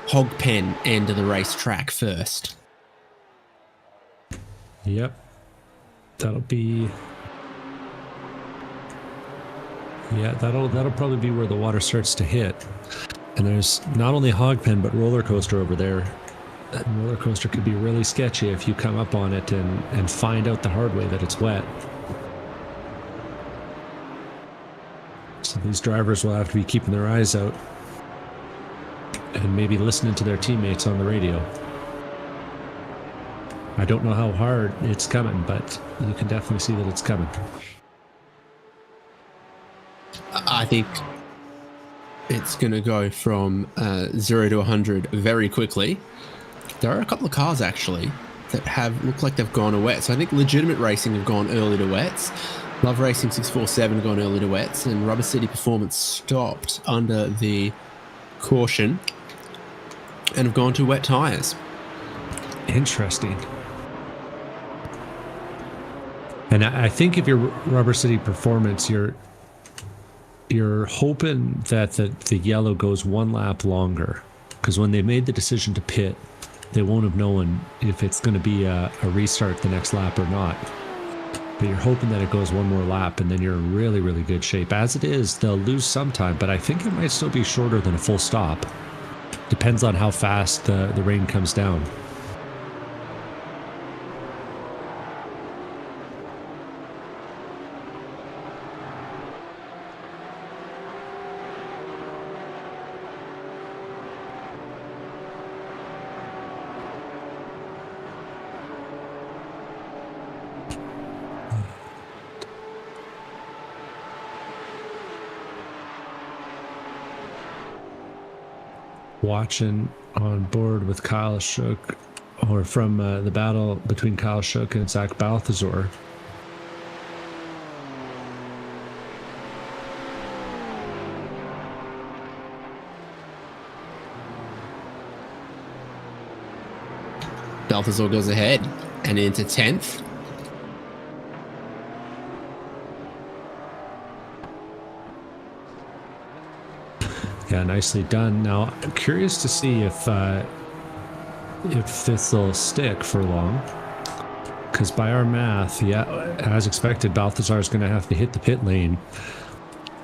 Speaker 1: hog pen end of the racetrack first.
Speaker 2: Yep. That'll be... Yeah, that'll probably be where the water starts to hit. And there's not only hog pen, but roller coaster over there. That roller coaster could be really sketchy if you come up on it and find out the hard way that it's wet. So these drivers will have to be keeping their eyes out and maybe listening to their teammates on the radio. I don't know how hard it's coming, but you can definitely see that it's coming.
Speaker 1: I think it's going to go from 0 to 100 very quickly. There are a couple of cars actually that have looked like they've gone to wets. So I think Legitimate Racing have gone early to wets. Love Racing 647 have gone early to wets, and Rubber City Performance stopped under the caution and have gone to wet tires.
Speaker 2: Interesting. And I think if you're Rubber City Performance, you're hoping that the yellow goes 1 lap longer, because when they made the decision to pit, they won't have known if it's going to be a restart the next lap or not. But you're hoping that it goes 1 more lap, and then you're in really, really good shape. As it is, they'll lose some time, but I think it might still be shorter than a full stop. Depends on how fast the rain comes down. watching on board with Kyle Shook, or from the battle between Kyle Shook and Zach Balthazar.
Speaker 1: Balthazar goes ahead and into 10th.
Speaker 2: Yeah, nicely done. Now, I'm curious to see if this will stick for long. Because by our math, yeah, as expected, Balthazar is going to have to hit the pit lane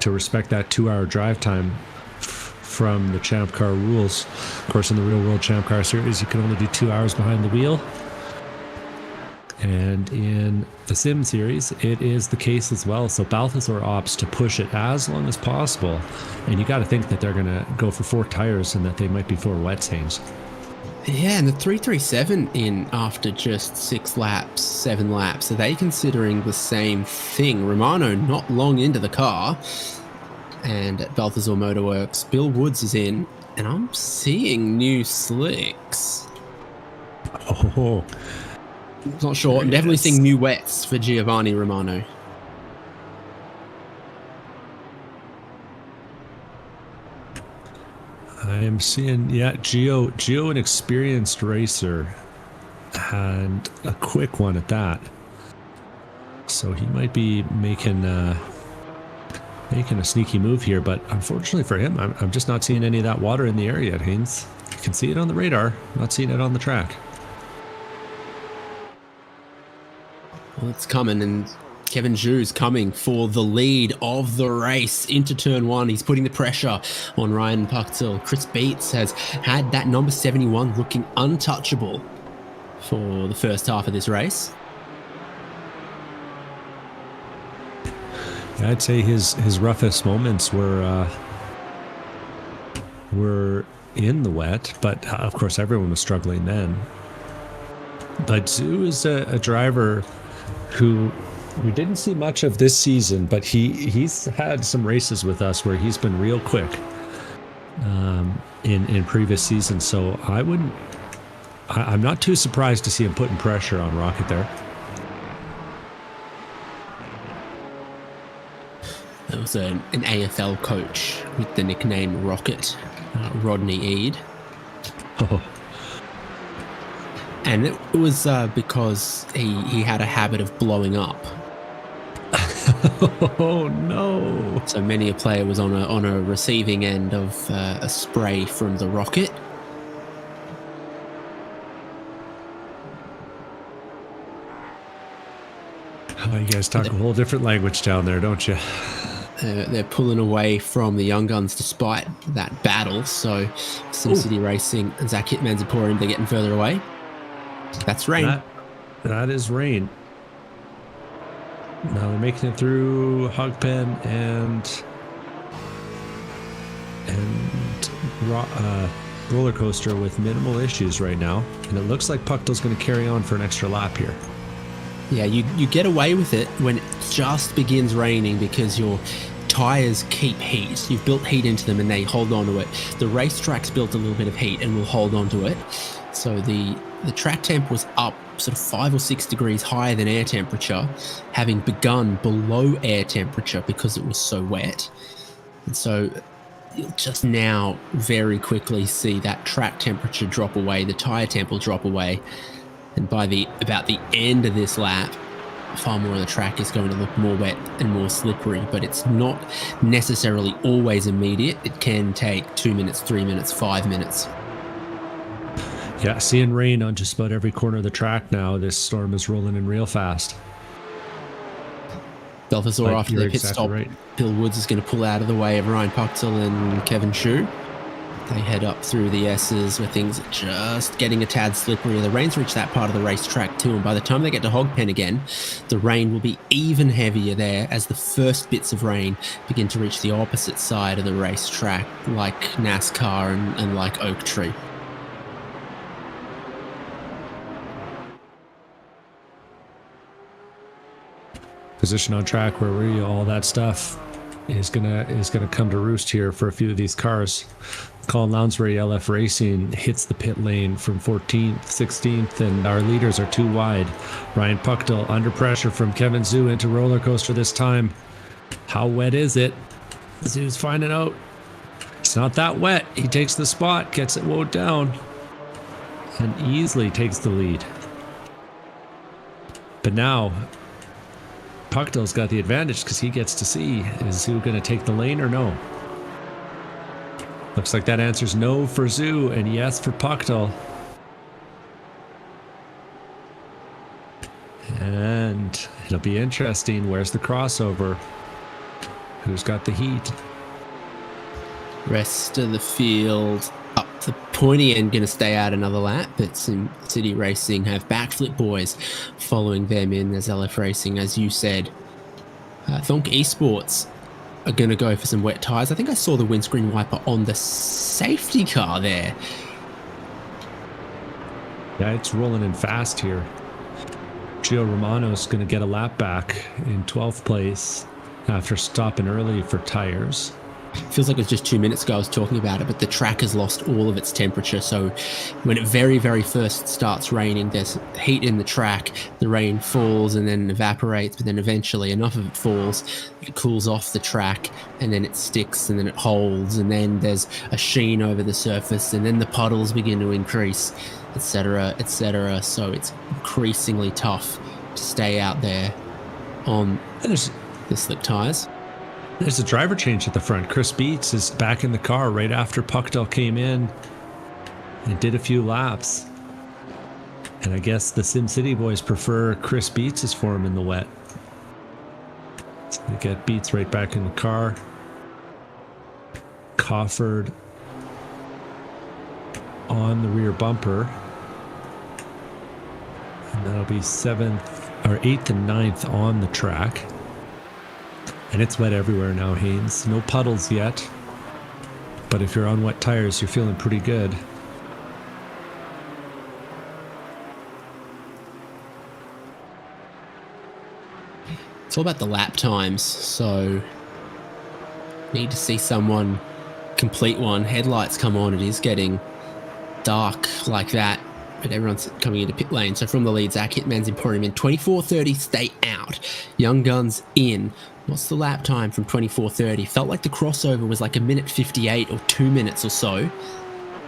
Speaker 2: to respect that 2-hour drive time from the ChampCar rules. Of course, in the real world ChampCar series, you can only do 2 hours behind the wheel. And in the Sim series, it is the case as well. So Balthazar opts to push it as long as possible. And you got to think that they're going to go for 4 tires and that they might be 4 wet stains.
Speaker 1: Yeah, and the 337 in after just 6 laps, 7 laps. Are they considering the same thing? Romano not long into the car. And at Balthazar Motorworks, Bill Woods is in. And I'm seeing new slicks.
Speaker 2: Oh,
Speaker 1: Not sure. I'm definitely seeing new wets for Giovanni Romano.
Speaker 2: I am seeing, yeah, Gio, an experienced racer, and a quick one at that. So he might be making a sneaky move here, but unfortunately for him, I'm just not seeing any of that water in the area yet, Haynes. You can see it on the radar, not seeing it on the track.
Speaker 1: Well, it's coming, and Kevin Zhu's coming for the lead of the race into turn 1. He's putting the pressure on Ryan Puchtel. Chris Beats has had that number 71 looking untouchable for the first half of this race.
Speaker 2: Yeah, I'd say his roughest moments were in the wet, but of course everyone was struggling then. But Zhu is a driver who we didn't see much of this season, but he's had some races with us where he's been real quick in previous seasons. So I'm not too surprised to see him putting pressure on Rocket there.
Speaker 1: There was an AFL coach with the nickname Rocket, Rodney Eade.
Speaker 2: Oh.
Speaker 1: And it was because he had a habit of blowing up.
Speaker 2: Oh no!
Speaker 1: So many a player was on a receiving end of a spray from the Rocket.
Speaker 2: Oh, you guys talk a whole different language down there, don't you?
Speaker 1: They're pulling away from the Young Guns despite that battle. So SimCity Racing and Zach Hitman's Emporium, they're getting further away. That's rain.
Speaker 2: That is rain. Now they're making it through Hog Pen and roller coaster with minimal issues right now, and it looks like Puchtel's going to carry on for an extra lap here.
Speaker 1: Yeah, you get away with it when it just begins raining because your tires keep heat. You've built heat into them and they hold on to it. The racetrack's built a little bit of heat and will hold on to it. So the track temp was up sort of 5 or 6 degrees higher than air temperature, having begun below air temperature because it was so wet. And so you'll just now very quickly see that track temperature drop away, the tire temp will drop away. And by about the end of this lap, far more of the track is going to look more wet and more slippery, but it's not necessarily always immediate. It can take 2 minutes, 3 minutes, 5 minutes.
Speaker 2: Yeah, seeing rain on just about every corner of the track now. This storm is rolling in real fast.
Speaker 1: Balthazar, after their pit
Speaker 2: exactly
Speaker 1: stop,
Speaker 2: right.
Speaker 1: Bill Woods is going to pull out of the way of Ryan Puchtel and Kevin Zhu. They head up through the S's where things are just getting a tad slippery. The rain's reached that part of the racetrack too, and by the time they get to Hog Pen again, the rain will be even heavier there as the first bits of rain begin to reach the opposite side of the racetrack, like NASCAR and like Oak Tree.
Speaker 2: Position on track, where were you? All that stuff. is gonna come to roost here for a few of these cars. Colin Lounsbury, LF Racing, hits the pit lane from 14th, 16th, and our leaders are too wide. Ryan Puckdell under pressure from Kevin Zhu into roller coaster this time. How wet is it? Zhu's finding out. It's not that wet. He takes the spot, gets it mowed down, and easily takes the lead. But now, Puckdell's got the advantage because he gets to see, is Zhu going to take the lane or no? Looks like that answer's no for Zhu and yes for Puckdell. And it'll be interesting. Where's the crossover? Who's got the heat?
Speaker 1: Rest of the field up the pointy end going to stay out another lap, but SimCity Racing have Backflip Boys following them in as LF Racing, as you said. Thonk Esports are going to go for some wet tyres. I think I saw the windscreen wiper on the safety car there.
Speaker 2: Yeah, it's rolling in fast here. Gio Romano's going to get a lap back in 12th place after stopping early for tires.
Speaker 1: Feels like it was just 2 minutes ago I was talking about it, but the track has lost all of its temperature. So when it very, very first starts raining, there's heat in the track, the rain falls and then evaporates, but then eventually enough of it falls, it cools off the track, and then it sticks, and then it holds, and then there's a sheen over the surface, and then the puddles begin to increase, etc., etc. So it's increasingly tough to stay out there on the slick tires.
Speaker 2: There's a driver change at the front. Chris Beets is back in the car right after Puckdell came in and did a few laps. And I guess the SimCity boys prefer Chris Beets' form in the wet. So they get Beets right back in the car. Cofford on the rear bumper. And that'll be 8th and 9th on the track. And it's wet everywhere now, Haynes. No puddles yet. But if you're on wet tires, you're feeling pretty good.
Speaker 1: It's all about the lap times. So need to see someone complete one. Headlights come on. It is getting dark like that, but everyone's coming into pit lane. So from the lead, Zach Hitman's Emporium in 24:30, stay out. Young Guns in. What's the lap time from 24:30? Felt like the crossover was like 1:58 or 2 minutes or so.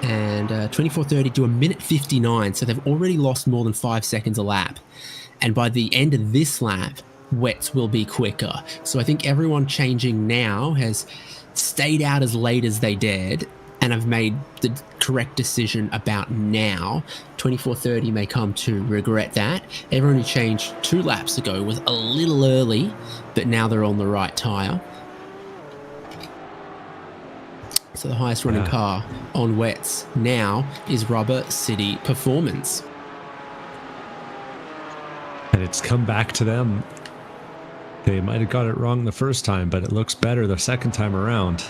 Speaker 1: And 24:30 to 1:59. So they've already lost more than 5 seconds a lap. And by the end of this lap, wets will be quicker. So I think everyone changing now has stayed out as late as they dared and have made the correct decision about now. 24:30 may come to regret that. Everyone who changed 2 laps ago was a little early, but now they're on the right tyre. So the highest running car on wets now is Rubber City Performance.
Speaker 2: And it's come back to them. They might have got it wrong the first time, but it looks better the second time around.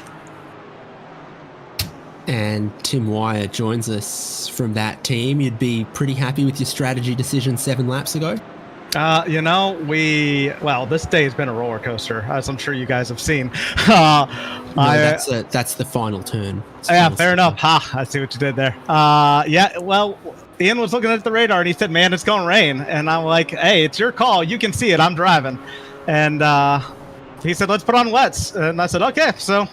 Speaker 1: And Tim Wire joins us from that team. You'd be pretty happy with your strategy decision 7 laps ago?
Speaker 4: This day has been a roller coaster, as I'm sure you guys have seen.
Speaker 1: That's the final turn.
Speaker 4: Fair enough. I see what you did there. Ian was looking at the radar and he said, man, it's going to rain. And I'm like, hey, it's your call. You can see it. I'm driving. And he said, let's put on wets. And I said, okay. So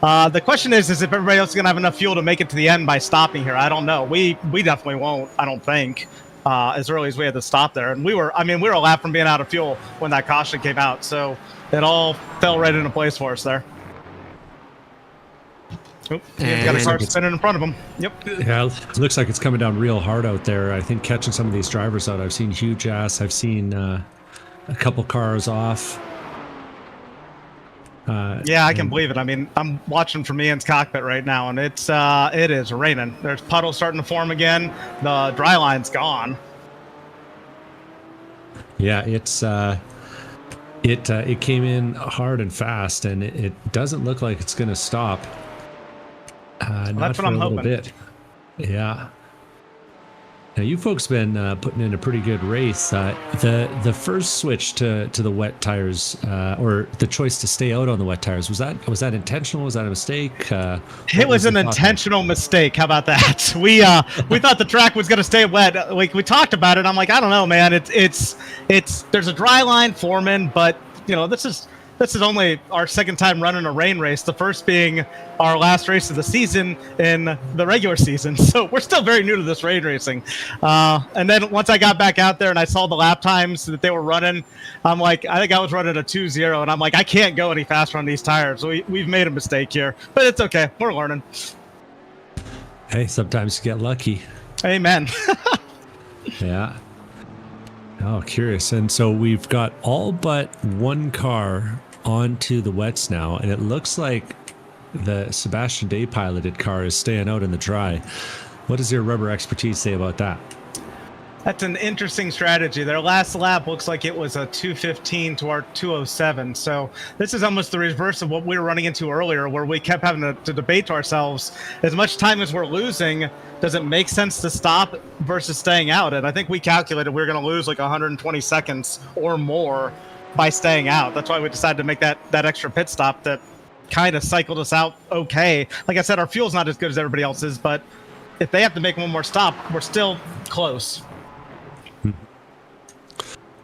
Speaker 4: the question is if everybody else is going to have enough fuel to make it to the end by stopping here. I don't know. We definitely won't, I don't think, as early as we had to stop there. And we were a lap from being out of fuel when that caution came out. So it all fell right into place for us there. He's got a car spinning in front of him. Yep.
Speaker 2: Yeah, it looks like it's coming down real hard out there. I think catching some of these drivers out. I've seen huge ass. I've seen a couple cars off.
Speaker 4: I can believe it. I mean, I'm watching from Ian's cockpit right now, and it is raining. There's puddles starting to form again. The dry line's gone.
Speaker 2: Yeah, it came in hard and fast, and it doesn't look like it's going to stop. Not
Speaker 4: that's
Speaker 2: for
Speaker 4: what I'm
Speaker 2: a little
Speaker 4: hoping.
Speaker 2: bit. Yeah. Now you folks been putting in a pretty good race. The first switch to the wet tires, or the choice to stay out on the wet tires, was that intentional? Was that a mistake?
Speaker 4: It was an intentional mistake. How about that? We thought the track was going to stay wet. Like, we talked about it. I'm like, I don't know, man. It's there's a dry line foreman, but this is only our second time running a rain race, the first being our last race of the season in the regular season. So we're still very new to this rain racing. And then once I got back out there and I saw the lap times that they were running, I'm like, I think I was running a 2.0, and I'm like, I can't go any faster on these tires. We've made a mistake here, but it's okay. We're learning.
Speaker 2: Hey, sometimes you get lucky.
Speaker 4: Amen.
Speaker 2: Yeah. Oh, curious. And so we've got all but one car onto the wets now, and it looks like the Sebastian Day piloted car is staying out in the dry. What does your rubber expertise say about that?
Speaker 4: That's an interesting strategy. Their last lap looks like it was a 2:15 to our 2:07. So this is almost the reverse of what we were running into earlier, where we kept having to debate to ourselves, as much time as we're losing, does it make sense to stop versus staying out? And I think we calculated we were going to lose like 120 seconds or more by staying out. That's why we decided to make that extra pit stop that kind of cycled us out okay. Like I said, our fuel's not as good as everybody else's, but if they have to make one more stop, we're still close.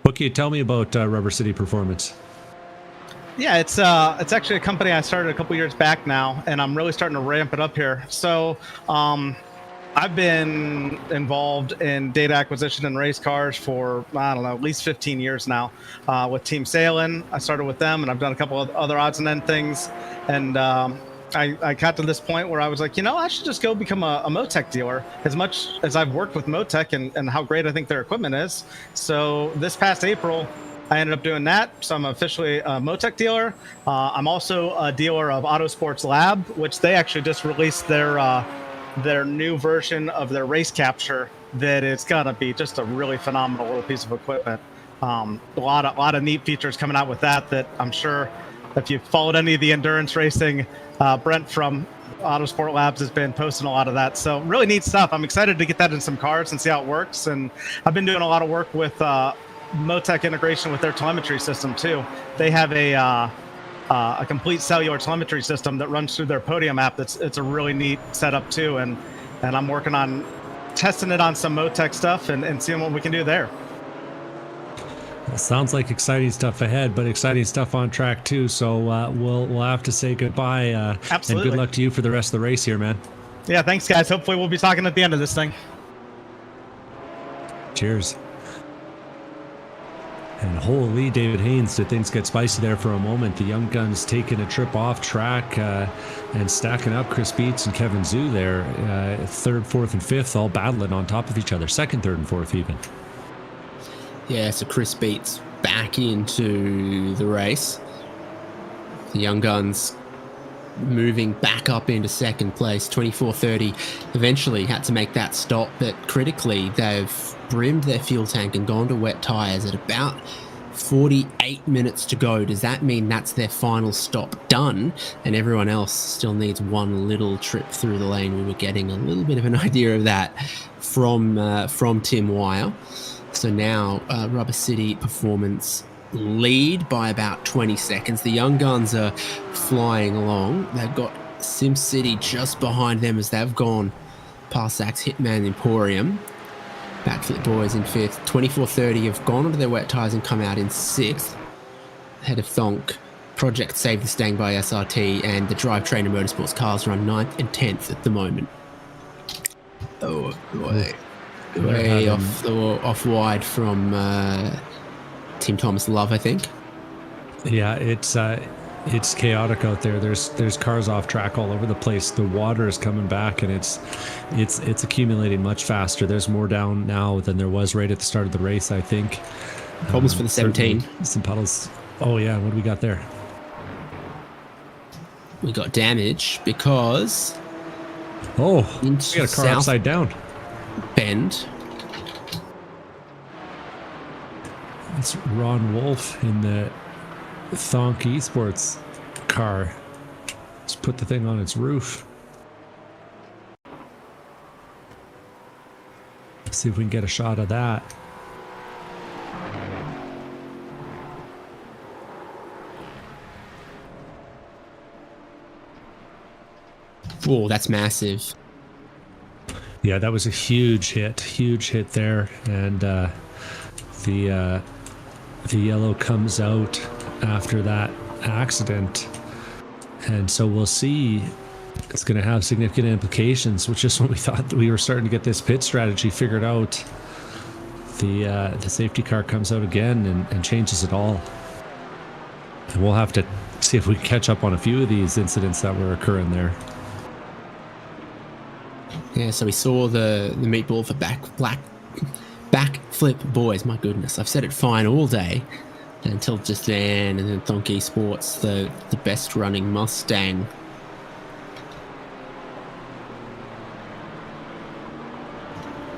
Speaker 2: What can you tell me about Rubber City Performance?
Speaker 4: Yeah, it's actually a company I started a couple years back now, and I'm really starting to ramp it up here. So I've been involved in data acquisition and race cars for, I don't know, at least 15 years now. With Team Sailing, I started with them, and I've done a couple of other odds and end things. And I got to this point where I was like, I should just go become a Motec dealer, as much as I've worked with Motec and how great I think their equipment is. So this past April, I ended up doing that. So I'm officially a Motec dealer. I'm also a dealer of Autosports Lab, which they actually just released their new version of their race capture that is gonna be just a really phenomenal little piece of equipment. A lot of neat features coming out with that I'm sure if you've followed any of the endurance racing, Brent from Autosport Labs has been posting a lot of that. So really neat stuff. I'm excited to get that in some cars and see how it works. And I've been doing a lot of work with Motec integration with their telemetry system too. They have a complete cellular telemetry system that runs through their Podium app. It's a really neat setup too. And I'm working on testing it on some Motec stuff and seeing what we can do there.
Speaker 2: Well, sounds like exciting stuff ahead, but exciting stuff on track too. So we'll have to say goodbye.
Speaker 4: Absolutely.
Speaker 2: And good luck to you for the rest of the race here, man.
Speaker 4: Yeah, thanks guys. Hopefully we'll be talking at the end of this thing.
Speaker 2: Cheers. And holy, David Haynes, did things get spicy there for a moment. The Young Guns taking a trip off track and stacking up. Chris Beats and Kevin Zhu there, third, fourth, and fifth, all battling on top of each other. Second, third, and fourth even.
Speaker 1: Yeah, so Chris Beats back into the race. The Young Guns moving back up into second place, 24:30. Eventually had to make that stop, but critically, they've brimmed their fuel tank and gone to wet tyres at about 48 minutes to go. Does that mean that's their final stop done? And everyone else still needs one little trip through the lane. We were getting a little bit of an idea of that from Tim Weil. So now Rubber City Performance lead by about 20 seconds. The Young Guns are flying along. They've got SimCity just behind them as they've gone past Zach's Hitman Emporium. Backflip Boys in fifth. 24:30 have gone onto their wet tyres and come out in sixth. Ahead of Thonk, Project Save the Stang by SRT, and the Drivetrain and Motorsports cars are on 9th and 10th at the moment. Oh boy. Way off wide from Team Thomas Love, I think.
Speaker 2: Yeah, it's chaotic out there. There's cars off track all over the place. The water is coming back, and it's accumulating much faster. There's more down now than there was right at the start of the race, I think.
Speaker 1: Problems for the 17.
Speaker 2: Some puddles. Oh yeah, what do we got there?
Speaker 1: We got damage because
Speaker 2: we got a car upside down.
Speaker 1: Bend.
Speaker 2: It's Ron Wolf in the Thonk Esports car. Let's put the thing on its roof. See if we can get a shot of that.
Speaker 1: Whoa, that's massive.
Speaker 2: Yeah, that was a huge hit there, and the yellow comes out after that accident, and so we'll see. It's going to have significant implications, which is when we thought that we were starting to get this pit strategy figured out. The safety car comes out again and changes it all. And we'll have to see if we can catch up on a few of these incidents that were occurring there.
Speaker 1: Yeah, so we saw the meatball for backflip boys. My goodness, I've said it fine all day until just then. And then Donkey Sports, the best running Mustang.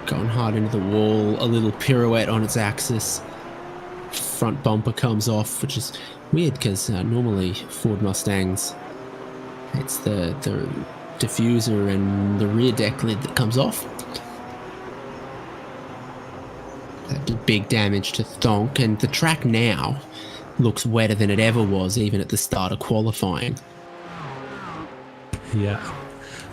Speaker 1: Going hard into the wall, a little pirouette on its axis. Front bumper comes off, which is weird because normally Ford Mustangs, it's the diffuser and the rear deck lid that comes off. That did big damage to Thonk, and the track now looks wetter than it ever was, even at the start of qualifying.
Speaker 2: Yeah.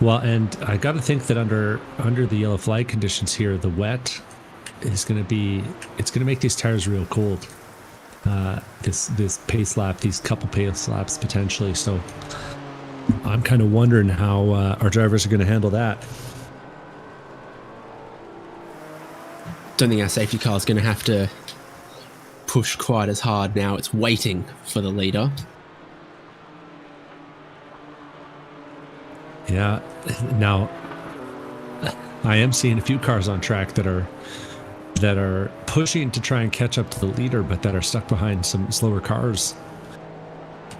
Speaker 2: Well, and I got to think that under the yellow flag conditions here, the wet is going to make these tires real cold. This pace lap, these couple pace laps potentially. So I'm kind of wondering how our drivers are going to handle that.
Speaker 1: Don't think our safety car is going to have to push quite as hard now. It's waiting for the leader.
Speaker 2: Yeah. Now, I am seeing a few cars on track that are pushing to try and catch up to the leader, but that are stuck behind some slower cars.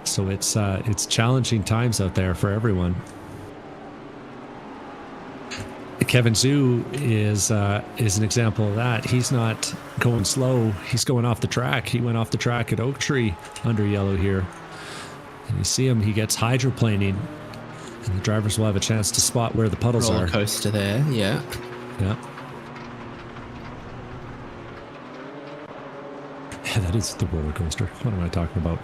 Speaker 2: So it's challenging times out there for everyone. Kevin Zhu is an example of that. He's not going slow. He's going off the track. He went off the track at Oak Tree under yellow here. And you see him, he gets hydroplaning. And the drivers will have a chance to spot where the puddles
Speaker 1: Roller
Speaker 2: are.
Speaker 1: coaster there, yeah.
Speaker 2: Yeah. Yeah, that is the roller coaster. What am I talking about?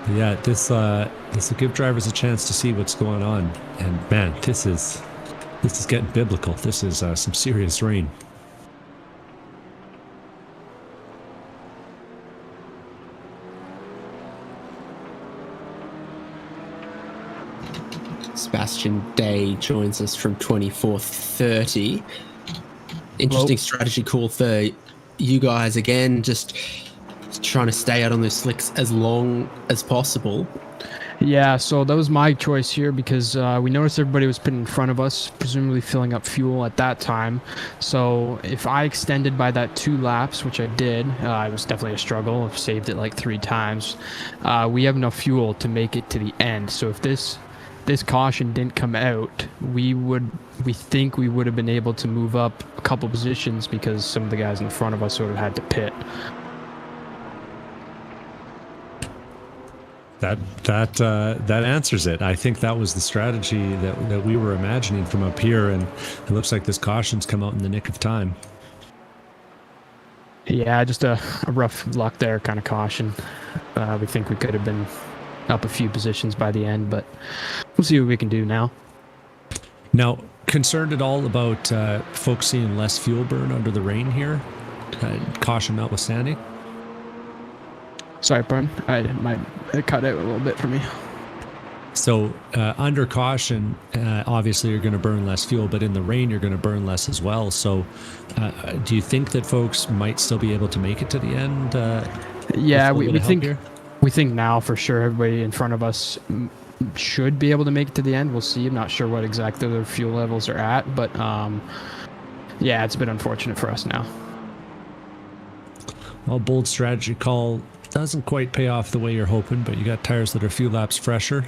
Speaker 2: But yeah, this will give drivers a chance to see what's going on. And man, this is getting biblical. This is some serious rain.
Speaker 1: Sebastian Day joins us from 2430. Interesting strategy call for you guys again, just trying to stay out on those slicks as long as possible.
Speaker 5: Yeah, so that was my choice here because we noticed everybody was pitting in front of us, presumably filling up fuel at that time. So if I extended by that 2 laps, which I did, it was definitely a struggle. I've saved it like 3 times. We have enough fuel to make it to the end. So if this caution didn't come out, we think we would have been able to move up a couple positions because some of the guys in front of us sort of had to pit.
Speaker 2: That answers it. I think that was the strategy that we were imagining from up here, and it looks like this caution's come out in the nick of time.
Speaker 5: Yeah, just a rough luck there kind of caution. We think we could have been up a few positions by the end, but we'll see what we can do now.
Speaker 2: Now, concerned at all about folks seeing less fuel burn under the rain here? Caution notwithstanding?
Speaker 5: Sorry, pardon. It cut out a little bit for me.
Speaker 2: So under caution, obviously you're going to burn less fuel, but in the rain you're going to burn less as well. So do you think that folks might still be able to make it to the end?
Speaker 5: Yeah, we think here? We think now for sure everybody in front of us should be able to make it to the end. We'll see. I'm not sure what exactly their fuel levels are at, but yeah, it's been unfortunate for us now. Well,
Speaker 2: bold strategy call. Doesn't quite pay off the way you're hoping, but you got tires that are a few laps fresher,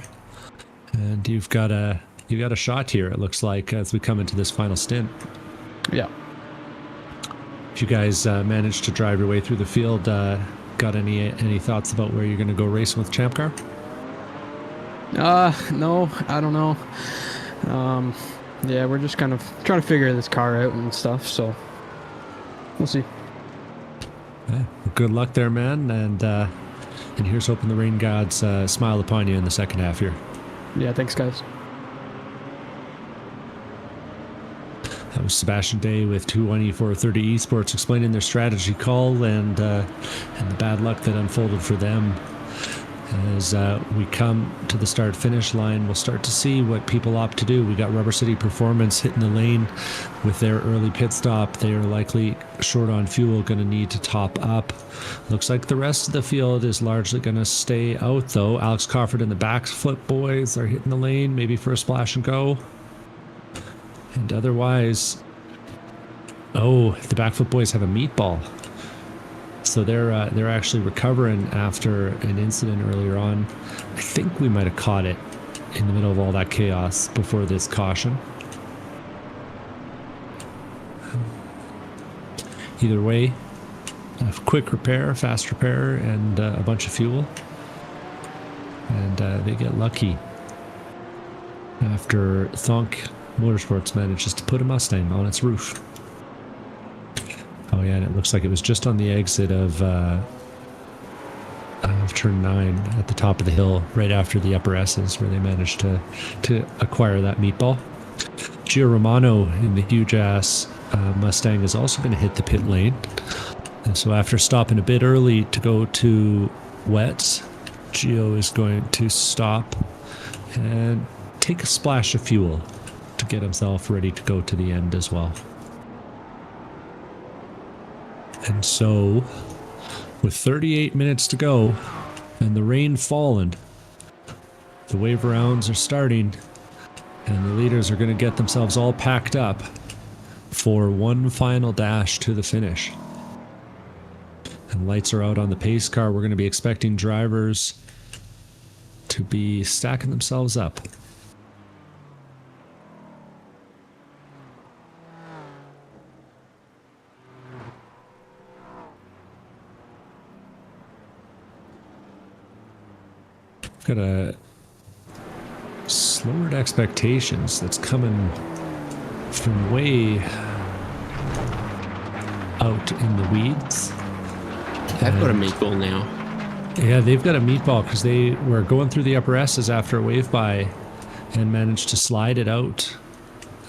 Speaker 2: and you've got a shot here. It looks like as we come into this final stint.
Speaker 5: Yeah.
Speaker 2: If you guys manage to drive your way through the field, got any thoughts about where you're going to go racing with ChampCar?
Speaker 5: No, I don't know. Yeah, we're just kind of trying to figure this car out and stuff, so we'll see.
Speaker 2: Yeah, well, good luck there, man, and here's hoping the rain gods smile upon you in the second half here.
Speaker 5: Yeah, thanks, guys.
Speaker 2: That was Sebastian Day with 2430 Esports explaining their strategy call and the bad luck that unfolded for them. As we come to the start-finish line, we'll start to see what people opt to do. We got Rubber City Performance hitting the lane with their early pit stop. They are likely short on fuel, going to need to top up. Looks like the rest of the field is largely going to stay out, though. Alex Crawford and the Backfoot Boys are hitting the lane, maybe for a splash and go. And otherwise, oh, the Backfoot Boys have a meatball. So they're actually recovering after an incident earlier on. I think we might have caught it in the middle of all that chaos before this caution. Either way, a quick repair, fast repair, and a bunch of fuel. And they get lucky after Thonk Motorsports manages to put a Mustang on its roof. Oh yeah, and it looks like it was just on the exit of turn 9 at the top of the hill, right after the upper S's, where they managed to acquire that meatball. Gio Romano in the huge ass Mustang is also going to hit the pit lane. And so after stopping a bit early to go to wets, Gio is going to stop and take a splash of fuel to get himself ready to go to the end as well. And so, with 38 minutes to go, and the rain falling, the wave rounds are starting, and the leaders are going to get themselves all packed up for one final dash to the finish. And lights are out on the pace car. We're going to be expecting drivers to be stacking themselves up. Got a slower expectations that's coming from way out in the weeds.
Speaker 1: They've got a meatball now.
Speaker 2: Yeah, they've got a meatball because they were going through the upper S's after a wave by and managed to slide it out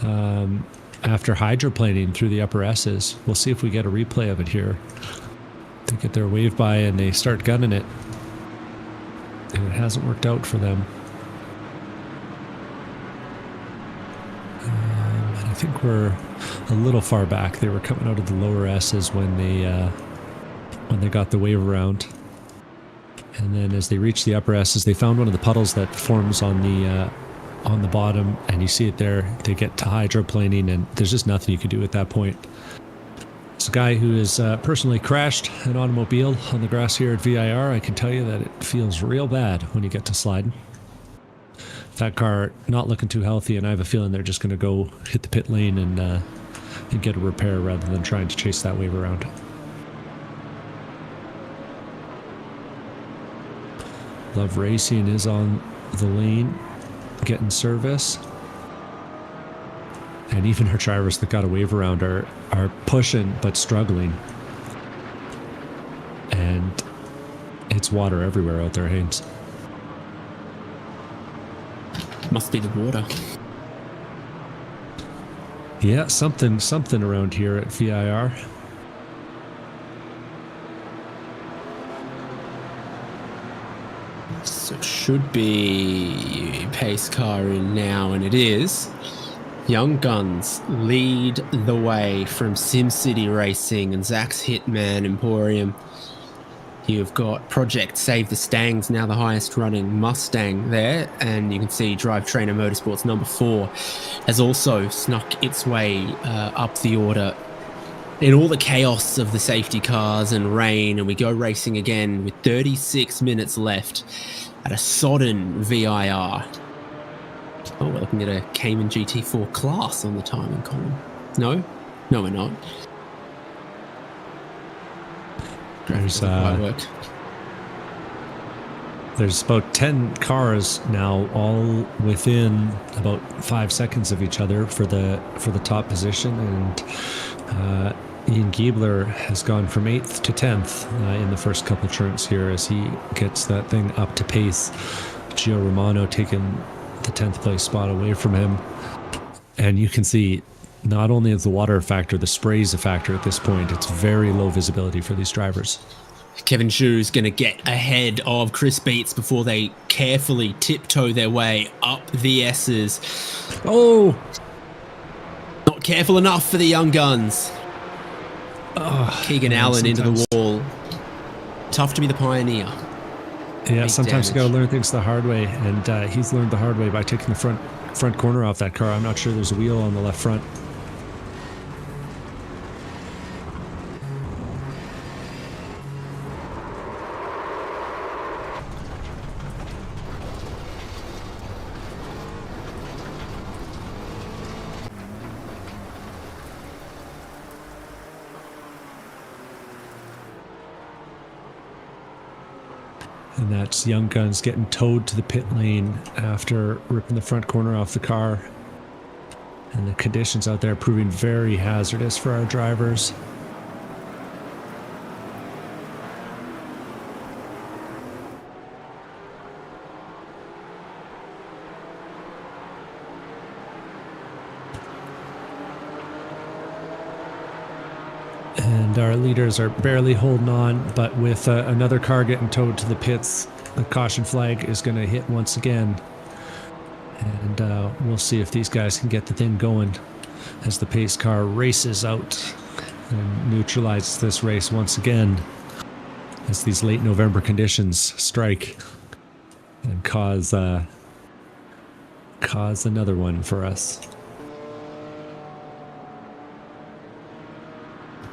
Speaker 2: after hydroplaning through the upper S's. We'll see if we get a replay of it here. They get their wave by and they start gunning it. And it hasn't worked out for them. And I think we're a little far back. They were coming out of the lower S's when they got the wave around. And then as they reached the upper S's, they found one of the puddles that forms on the bottom, and you see it there. They get to hydroplaning, and there's just nothing you can do at that point. It's a guy who has personally crashed an automobile on the grass here at VIR. I can tell you that it feels real bad when you get to sliding. That car not looking too healthy, and I have a feeling they're just going to go hit the pit lane and get a repair rather than trying to chase that wave around. Love Racing is on the lane, getting service. And even our drivers that got a wave around are pushing but struggling. And it's water everywhere out there, Haynes.
Speaker 1: Must be the water.
Speaker 2: Yeah, something around here at VIR.
Speaker 1: So it should be pace car in now, and it is. Young Guns lead the way from SimCity Racing and Zach's Hitman Emporium. You've got Project Save the Stangs, now the highest running Mustang there, and you can see Drive Trainer Motorsports number 4 has also snuck its way up the order in all the chaos of the safety cars and rain, and we go racing again with 36 minutes left at a sodden VIR. Oh, we're looking at a Cayman GT4 class on the timing column. No, we're not.
Speaker 2: There's there's about 10 cars now, all within about 5 seconds of each other for the top position, and Ian Giebler has gone from 8th to 10th in the first couple turns here as he gets that thing up to pace. Gio Romano taking the 10th place spot away from him, and you can see not only is the water a factor, the spray is a factor at this point. It's very low visibility for these drivers.
Speaker 1: Kevin Zhu's going to get ahead of Chris Beats before they carefully tiptoe their way up the S's.
Speaker 2: Oh!
Speaker 1: Not careful enough for the young guns. Keegan Allen into the wall. Tough to be the pioneer.
Speaker 2: Yeah,
Speaker 1: Big
Speaker 2: sometimes you got to
Speaker 1: damage.
Speaker 2: learn things the hard way, and he's learned the hard way by taking the front corner off that car. I'm not sure there's a wheel on the left front. And that's Young Guns getting towed to the pit lane after ripping the front corner off the car. And the conditions out there proving very hazardous for our drivers. And our leaders are barely holding on, but with another car getting towed to the pits, the caution flag is going to hit once again. And we'll see if these guys can get the thing going as the pace car races out and neutralizes this race once again as these late November conditions strike and cause another one for us.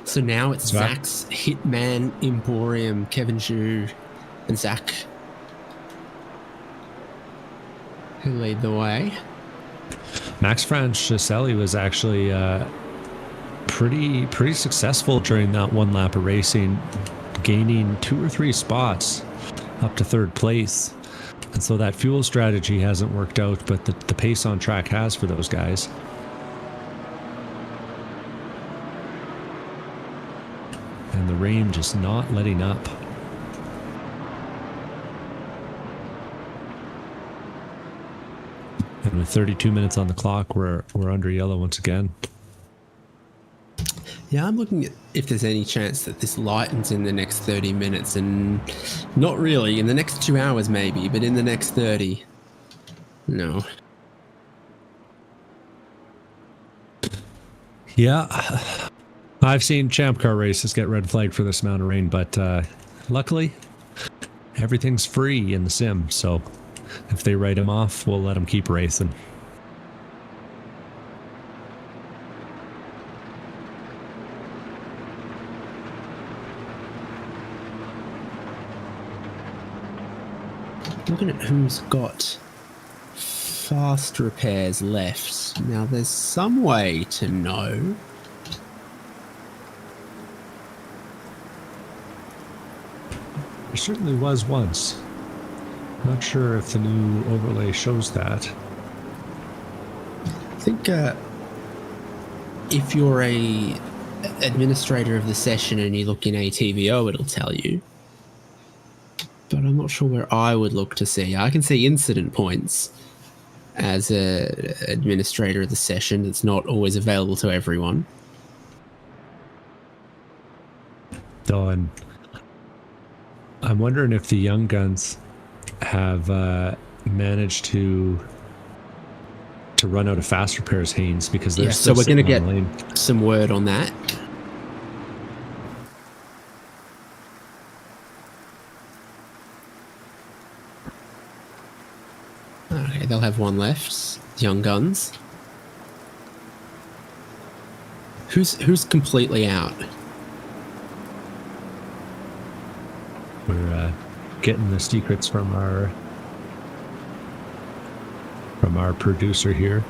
Speaker 1: So now it's
Speaker 2: Zach.
Speaker 1: Zach's Hitman Emporium, Kevin Zhu and Zach who lead the way.
Speaker 2: Max Franciselli was actually pretty successful during that one lap of racing, gaining 2 or 3 spots up to 3rd place. And so that fuel strategy hasn't worked out, but the pace on track has for those guys. And the rain just not letting up. And with 32 minutes on the clock, we're under yellow once again.
Speaker 1: Yeah, I'm looking at if there's any chance that this lightens in the next 30 minutes, and not really. In the next 2 hours maybe, but in the next 30, no.
Speaker 2: Yeah, I've seen ChampCar races get red flagged for this amount of rain, but luckily everything's free in the sim, so if they write them off, we'll let them keep racing.
Speaker 1: Looking at who's got fast repairs left. Now there's some way to know.
Speaker 2: There certainly was once. Not sure if the new overlay shows that.
Speaker 1: I think if you're a administrator of the session and you look in ATVO, it'll tell you. But I'm not sure where I would look to see. I can see incident points as a administrator of the session. It's not always available to everyone.
Speaker 2: Though I'm wondering if the young guns have managed to run out of fast repairs, Haynes, because they're
Speaker 1: So
Speaker 2: still
Speaker 1: we're going to
Speaker 2: sitting
Speaker 1: get
Speaker 2: on the lane.
Speaker 1: some word on that. Okay, they'll have one left. Young Guns. Who's completely out?
Speaker 2: We're getting the secrets from our producer here,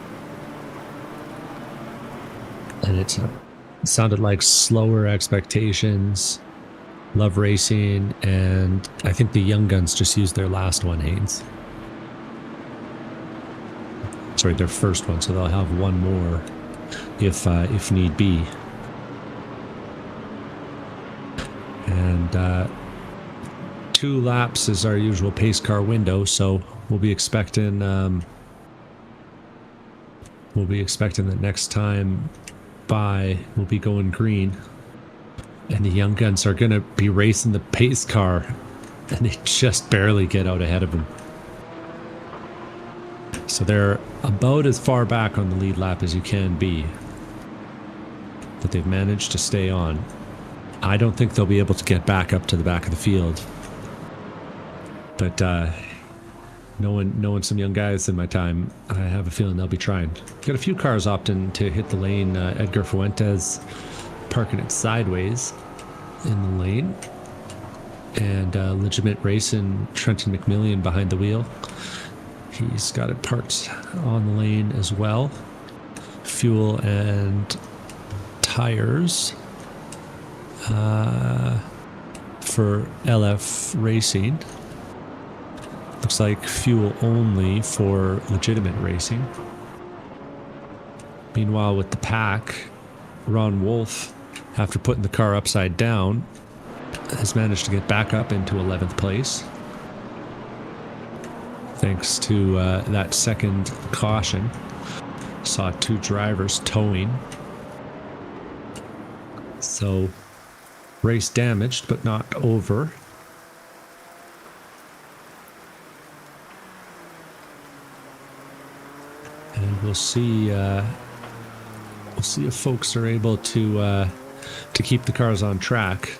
Speaker 2: and it sounded like slower expectations Love Racing, and I think the Young Guns just used their last one, Haynes. Sorry, their first one, so they'll have one more if need be. And 2 laps is our usual pace car window, so we'll be expecting that next time by we'll be going green, and the Young Guns are going to be racing the pace car, and they just barely get out ahead of them. So they're about as far back on the lead lap as you can be, but they've managed to stay on. I don't think they'll be able to get back up to the back of the field, but knowing some young guys in my time, I have a feeling they'll be trying. Got a few cars opting to hit the lane. Edgar Fuentes parking it sideways in the lane, and Legitimate Racing, Trenton McMillian behind the wheel. He's got it parked on the lane as well. Fuel and tires for LF Racing. Looks like fuel only for Legitimate Racing. Meanwhile, with the pack, Ron Wolf, after putting the car upside down, has managed to get back up into 11th place. Thanks to that second caution. Saw 2 drivers towing. So, race damaged, but not over. And we'll see if folks are able to keep the cars on track.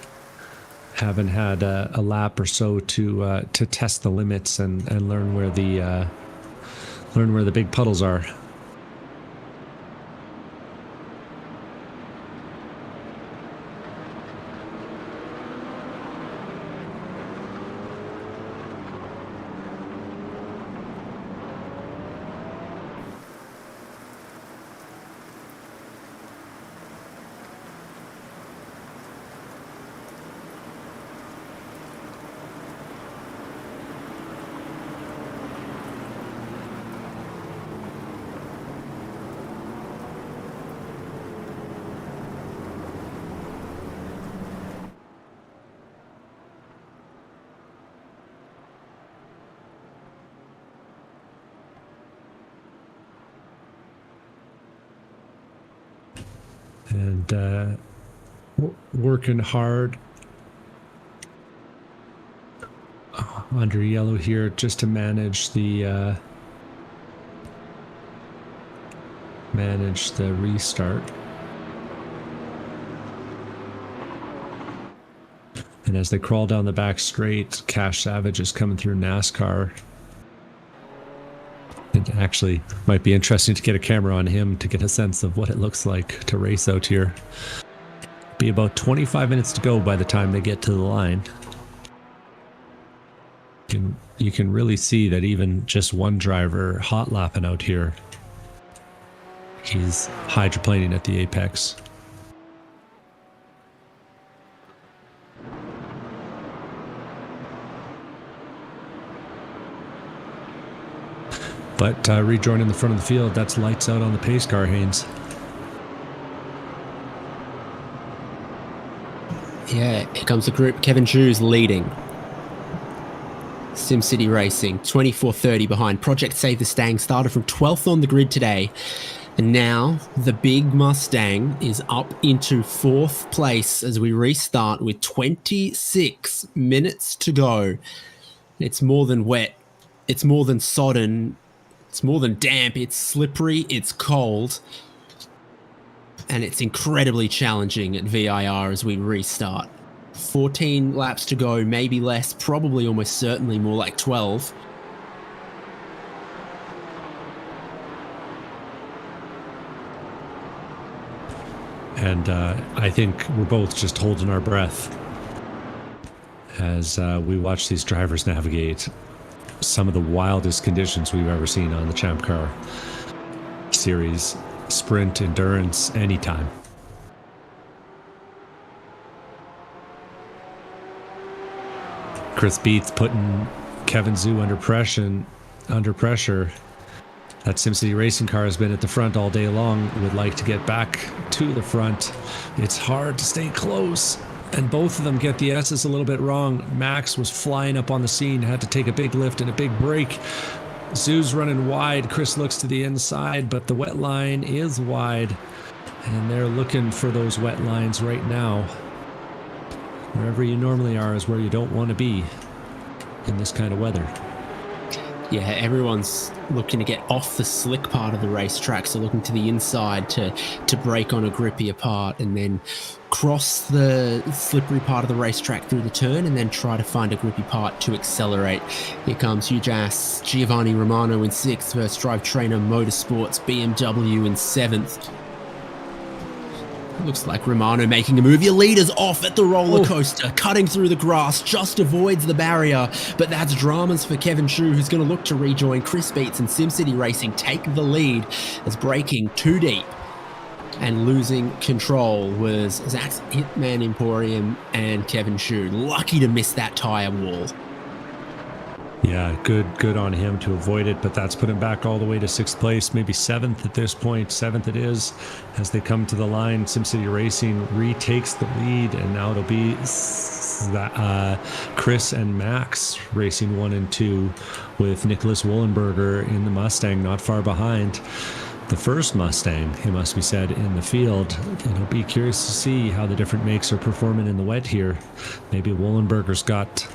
Speaker 2: Haven't had a lap or so to test the limits and learn where the big puddles are. And working hard under yellow here just to manage the restart. And as they crawl down the back straight, Cash Savage is coming through NASCAR. It actually might be interesting to get a camera on him to get a sense of what it looks like to race out here. Be about 25 minutes to go by the time they get to the line. You can really see that even just one driver hot lapping out here. He's hydroplaning at the apex. But rejoining the front of the field, that's lights out on the pace car, Haynes.
Speaker 1: Yeah, here comes the group. Kevin Drew's leading. SimCity Racing, 24:30 behind. Project Save the Stang started from 12th on the grid today. And now the big Mustang is up into 4th place as we restart with 26 minutes to go. It's more than wet. It's more than sodden. It's more than damp. It's slippery. It's cold. And it's incredibly challenging at VIR as we restart. 14 laps to go, maybe less, probably almost certainly more like 12.
Speaker 2: And I think we're both just holding our breath as we watch these drivers navigate some of the wildest conditions we've ever seen on the ChampCar series. Sprint, endurance, anytime. Chris Beats putting Kevin Zhu under pressure. That SimCity racing car has been at the front all day long, would like to get back to the front. It's hard to stay close, and both of them get the S's a little bit wrong. Max was flying up on the scene, had to take a big lift and a big break. Zhu's running wide. Chris looks to the inside, but the wet line is wide, and they're looking for those wet lines right now. Wherever you normally are is where you don't want to be in this kind of weather.
Speaker 1: Yeah, everyone's looking to get off the slick part of the racetrack, so looking to the inside to break on a grippier part and then cross the slippery part of the racetrack through the turn and then try to find a grippy part to accelerate. Here comes huge ass Giovanni Romano in 6th versus Drive Trainer Motorsports BMW in 7th. Looks like Romano making a move. Your leader's off at the roller coaster, cutting through the grass, just avoids the barrier. But that's dramas for Kevin Zhu, who's going to look to rejoin. Chris Beats and SimCity Racing take the lead as braking too deep and losing control was Zach's Hitman Emporium and Kevin Zhu. Lucky to miss that tire wall.
Speaker 2: Yeah, good on him to avoid it, but that's put him back all the way to 6th place, maybe 7th at this point. 7th it is. As they come to the line, SimCity Racing retakes the lead, and now it'll be Chris and Max racing 1 and 2 with Nicholas Wollenberger in the Mustang not far behind. The first Mustang, it must be said, in the field. It'll be curious to see how the different makes are performing in the wet here. Maybe Wollenberger's got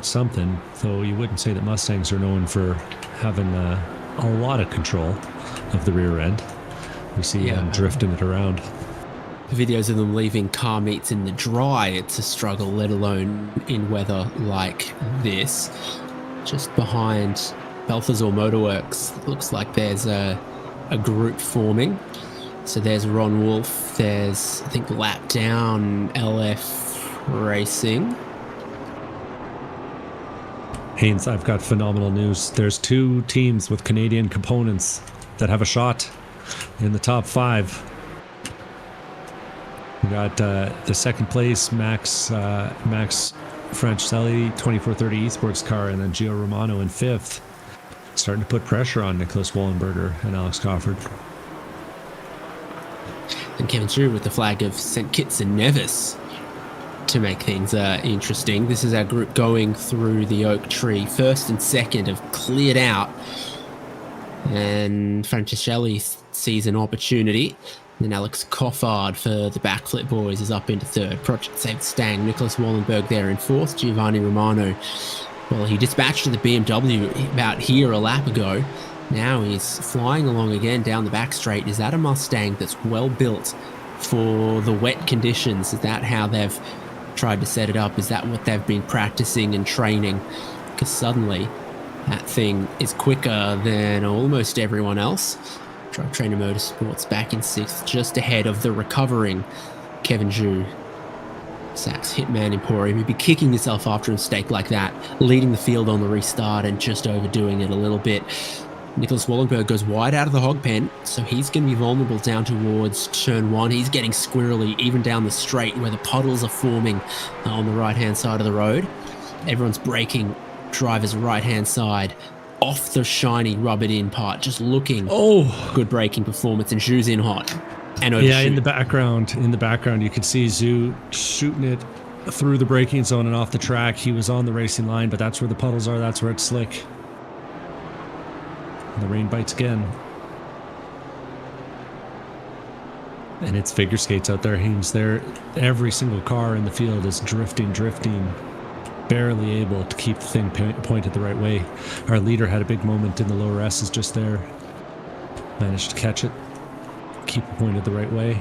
Speaker 2: something, though you wouldn't say that Mustangs are known for having a lot of control of the rear end. We see them drifting it around.
Speaker 1: Videos of them leaving car meets in the dry, it's a struggle, let alone in weather like this. Just behind Balthazar Motorworks, looks like there's a group forming. So there's Ron Wolf, there's, I think, Lap Down LF Racing.
Speaker 2: Haynes, I've got phenomenal news. There's 2 teams with Canadian components that have a shot in the top 5. We got the 2nd place, Max Francelli, 2430 Esports car, and then Gio Romano in 5th. Starting to put pressure on Nicholas Wollenberger and Alex Cofford.
Speaker 1: And Kevin Zhu with the flag of St. Kitts and Nevis to make things interesting. This is our group going through the oak tree. 1st and 2nd have cleared out, and Franciscelli sees an opportunity. Then Alex Coffard for the backflip boys is up into 3rd. Project Save Stang, Nicholas Wollenberg there in 4th. Giovanni Romano, well, he dispatched to the BMW about here a lap ago. Now he's flying along again down the back straight. Is that a Mustang that's well built for the wet conditions? Is that how they've tried to set it up? Is that what they've been practicing and training? Because suddenly that thing is quicker than almost everyone else. Drive Trainer Motorsports back in 6th, just ahead of the recovering Kevin Zhu. Zach's Hitman Emporium. He'd be kicking himself after a mistake like that, leading the field on the restart and just overdoing it a little bit. Nicholas Wollenberg goes wide out of the hog pen, so he's going to be vulnerable down towards turn 1. He's getting squirrely even down the straight where the puddles are forming on the right-hand side of the road. Everyone's braking driver's right-hand side off the shiny rubbered-in part, just looking good braking performance, and Zhu's in hot. And
Speaker 2: in the background, you could see Zhu shooting it through the braking zone and off the track. He was on the racing line, but that's where the puddles are. That's where it's slick. The rain bites again. And it's figure skates out there, Haynes. Every single car in the field is drifting, barely able to keep the thing pointed the right way. Our leader had a big moment in the lower S's just there. Managed to catch it, keep it pointed the right way.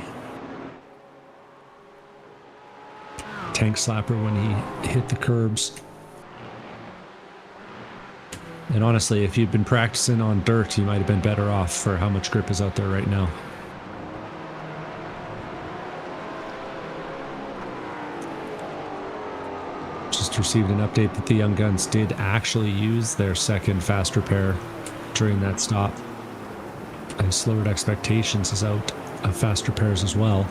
Speaker 2: Tank slapper when he hit the curbs. And honestly, if you'd been practicing on dirt, you might have been better off for how much grip is out there right now. Just received an update that the Young Guns did actually use their 2nd fast repair during that stop. And Slowered Expectations is out of fast repairs as well.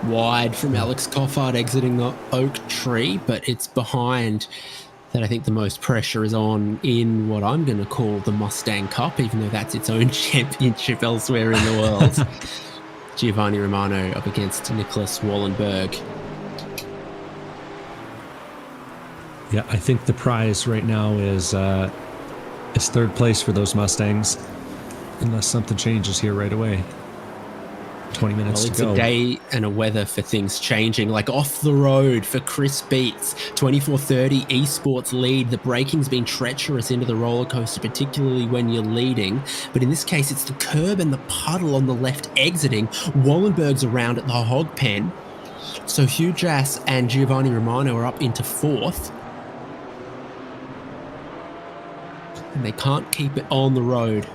Speaker 1: wide from Alex Coffard exiting the oak tree, but it's behind that I think the most pressure is on in what I'm going to call the Mustang Cup, even though that's its own championship elsewhere in the world. Giovanni Romano up against Nicholas Wallenberg.
Speaker 2: Yeah, I think the prize right now is third place for those Mustangs, unless something changes here right away. 20 minutes
Speaker 1: Well,
Speaker 2: to
Speaker 1: it's
Speaker 2: go.
Speaker 1: a day and a weather for things changing. Like off the road for Chris Beats, 24:30 esports lead. The braking's been treacherous into the roller coaster, particularly when you're leading. But in this case, it's the curb and the puddle on the left exiting. Wallenberg's around at the hog pen. So Hugh Jass and Giovanni Romano are up into fourth. And they can't keep it on the road.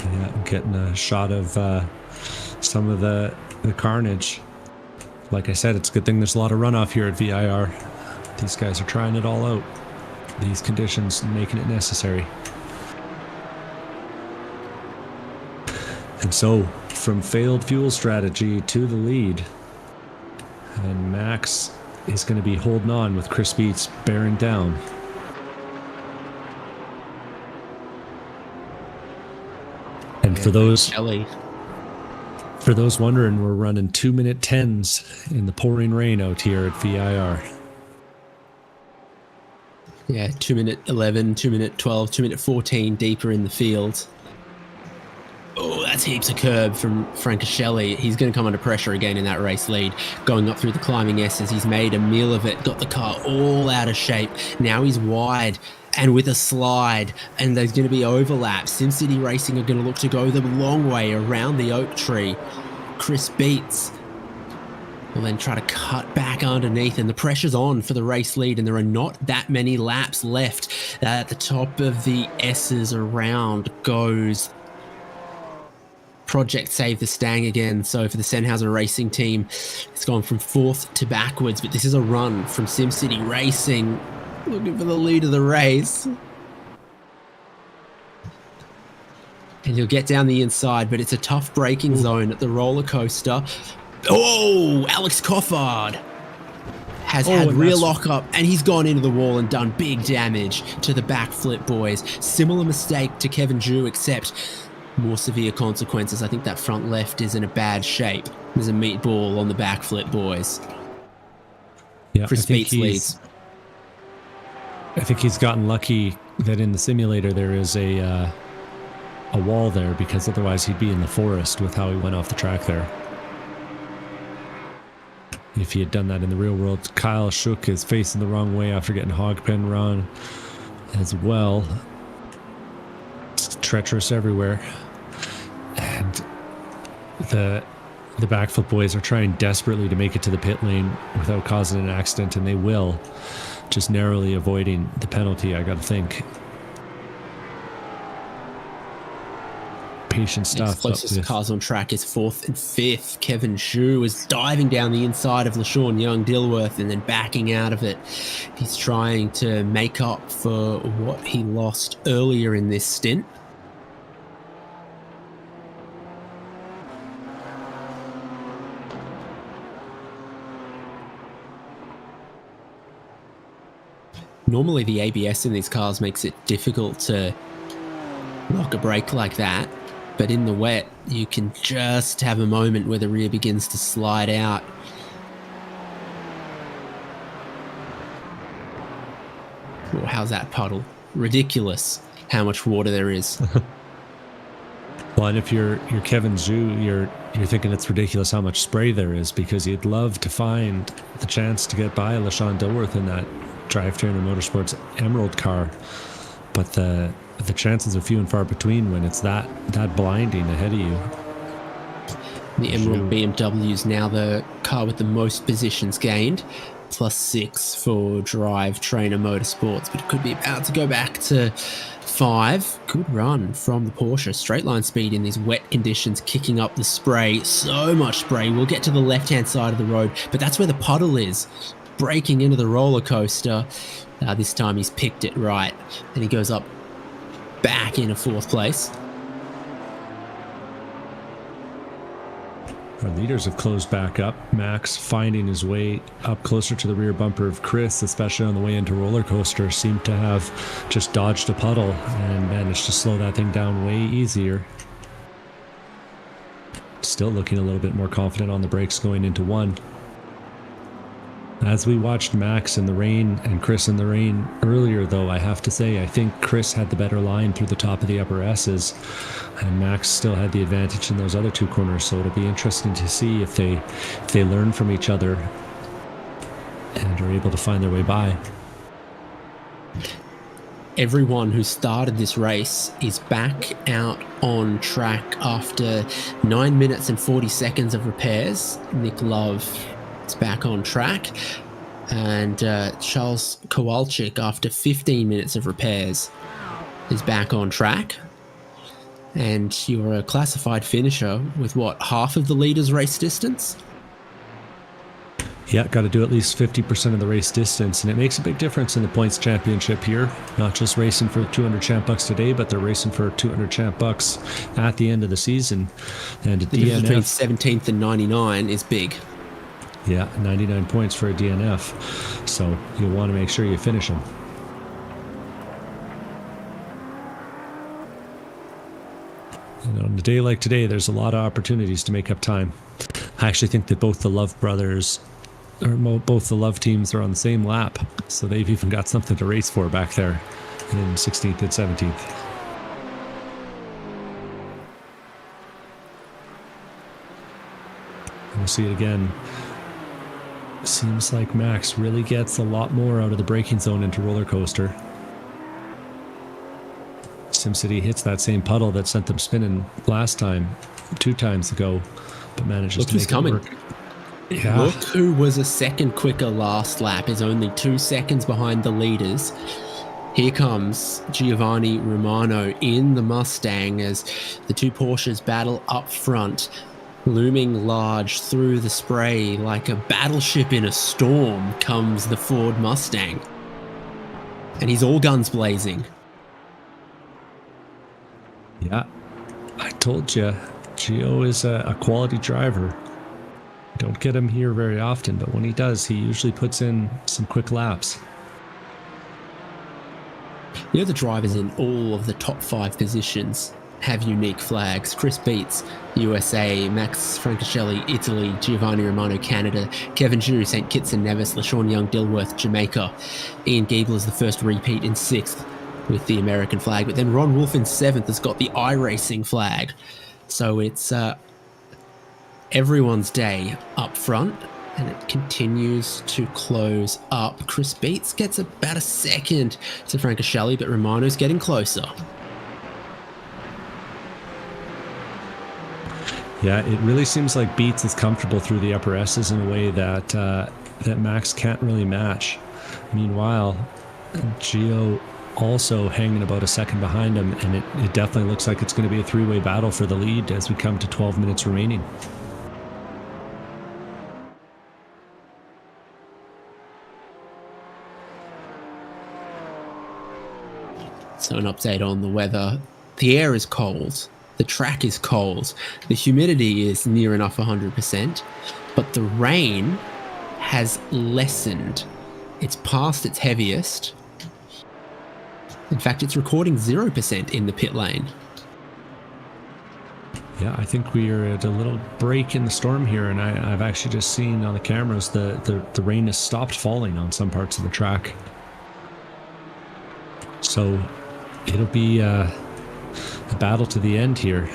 Speaker 2: Yeah, I'm getting a shot of some of the carnage. Like I said, it's a good thing there's a lot of runoff here at VIR. These guys are trying it all out. These conditions making it necessary. And so, from failed fuel strategy to the lead. And Max is going to be holding on with Chris Beats bearing down. And for those wondering, we're running 2-minute 10s in the pouring rain out here at VIR.
Speaker 1: Yeah, 2-minute 11, 2-minute 12, 2-minute 14 deeper in the field. Oh, that's heaps of curb from Francescelli. He's going to come under pressure again in that race lead. Going up through the climbing S's, he's made a meal of it, got the car all out of shape. Now he's wide and with a slide, and there's going to be overlaps. SimCity Racing are going to look to go the long way around the oak tree. Chris Beats will then try to cut back underneath, and the pressure's on for the race lead, and there are not that many laps left. At the top of the S's around goes Project Save the Stang again. So for the Sennhauser Racing team, it's gone from fourth to backwards, but this is a run from SimCity Racing, looking for the lead of the race. And he'll get down the inside, but it's a tough braking zone at the roller coaster. Oh, Alex Coffard has had rear lockup, and he's gone into the wall and done big damage to the backflip boys. Similar mistake to Kevin Zhu, except more severe consequences. I think that front left is in a bad shape. There's a meatball on the backflip boys.
Speaker 2: Yeah,
Speaker 1: Chris Beats leads.
Speaker 2: I think he's gotten lucky that in the simulator there is a wall there, because otherwise he'd be in the forest with how he went off the track there. If he had done that in the real world. Kyle Shook is facing the wrong way after getting hog pen run as well. It's treacherous everywhere. And the backflip boys are trying desperately to make it to the pit lane without causing an accident, and they will. Just narrowly avoiding the penalty, I gotta think. Patient stuff.
Speaker 1: Closest cars on track is fourth and fifth. Kevin Zhu is diving down the inside of LaShawn Young Dilworth and then backing out of it. He's trying to make up for what he lost earlier in this stint. Normally the ABS in these cars makes it difficult to lock a brake like that. But in the wet, you can just have a moment where the rear begins to slide out. Oh, how's that puddle? Ridiculous how much water there is.
Speaker 2: Well, and if you're Kevin Zhu, you're thinking it's ridiculous how much spray there is, because you'd love to find the chance to get by LaShawn Dilworth in that Drivetrain Motorsports Emerald car. But the chances are few and far between when it's that blinding ahead of you.
Speaker 1: The Emerald BMW is now the car with the most positions gained, +6 for Drivetrain Motorsports, but it could be about to go back to 5. Good run from the Porsche. Straight line speed in these wet conditions, kicking up the spray. So much spray. We'll get to the left-hand side of the road, but that's where the puddle is. Breaking into the roller coaster. This time he's picked it right, and he goes up back into 4th place.
Speaker 2: Our leaders have closed back up. Max finding his way up closer to the rear bumper of Chris, especially on the way into roller coaster, seemed to have just dodged a puddle and managed to slow that thing down way easier. Still looking a little bit more confident on the brakes going into one. As we watched Max in the rain and Chris in the rain earlier, though, I have to say, I think Chris had the better line through the top of the upper S's, and Max still had the advantage in those other two corners, so it'll be interesting to see if they learn from each other and are able to find their way by.
Speaker 1: Everyone who started this race is back out on track after 9 minutes and 40 seconds of repairs. Nick Love is back on track, and Charles Kowalczyk, after 15 minutes of repairs, is back on track. And you're a classified finisher with what, half of the leader's race distance?
Speaker 2: Yeah, got to do at least 50% of the race distance, and it makes a big difference in the points championship here. Not just racing for 200 champ bucks today, but they're racing for 200 champ bucks at the end of the season. And a
Speaker 1: The difference between
Speaker 2: DNF,
Speaker 1: 17th and 99 is big.
Speaker 2: yeah, 99 points for a DNF. So you'll want to make sure you finish them. And on a day like today, there's a lot of opportunities to make up time. I actually think that both the Love brothers, or both the Love teams, are on the same lap, so they've even got something to race for back there in 16th and 17th. We'll see it again. Seems like Max really gets a lot more out of the braking zone into roller coaster. SimCity hits that same puddle that sent them spinning last time, 2 times ago, but manages to make it work. Yeah.
Speaker 1: Look who was a second quicker last lap, is only 2 seconds behind the leaders. Here comes Giovanni Romano in the Mustang as the two Porsches battle up front, looming large through the spray like a battleship in a storm comes the Ford Mustang. And he's all guns blazing.
Speaker 2: Yeah, I told you, Gio is a quality driver. Don't get him here very often, but when he does, he usually puts in some quick laps.
Speaker 1: You know, the drivers in all of the top 5 positions have unique flags. Chris Beats, USA, Max Francescelli, Italy, Giovanni Romano, Canada, Kevin Zhu, St. Kitts and Nevis, LaShawn Young, Dilworth, Jamaica. Ian Giebel is the first repeat in 6th with the American flag, but then Ron Wolf in 7th has got the iRacing flag. So it's everyone's day up front, and it continues to close up. Chris Beats gets about a second to Francescelli, but Romano's getting closer.
Speaker 2: Yeah, it really seems like Beats is comfortable through the upper S's in a way that that Max can't really match. Meanwhile, Gio also hanging about a second behind him, and it definitely looks like it's going to be a 3-way battle for the lead as we come to 12 minutes remaining.
Speaker 1: So an update on the weather. The air is cold. The track is cold. The humidity is near enough 100%, but the rain has lessened. It's past its heaviest. In fact, it's recording 0% in the pit lane.
Speaker 2: Yeah, I think we are at a little break in the storm here, and I've actually just seen on the cameras the rain has stopped falling on some parts of the track. So it'll be a battle to the end here.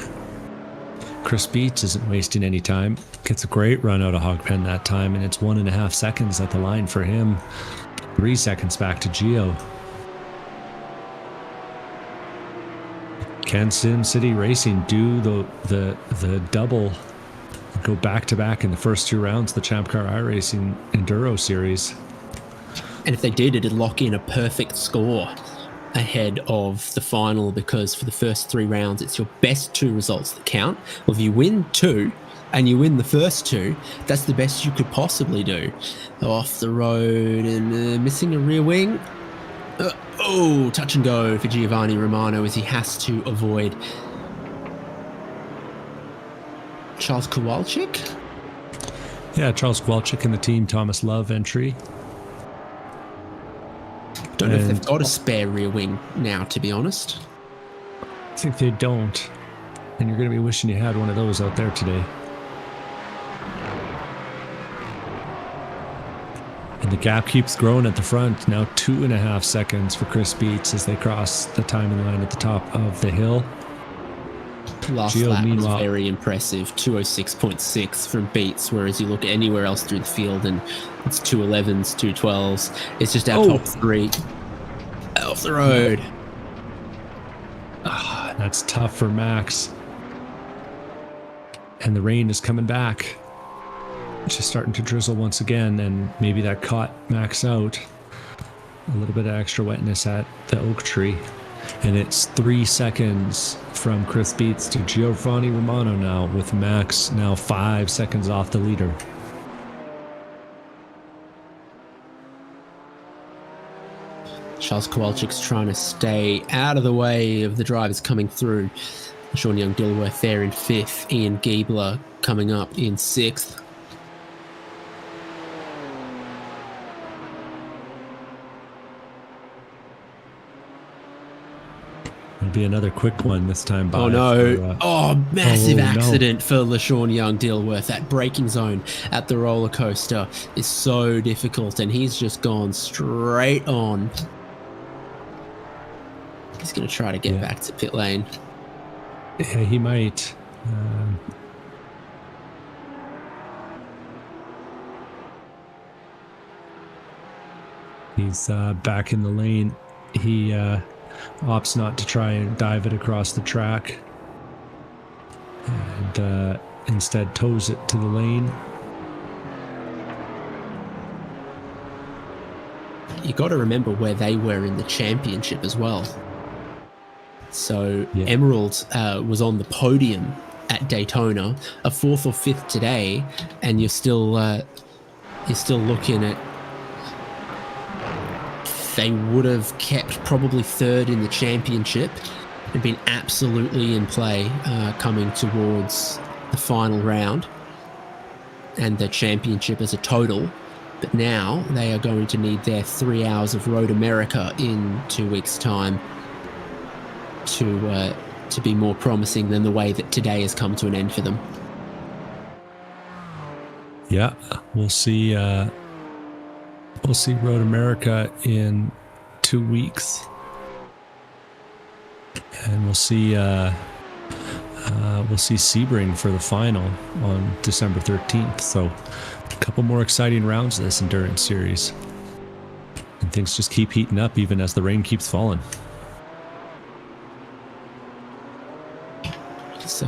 Speaker 2: Chris Beats isn't wasting any time. Gets a great run out of Hogpen that time, and it's 1.5 seconds at the line for him. 3 seconds back to Gio. Can SimCity Racing do the double, go back-to-back in the first 2 rounds of the ChampCar iRacing Enduro Series?
Speaker 1: And if they did, it'd lock in a perfect score ahead of the final, because for the first 3 rounds, it's your best 2 results that count. Well, if you win 2 and you win the first 2, that's the best you could possibly do. Off the road and missing a rear wing. Touch and go for Giovanni Romano as he has to avoid Charles Kowalczyk?
Speaker 2: Yeah, Charles Kowalczyk in the team Thomas Love entry.
Speaker 1: Don't know if they've got a spare rear wing now, to be honest.
Speaker 2: I think they don't. And you're going to be wishing you had one of those out there today. And the gap keeps growing at the front. Now 2.5 seconds for Chris Beats as they cross the timing line at the top of the hill.
Speaker 1: Last lap was very impressive, 206.6 from Beats, whereas you look anywhere else through the field and it's 211s, 212s. It's just our top three off the road.
Speaker 2: That's tough for Max. And the rain is coming back. It's just starting to drizzle once again, and maybe that caught Max out. A little bit of extra wetness at the oak tree. And it's 3 seconds from Chris Beats to Giovanni Romano now, with Max now 5 seconds off the leader.
Speaker 1: Charles Kowalczyk's trying to stay out of the way of the drivers coming through. Sean Young-Dilworth there in 5th. Ian Giebler coming up in 6th.
Speaker 2: It'll be another quick one this time.
Speaker 1: Oh no. Massive accident for LaShawn Young-Dilworth. That braking zone at the roller coaster is so difficult, and he's just gone straight on. He's going to try to get back to pit lane.
Speaker 2: Yeah, he might. He's back in the lane. He opts not to try and dive it across the track, and instead tows it to the lane.
Speaker 1: You got to remember where they were in the championship as well. So Emerald was on the podium at Daytona, a 4th or 5th today, and you're still looking at. They would have kept probably 3rd in the championship and been absolutely in play coming towards the final round and the championship as a total. But now they are going to need their 3 hours of Road America in 2 weeks' time to be more promising than the way that today has come to an end for them.
Speaker 2: Yeah, we'll see. We'll see Road America in 2 weeks, and we'll see Sebring for the final on December 13th. So, a couple more exciting rounds of this endurance series, and things just keep heating up even as the rain keeps falling.
Speaker 1: So,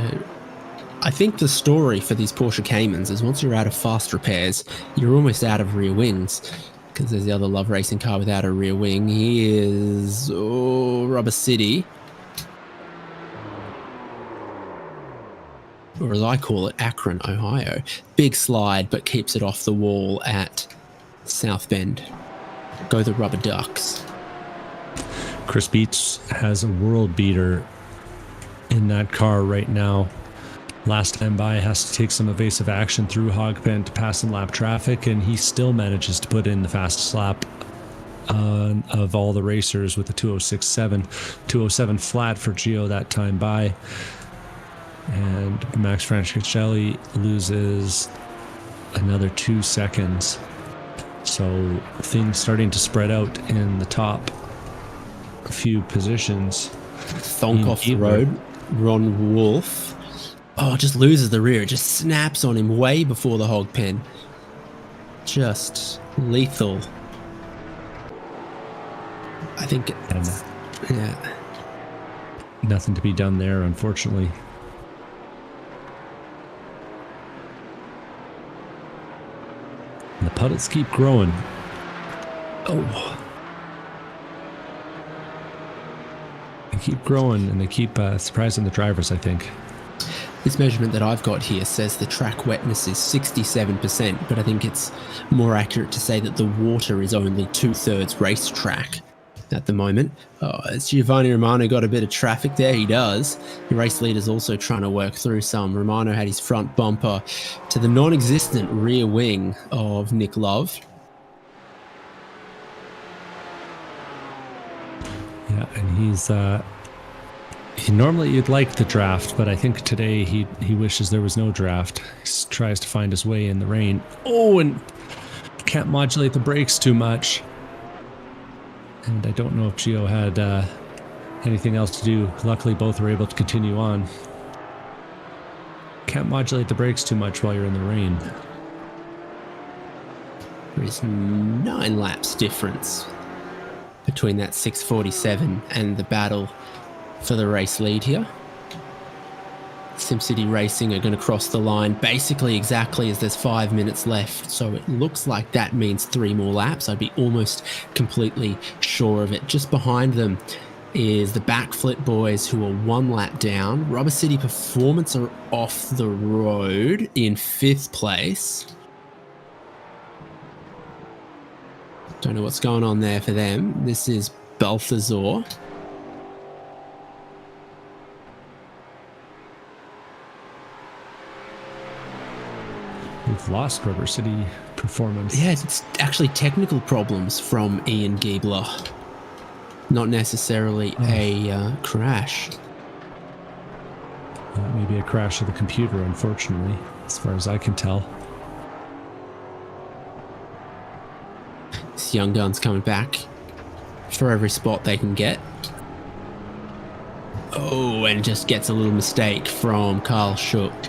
Speaker 1: I think the story for these Porsche Caymans is once you're out of fast repairs, you're almost out of rear wings. Because there's the other Love Racing car without a rear wing. He is Rubber City. Or as I call it, Akron, Ohio. Big slide, but keeps it off the wall at South Bend. Go the Rubber Ducks.
Speaker 2: Chris Beats has a world beater in that car right now. Last time by, has to take some evasive action through Hogpen to pass and lap traffic, and he still manages to put in the fastest lap of all the racers with a 206.7. 207 flat for Gio that time by. And Max Francescelli loses another 2 seconds. So things starting to spread out in the top few positions.
Speaker 1: Thonk off the road. Ron Wolf. Oh, just loses the rear. It just snaps on him way before the hog pen. Just lethal. I think it's... Yeah.
Speaker 2: Nothing to be done there, unfortunately. And the puddles keep growing. Oh. They keep growing, and they keep surprising the drivers, I think.
Speaker 1: This measurement that I've got here says the track wetness is 67%, but I think it's more accurate to say that the water is only 2/3 racetrack. at the moment. Has Giovanni Romano got a bit of traffic there? He does. The race leader's also trying to work through some. Romano had his front bumper to the non-existent rear wing of Nick Love.
Speaker 2: Yeah, and normally you'd like the draft, but I think today he wishes there was no draft. He tries to find his way in the rain. Oh, and can't modulate the brakes too much. And I don't know if Gio had anything else to do. Luckily, both were able to continue on. Can't modulate the brakes too much while you're in the rain.
Speaker 1: There is 9 laps difference between that 6:47 and the battle for the race lead here. SimCity Racing are going to cross the line basically exactly as there's 5 minutes left. So it looks like that means 3 more laps. I'd be almost completely sure of it. Just behind them is the Backflip boys, who are 1 lap down. Rubber City Performance are off the road in 5th place. Don't know what's going on there for them. This is Balthazar.
Speaker 2: We've lost Rubber City Performance.
Speaker 1: Yeah, it's actually technical problems from Ian Giebler. Not necessarily a crash.
Speaker 2: Maybe a crash of the computer, unfortunately, as far as I can tell.
Speaker 1: This young gun's coming back for every spot they can get. Oh, and just gets a little mistake from Carl Schuck.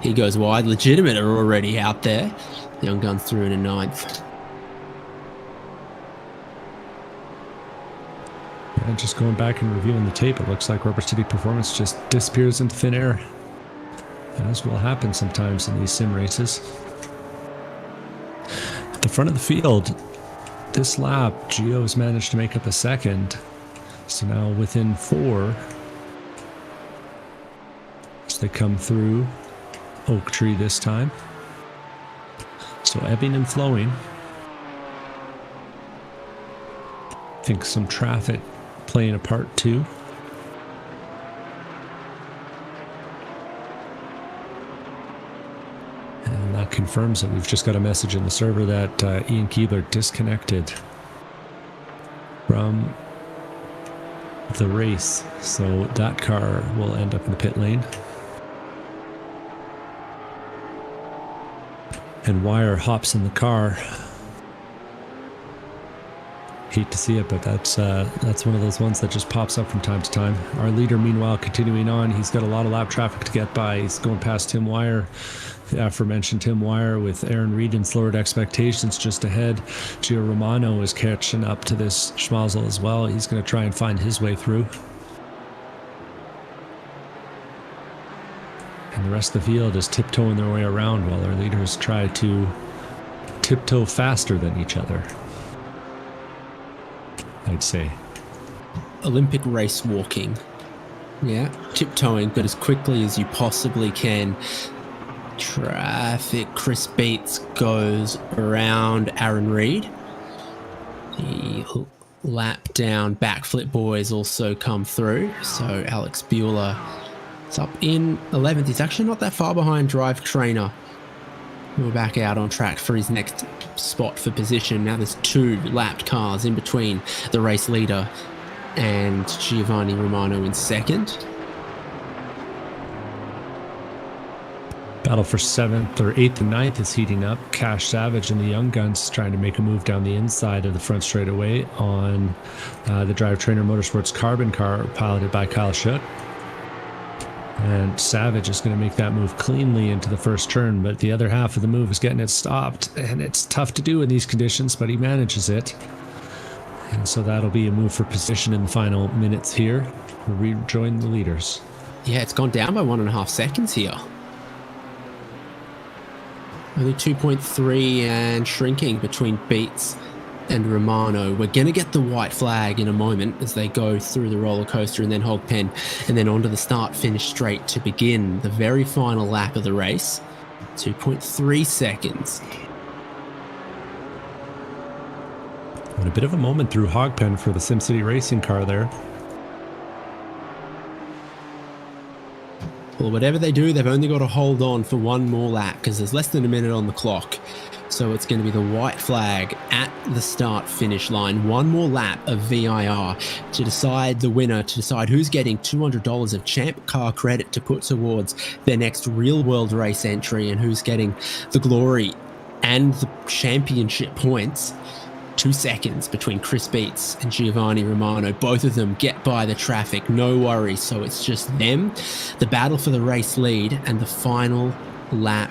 Speaker 1: He goes wide. Legitimate are already out there. Young gun's through in a 9th.
Speaker 2: Yeah, just going back and reviewing the tape, it looks like Rubber City Performance just disappears into thin air. As will happen sometimes in these sim races. At the front of the field, this lap, Gio's managed to make up a 2nd. So now within 4, as they come through Oak Tree this time. So ebbing and flowing. I think some traffic playing a part too. And that confirms that we've just got a message in the server that Ian Keebler disconnected from the race. So that car will end up in the pit lane. And Wire hops in the car. Hate to see it, but that's one of those ones that just pops up from time to time. Our leader, meanwhile, continuing on. He's got a lot of lap traffic to get by. He's going past Tim Wire, the aforementioned Tim Wire, with Aaron Reed and Lowered Expectations just ahead. Gio Romano is catching up to this schmozzle as well. He's going to try and find his way through. And the rest of the field is tiptoeing their way around while our leaders try to tiptoe faster than each other, I'd say.
Speaker 1: Olympic race walking. Yeah, tiptoeing, but as quickly as you possibly can. Traffic. Chris Beats goes around Aaron Reed. The lap down Backflip boys also come through. So Alex Bueller is up in 11th. He's actually not that far behind Drive Trainer, who are back out on track for his next spot for position. Now there's 2 lapped cars in between the race leader and Giovanni Romano in 2nd.
Speaker 2: Battle for 7th or 8th and 9th is heating up. Cash Savage and the Young Guns trying to make a move down the inside of the front straightaway on the Drive Trainer Motorsports Carbon car piloted by Kyle Schuck. And Savage is going to make that move cleanly into the first turn, but the other half of the move is getting it stopped, and it's tough to do in these conditions, but he manages it. And so that'll be a move for position in the final minutes here. We'll rejoin the leaders.
Speaker 1: Yeah, it's gone down by 1.5 seconds here. Only 2.3 and shrinking between Beats and Romano. We're going to get the white flag in a moment as they go through the roller coaster and then hog pen and then onto the start finish straight to begin the very final lap of the race. 2.3 seconds.
Speaker 2: And a bit of a moment through Hogpen for the SimCity Racing car there.
Speaker 1: Well, whatever they do, they've only got to hold on for one more lap because there's less than a minute on the clock. So it's going to be the white flag at the start-finish line. One more lap of VIR to decide the winner, to decide who's getting $200 of ChampCar credit to put towards their next real-world race entry and who's getting the glory and the championship points. 2 seconds between Chris Beats and Giovanni Romano. Both of them get by the traffic, no worries. So it's just them, the battle for the race lead, and the final lap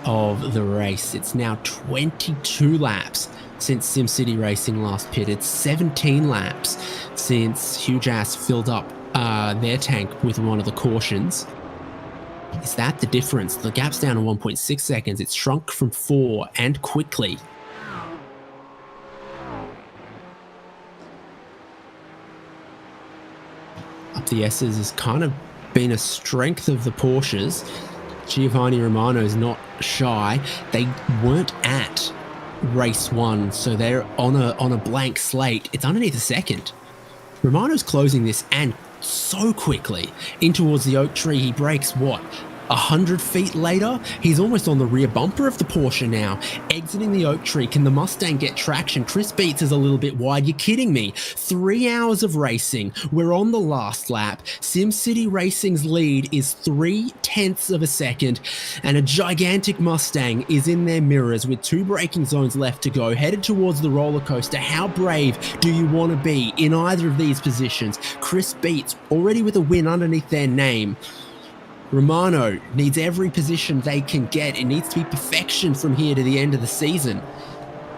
Speaker 1: of the race. It's now 22 laps since SimCity Racing last pitted, 17 laps since Huge Ass filled up their tank with one of the cautions. Is that the difference? The gap's down to 1.6 seconds. It's shrunk from 4 and quickly. Up the S's has kind of been a strength of the Porsches. Giovanni Romano is not shy. They weren't at race 1, so they're on a blank slate. It's underneath a second. Romano's closing this, and so quickly in towards the oak tree. He breaks what, 100 feet later? He's almost on the rear bumper of the Porsche now, exiting the oak tree. Can the Mustang get traction? Chris Beats is a little bit wide. You're kidding me. 3 hours of racing. We're on the last lap. SimCity Racing's lead is 0.3 of a second, and a gigantic Mustang is in their mirrors with 2 braking zones left to go, headed towards the roller coaster. How brave do you want to be in either of these positions? Chris Beats already with a win underneath their name. Romano needs every position they can get. It needs to be perfection from here to the end of the season.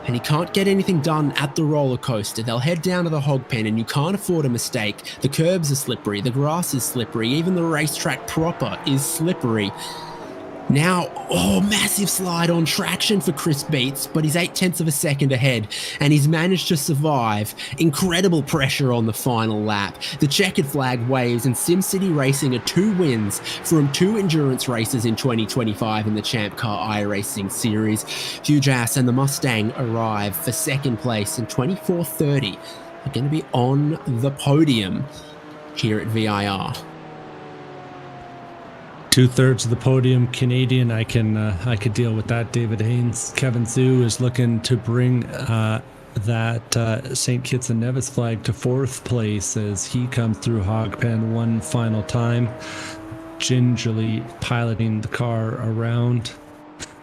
Speaker 1: And he can't get anything done at the roller coaster. They'll head down to the hog pen, and you can't afford a mistake. The curbs are slippery, the grass is slippery, even the racetrack proper is slippery. Now, massive slide on traction for Chris Beats, but he's 0.8 of a second ahead, and he's managed to survive. Incredible pressure on the final lap. The checkered flag waves, and SimCity Racing are 2 wins from 2 endurance races in 2025 in the ChampCar iRacing series. Huge Ass and the Mustang arrive for second place, and 24:30 are going to be on the podium here at VIR.
Speaker 2: 2/3 of the podium Canadian. I could deal with that. David Haynes. Kevin Zhu is looking to bring that St. Kitts and Nevis flag to 4th place as he comes through Hogpen one final time, gingerly piloting the car around,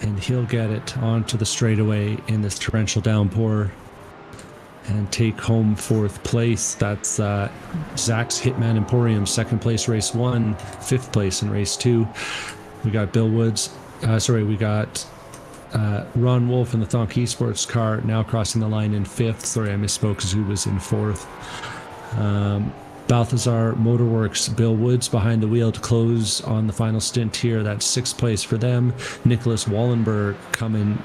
Speaker 2: and he'll get it onto the straightaway in this torrential downpour and take home 4th place. That's Zach's Hitman Emporium, 2nd place race 1, 5th place in race 2. We got Bill Woods. We got Ron Wolf in the Thonk Esports car now crossing the line in 5th. Sorry, I misspoke because he was in 4th. Balthazar Motorworks, Bill Woods behind the wheel to close on the final stint here. That's 6th place for them. Nicholas Wallenberg coming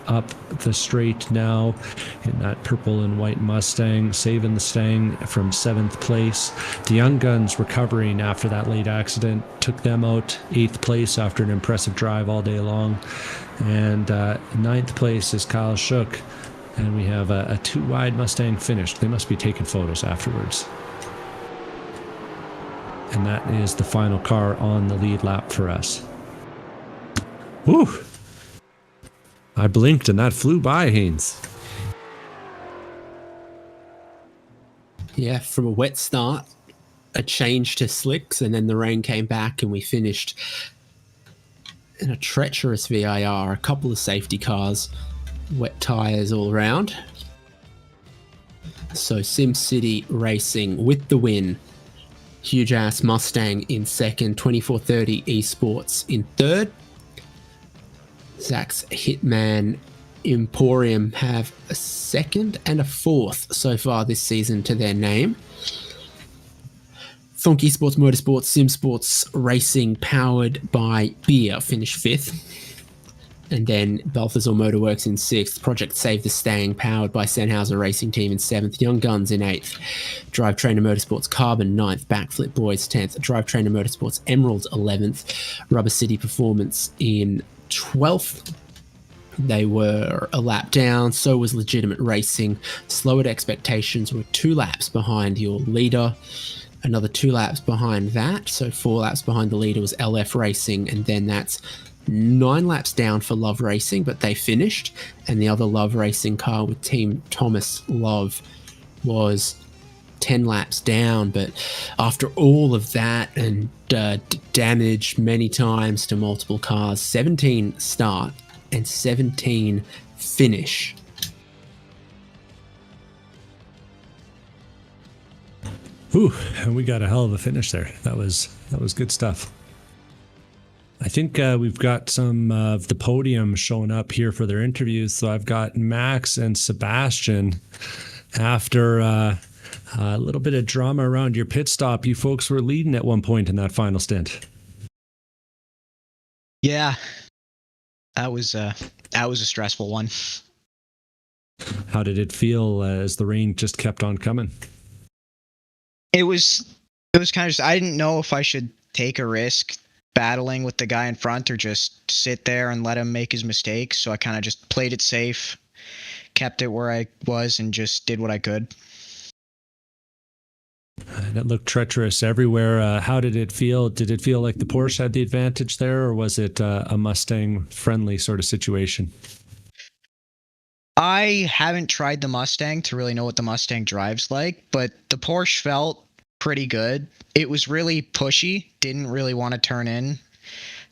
Speaker 2: up the straight now in that purple and white Mustang, saving the Stang from 7th place. The Young Guns recovering after that late accident, took them out 8th place after an impressive drive all day long. And 9th place is Kyle Shook, and we have a 2-wide Mustang finished. They must be taking photos afterwards. And that is the final car on the lead lap for us. Woo! I blinked and that flew by, Haynes.
Speaker 1: Yeah, from a wet start, a change to slicks, and then the rain came back and we finished in a treacherous VIR, a couple of safety cars, wet tyres all around. So SimCity Racing with the win. Huge Ass Mustang in 2nd, 2430 Esports in 3rd. Zach's Hitman Emporium have a 2nd and a 4th so far this season to their name. Thonk Esports Motorsports SimSports Racing powered by Beer finished 5th. And then Balthazar Motorworks in 6th. Project Save the Stang powered by Sennhauser Racing Team in 7th. Young Guns in 8th. Drivetrainer Motorsports Carbon 9th. Backflip Boys 10th. Drivetrainer Motorsports Emerald 11th. Rubber City Performance in 12th. They were a lap down, so was Legitimate Racing. Slowered expectations were 2 laps behind your leader. Another 2 laps behind that, so 4 laps behind the leader was LF Racing, and then that's 9 laps down for Love Racing, but they finished. And the other Love Racing car with Team Thomas Love was 10 laps down. But after all of that and damage many times to multiple cars, 17 start and 17 finish.
Speaker 2: Ooh, and we got a hell of a finish there. That was good stuff. I think we've got some of the podium showing up here for their interviews. So I've got Max and Sebastian. After a little bit of drama around your pit stop, you folks were leading at one point in that final stint.
Speaker 6: Yeah, that was a stressful one.
Speaker 2: How did it feel as the rain just kept on coming?
Speaker 6: It was kind of, I didn't know if I should take a risk battling with the guy in front or just sit there and let him make his mistakes. So I kind of just played it safe, kept it where I was, and just did what I could.
Speaker 2: And it looked treacherous everywhere. How did it feel? Did it feel like the Porsche had the advantage there, or was it a Mustang-friendly sort of situation?
Speaker 6: I haven't tried the Mustang to really know what the Mustang drives like, but the Porsche felt pretty good. It was really pushy, didn't really want to turn in,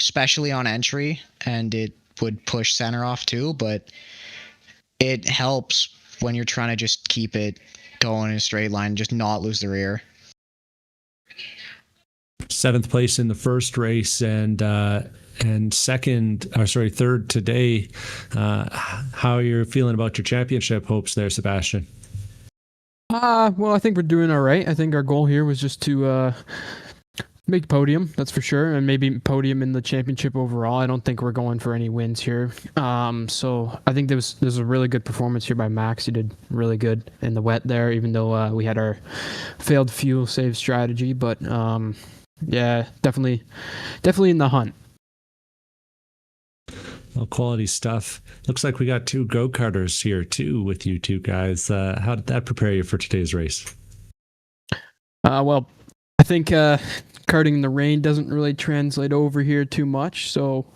Speaker 6: especially on entry, and it would push center off too, but it helps when you're trying to just keep it going in a straight line, just not lose the rear.
Speaker 2: 7th place in the first race and third today. How are you feeling about your championship hopes there, Sebastian?
Speaker 5: Well, I think we're doing all right. I think our goal here was just to make podium, that's for sure, and maybe podium in the championship overall. I don't think we're going for any wins here. So I think there's a really good performance here by Max. He did really good in the wet there, even though we had our failed fuel save strategy. But yeah, definitely in the hunt.
Speaker 2: Well, quality stuff. Looks like we got 2 go-karters here too with you two guys. How did that prepare you for today's race?
Speaker 5: Well, I think karting in the rain doesn't really translate over here too much. So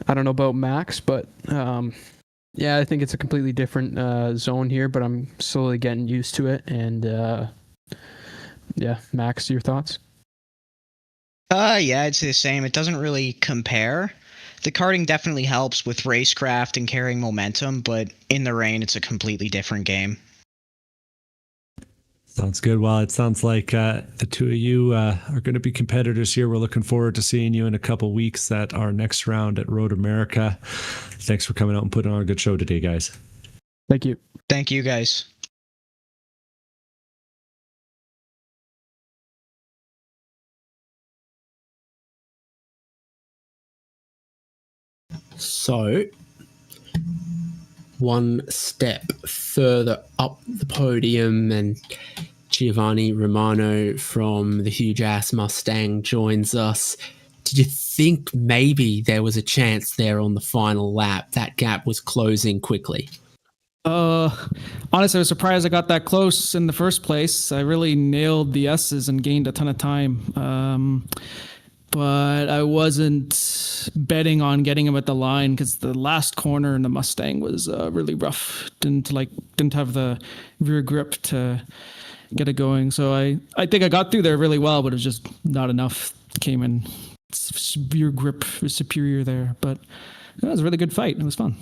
Speaker 5: I don't know about Max, but yeah, I think it's a completely different zone here, but I'm slowly getting used to it. And yeah, Max, your thoughts?
Speaker 6: Yeah, it's the same. It doesn't really compare. The karting definitely helps with racecraft and carrying momentum, but in the rain, it's a completely different game.
Speaker 2: Sounds good. Well, it sounds like the 2 of you are going to be competitors here. We're looking forward to seeing you in a couple weeks at our next round at Road America. Thanks for coming out and putting on a good show today, guys.
Speaker 5: Thank you.
Speaker 6: Thank you, guys.
Speaker 1: So, one step further up the podium, and Giovanni Romano from the Huge Ass Mustang joins us. Did you think maybe there was a chance there on the final lap that gap was closing quickly?
Speaker 7: Honestly, I was surprised I got that close in the first place. I really nailed the S's and gained a ton of time. But I wasn't betting on getting him at the line because the last corner in the Mustang was really rough. Didn't have the rear grip to get it going. So I think I got through there really well, but it was just not enough. Came in rear grip was superior there, but it was a really good fight. It was fun.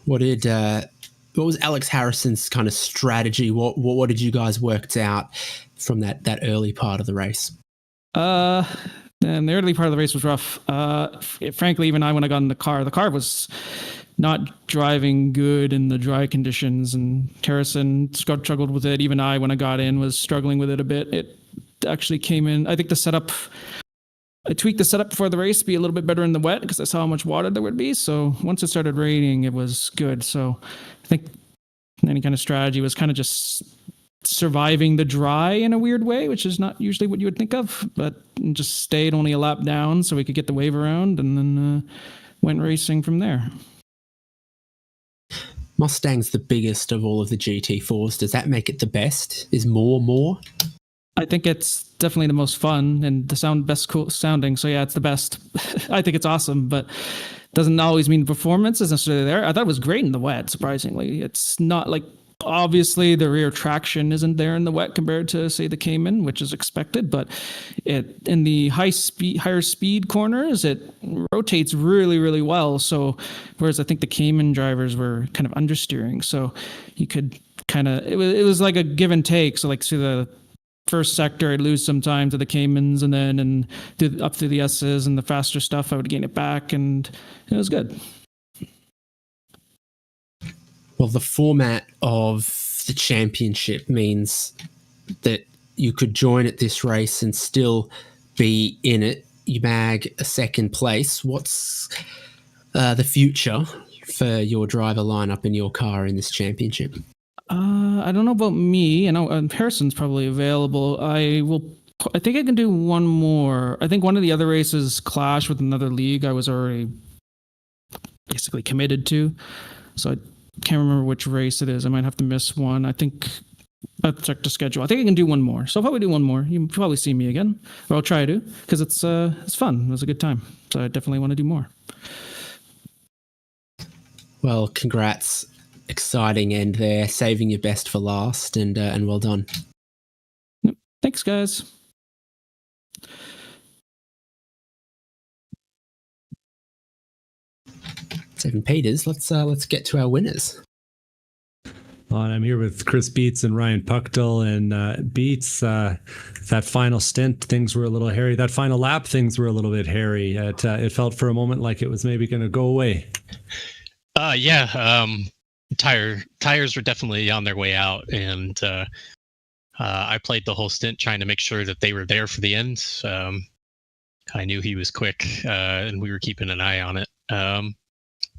Speaker 1: What was Alex Harrison's kind of strategy? What did you guys work out from that early part of the race?
Speaker 7: And the early part of the race was rough. Frankly, even when I got in the car was not driving good in the dry conditions, and Harrison struggled with it. Even when I got in, was struggling with it a bit. It actually came in. I think I tweaked the setup before the race to be a little bit better in the wet because I saw how much water there would be. So once it started raining, it was good. So I think any kind of strategy was kind of just surviving the dry in a weird way, which is not usually what you would think of, but just stayed only a lap down so we could get the wave around, and then went racing from there.
Speaker 1: Mustang's the biggest of all of the GT4s. Does that make it the best? Is more?
Speaker 7: I think it's definitely the most fun and the best cool sounding. So yeah, it's the best. I think it's awesome, but doesn't always mean the performance is necessarily there. I thought it was great in the wet, surprisingly. It's not like, obviously the rear traction isn't there in the wet compared to say the Cayman, which is expected, but it in the higher speed corners, it rotates really, really well. So whereas I think the Cayman drivers were kind of understeering, so you could kind of, it was like a give and take. So like through the first sector, I'd lose some time to the Caymans, and then up through the S's and the faster stuff, I would gain it back, and it was good.
Speaker 1: Well, the format of the championship means that you could join at this race and still be in it. You bag a second place. What's the future for your driver lineup in your car in this championship?
Speaker 7: I don't know about me. I know Harrison's probably available. I think I can do one more. I think one of the other races clash with another league I was already basically committed to. So I can't remember which race it is. I might have to miss one. I think I'll check the schedule. I think I can do one more. So I'll probably do one more. You'll probably see me again, or I'll try to, because it's fun. It was a good time. So I definitely want to do more.
Speaker 1: Well, congrats. Exciting end there. Saving your best for last, and well done.
Speaker 7: Thanks, guys.
Speaker 1: Seven Peters. Let's get to our winners.
Speaker 2: Well, and I'm here with Chris Beets and Ryan Puckdall. And Beets, that final stint, things were a little hairy. That final lap, things were a little bit hairy. It felt for a moment like it was maybe going to go away.
Speaker 8: Tires were definitely on their way out, and I played the whole stint trying to make sure that they were there for the end. I knew he was quick, and we were keeping an eye on it.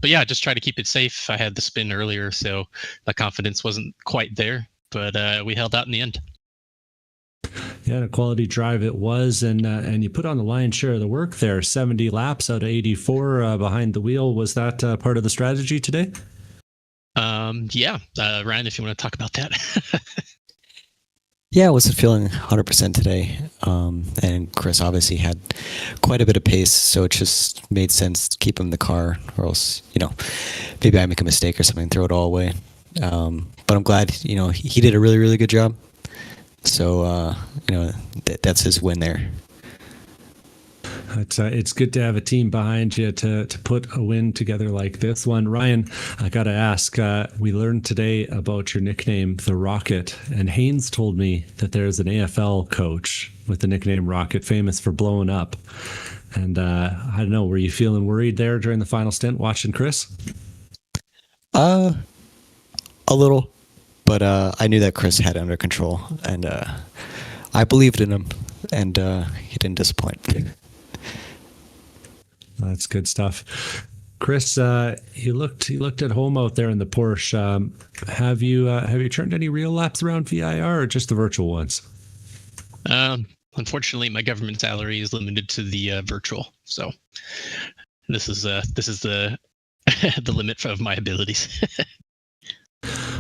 Speaker 8: But yeah, just try to keep it safe. I had the spin earlier, so the confidence wasn't quite there, but we held out in the end.
Speaker 2: Yeah, a quality drive it was, and you put on the lion's share of the work there. 70 laps out of 84 behind the wheel. Was that part of the strategy today?
Speaker 8: Ryan, if you want to talk about that.
Speaker 9: Yeah, I wasn't feeling 100% today. And Chris obviously had quite a bit of pace, so it just made sense to keep him in the car, or else, maybe I make a mistake or something, throw it all away. But I'm glad, he did a really, really good job. So, that's his win there.
Speaker 2: It's good to have a team behind you to put a win together like this one. Ryan, I got to ask, we learned today about your nickname, the Rocket, and Haynes told me that there's an AFL coach with the nickname Rocket, famous for blowing up. And I don't know, were you feeling worried there during the final stint watching Chris?
Speaker 9: A little, but I knew that Chris had it under control, and I believed in him, and he didn't disappoint.
Speaker 2: That's good stuff. Chris, you looked at home out there in the Porsche. Have you turned any real laps around VIR or just the virtual ones?
Speaker 8: Unfortunately, my government salary is limited to the virtual, so this is the the limit of my abilities.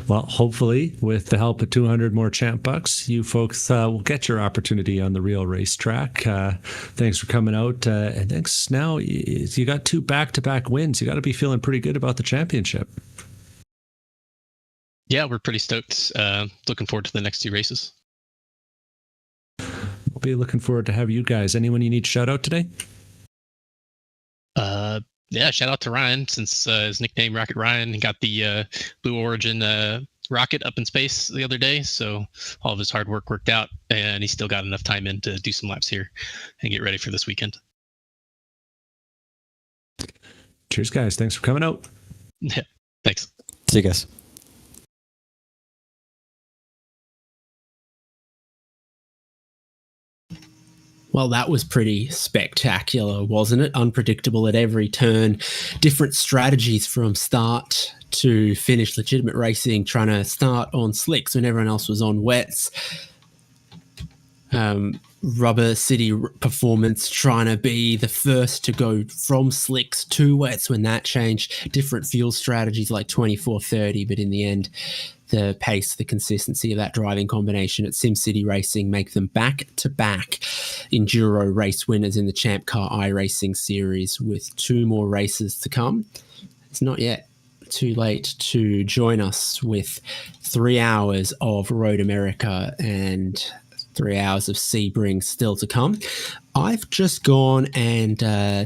Speaker 2: Well, hopefully, with the help of 200 more champ bucks, you folks will get your opportunity on the real racetrack. Thanks for coming out. And thanks. Now, you got 2 back-to-back wins. You got to be feeling pretty good about the championship.
Speaker 8: Yeah, we're pretty stoked. Looking forward to the next 2 races.
Speaker 2: We'll be looking forward to have you guys. Anyone you need to shout out today?
Speaker 8: Yeah, shout out to Ryan, since his nickname Rocket Ryan. He got the Blue Origin rocket up in space the other day, so all of his hard work worked out, and he still got enough time in to do some laps here and get ready for this weekend.
Speaker 2: Cheers, guys. Thanks for coming out.
Speaker 8: Yeah, thanks.
Speaker 9: See you guys.
Speaker 1: Well, that was pretty spectacular, wasn't it? Unpredictable at every turn. Different strategies from start to finish. Legitimate racing, trying to start on slicks when everyone else was on wets. Rubber City performance, trying to be the first to go from slicks to wets when that changed. Different fuel strategies like 24-30, but in the end, the pace, the consistency of that driving combination at SimCity Racing make them back-to-back Enduro race winners in the ChampCar iRacing series with 2 more races to come. It's not yet too late to join us with 3 hours of Road America and 3 hours of Sebring still to come. I've just gone and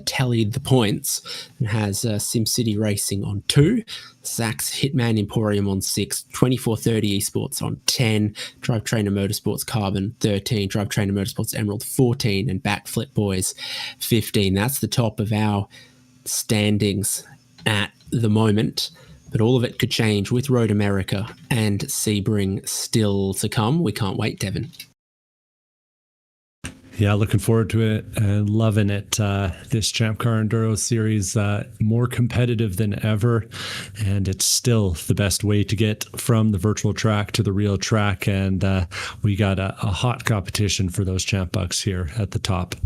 Speaker 1: tallied the points and has SimCity Racing on 2, Zach's Hitman Emporium on 6, 24-30 Esports on 10, Drive Trainer Motorsports Carbon 13, Drive Trainer Motorsports Emerald 14, and Backflip Boys 15. That's the top of our standings at the moment, but all of it could change with Road America and Sebring still to come. We can't wait, Devin.
Speaker 2: Yeah, looking forward to it and loving it. This ChampCar Enduro series, more competitive than ever, and it's still the best way to get from the virtual track to the real track, and we got a hot competition for those champ bucks here at the top.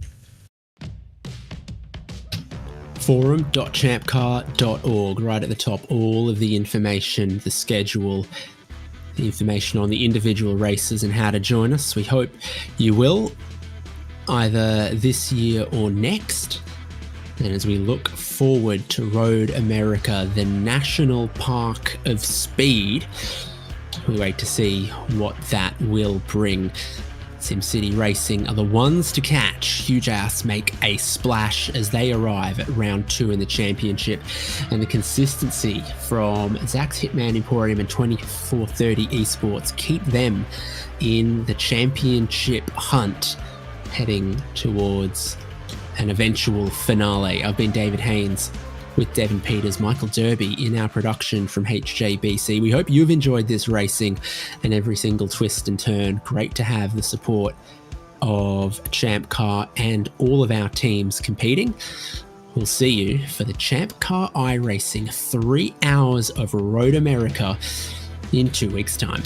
Speaker 1: Forum.champcar.org, right at the top, all of the information, the schedule, the information on the individual races and how to join us. We hope you will, either this year or next. And as we look forward to Road America, the National Park of Speed, we wait to see what that will bring. SimCity Racing are the ones to catch. Huge Ass make a splash as they arrive at round 2 in the championship, and the consistency from Zach's Hitman Emporium and 24-30 Esports keep them in the championship hunt, heading towards an eventual finale. I've been David Haynes with Devin Peters, Michael Derby in our production from HJBC. We hope you've enjoyed this racing and every single twist and turn. Great to have the support of ChampCar and all of our teams competing. We'll see you for the ChampCar iRacing 3 hours of Road America in 2 weeks' time.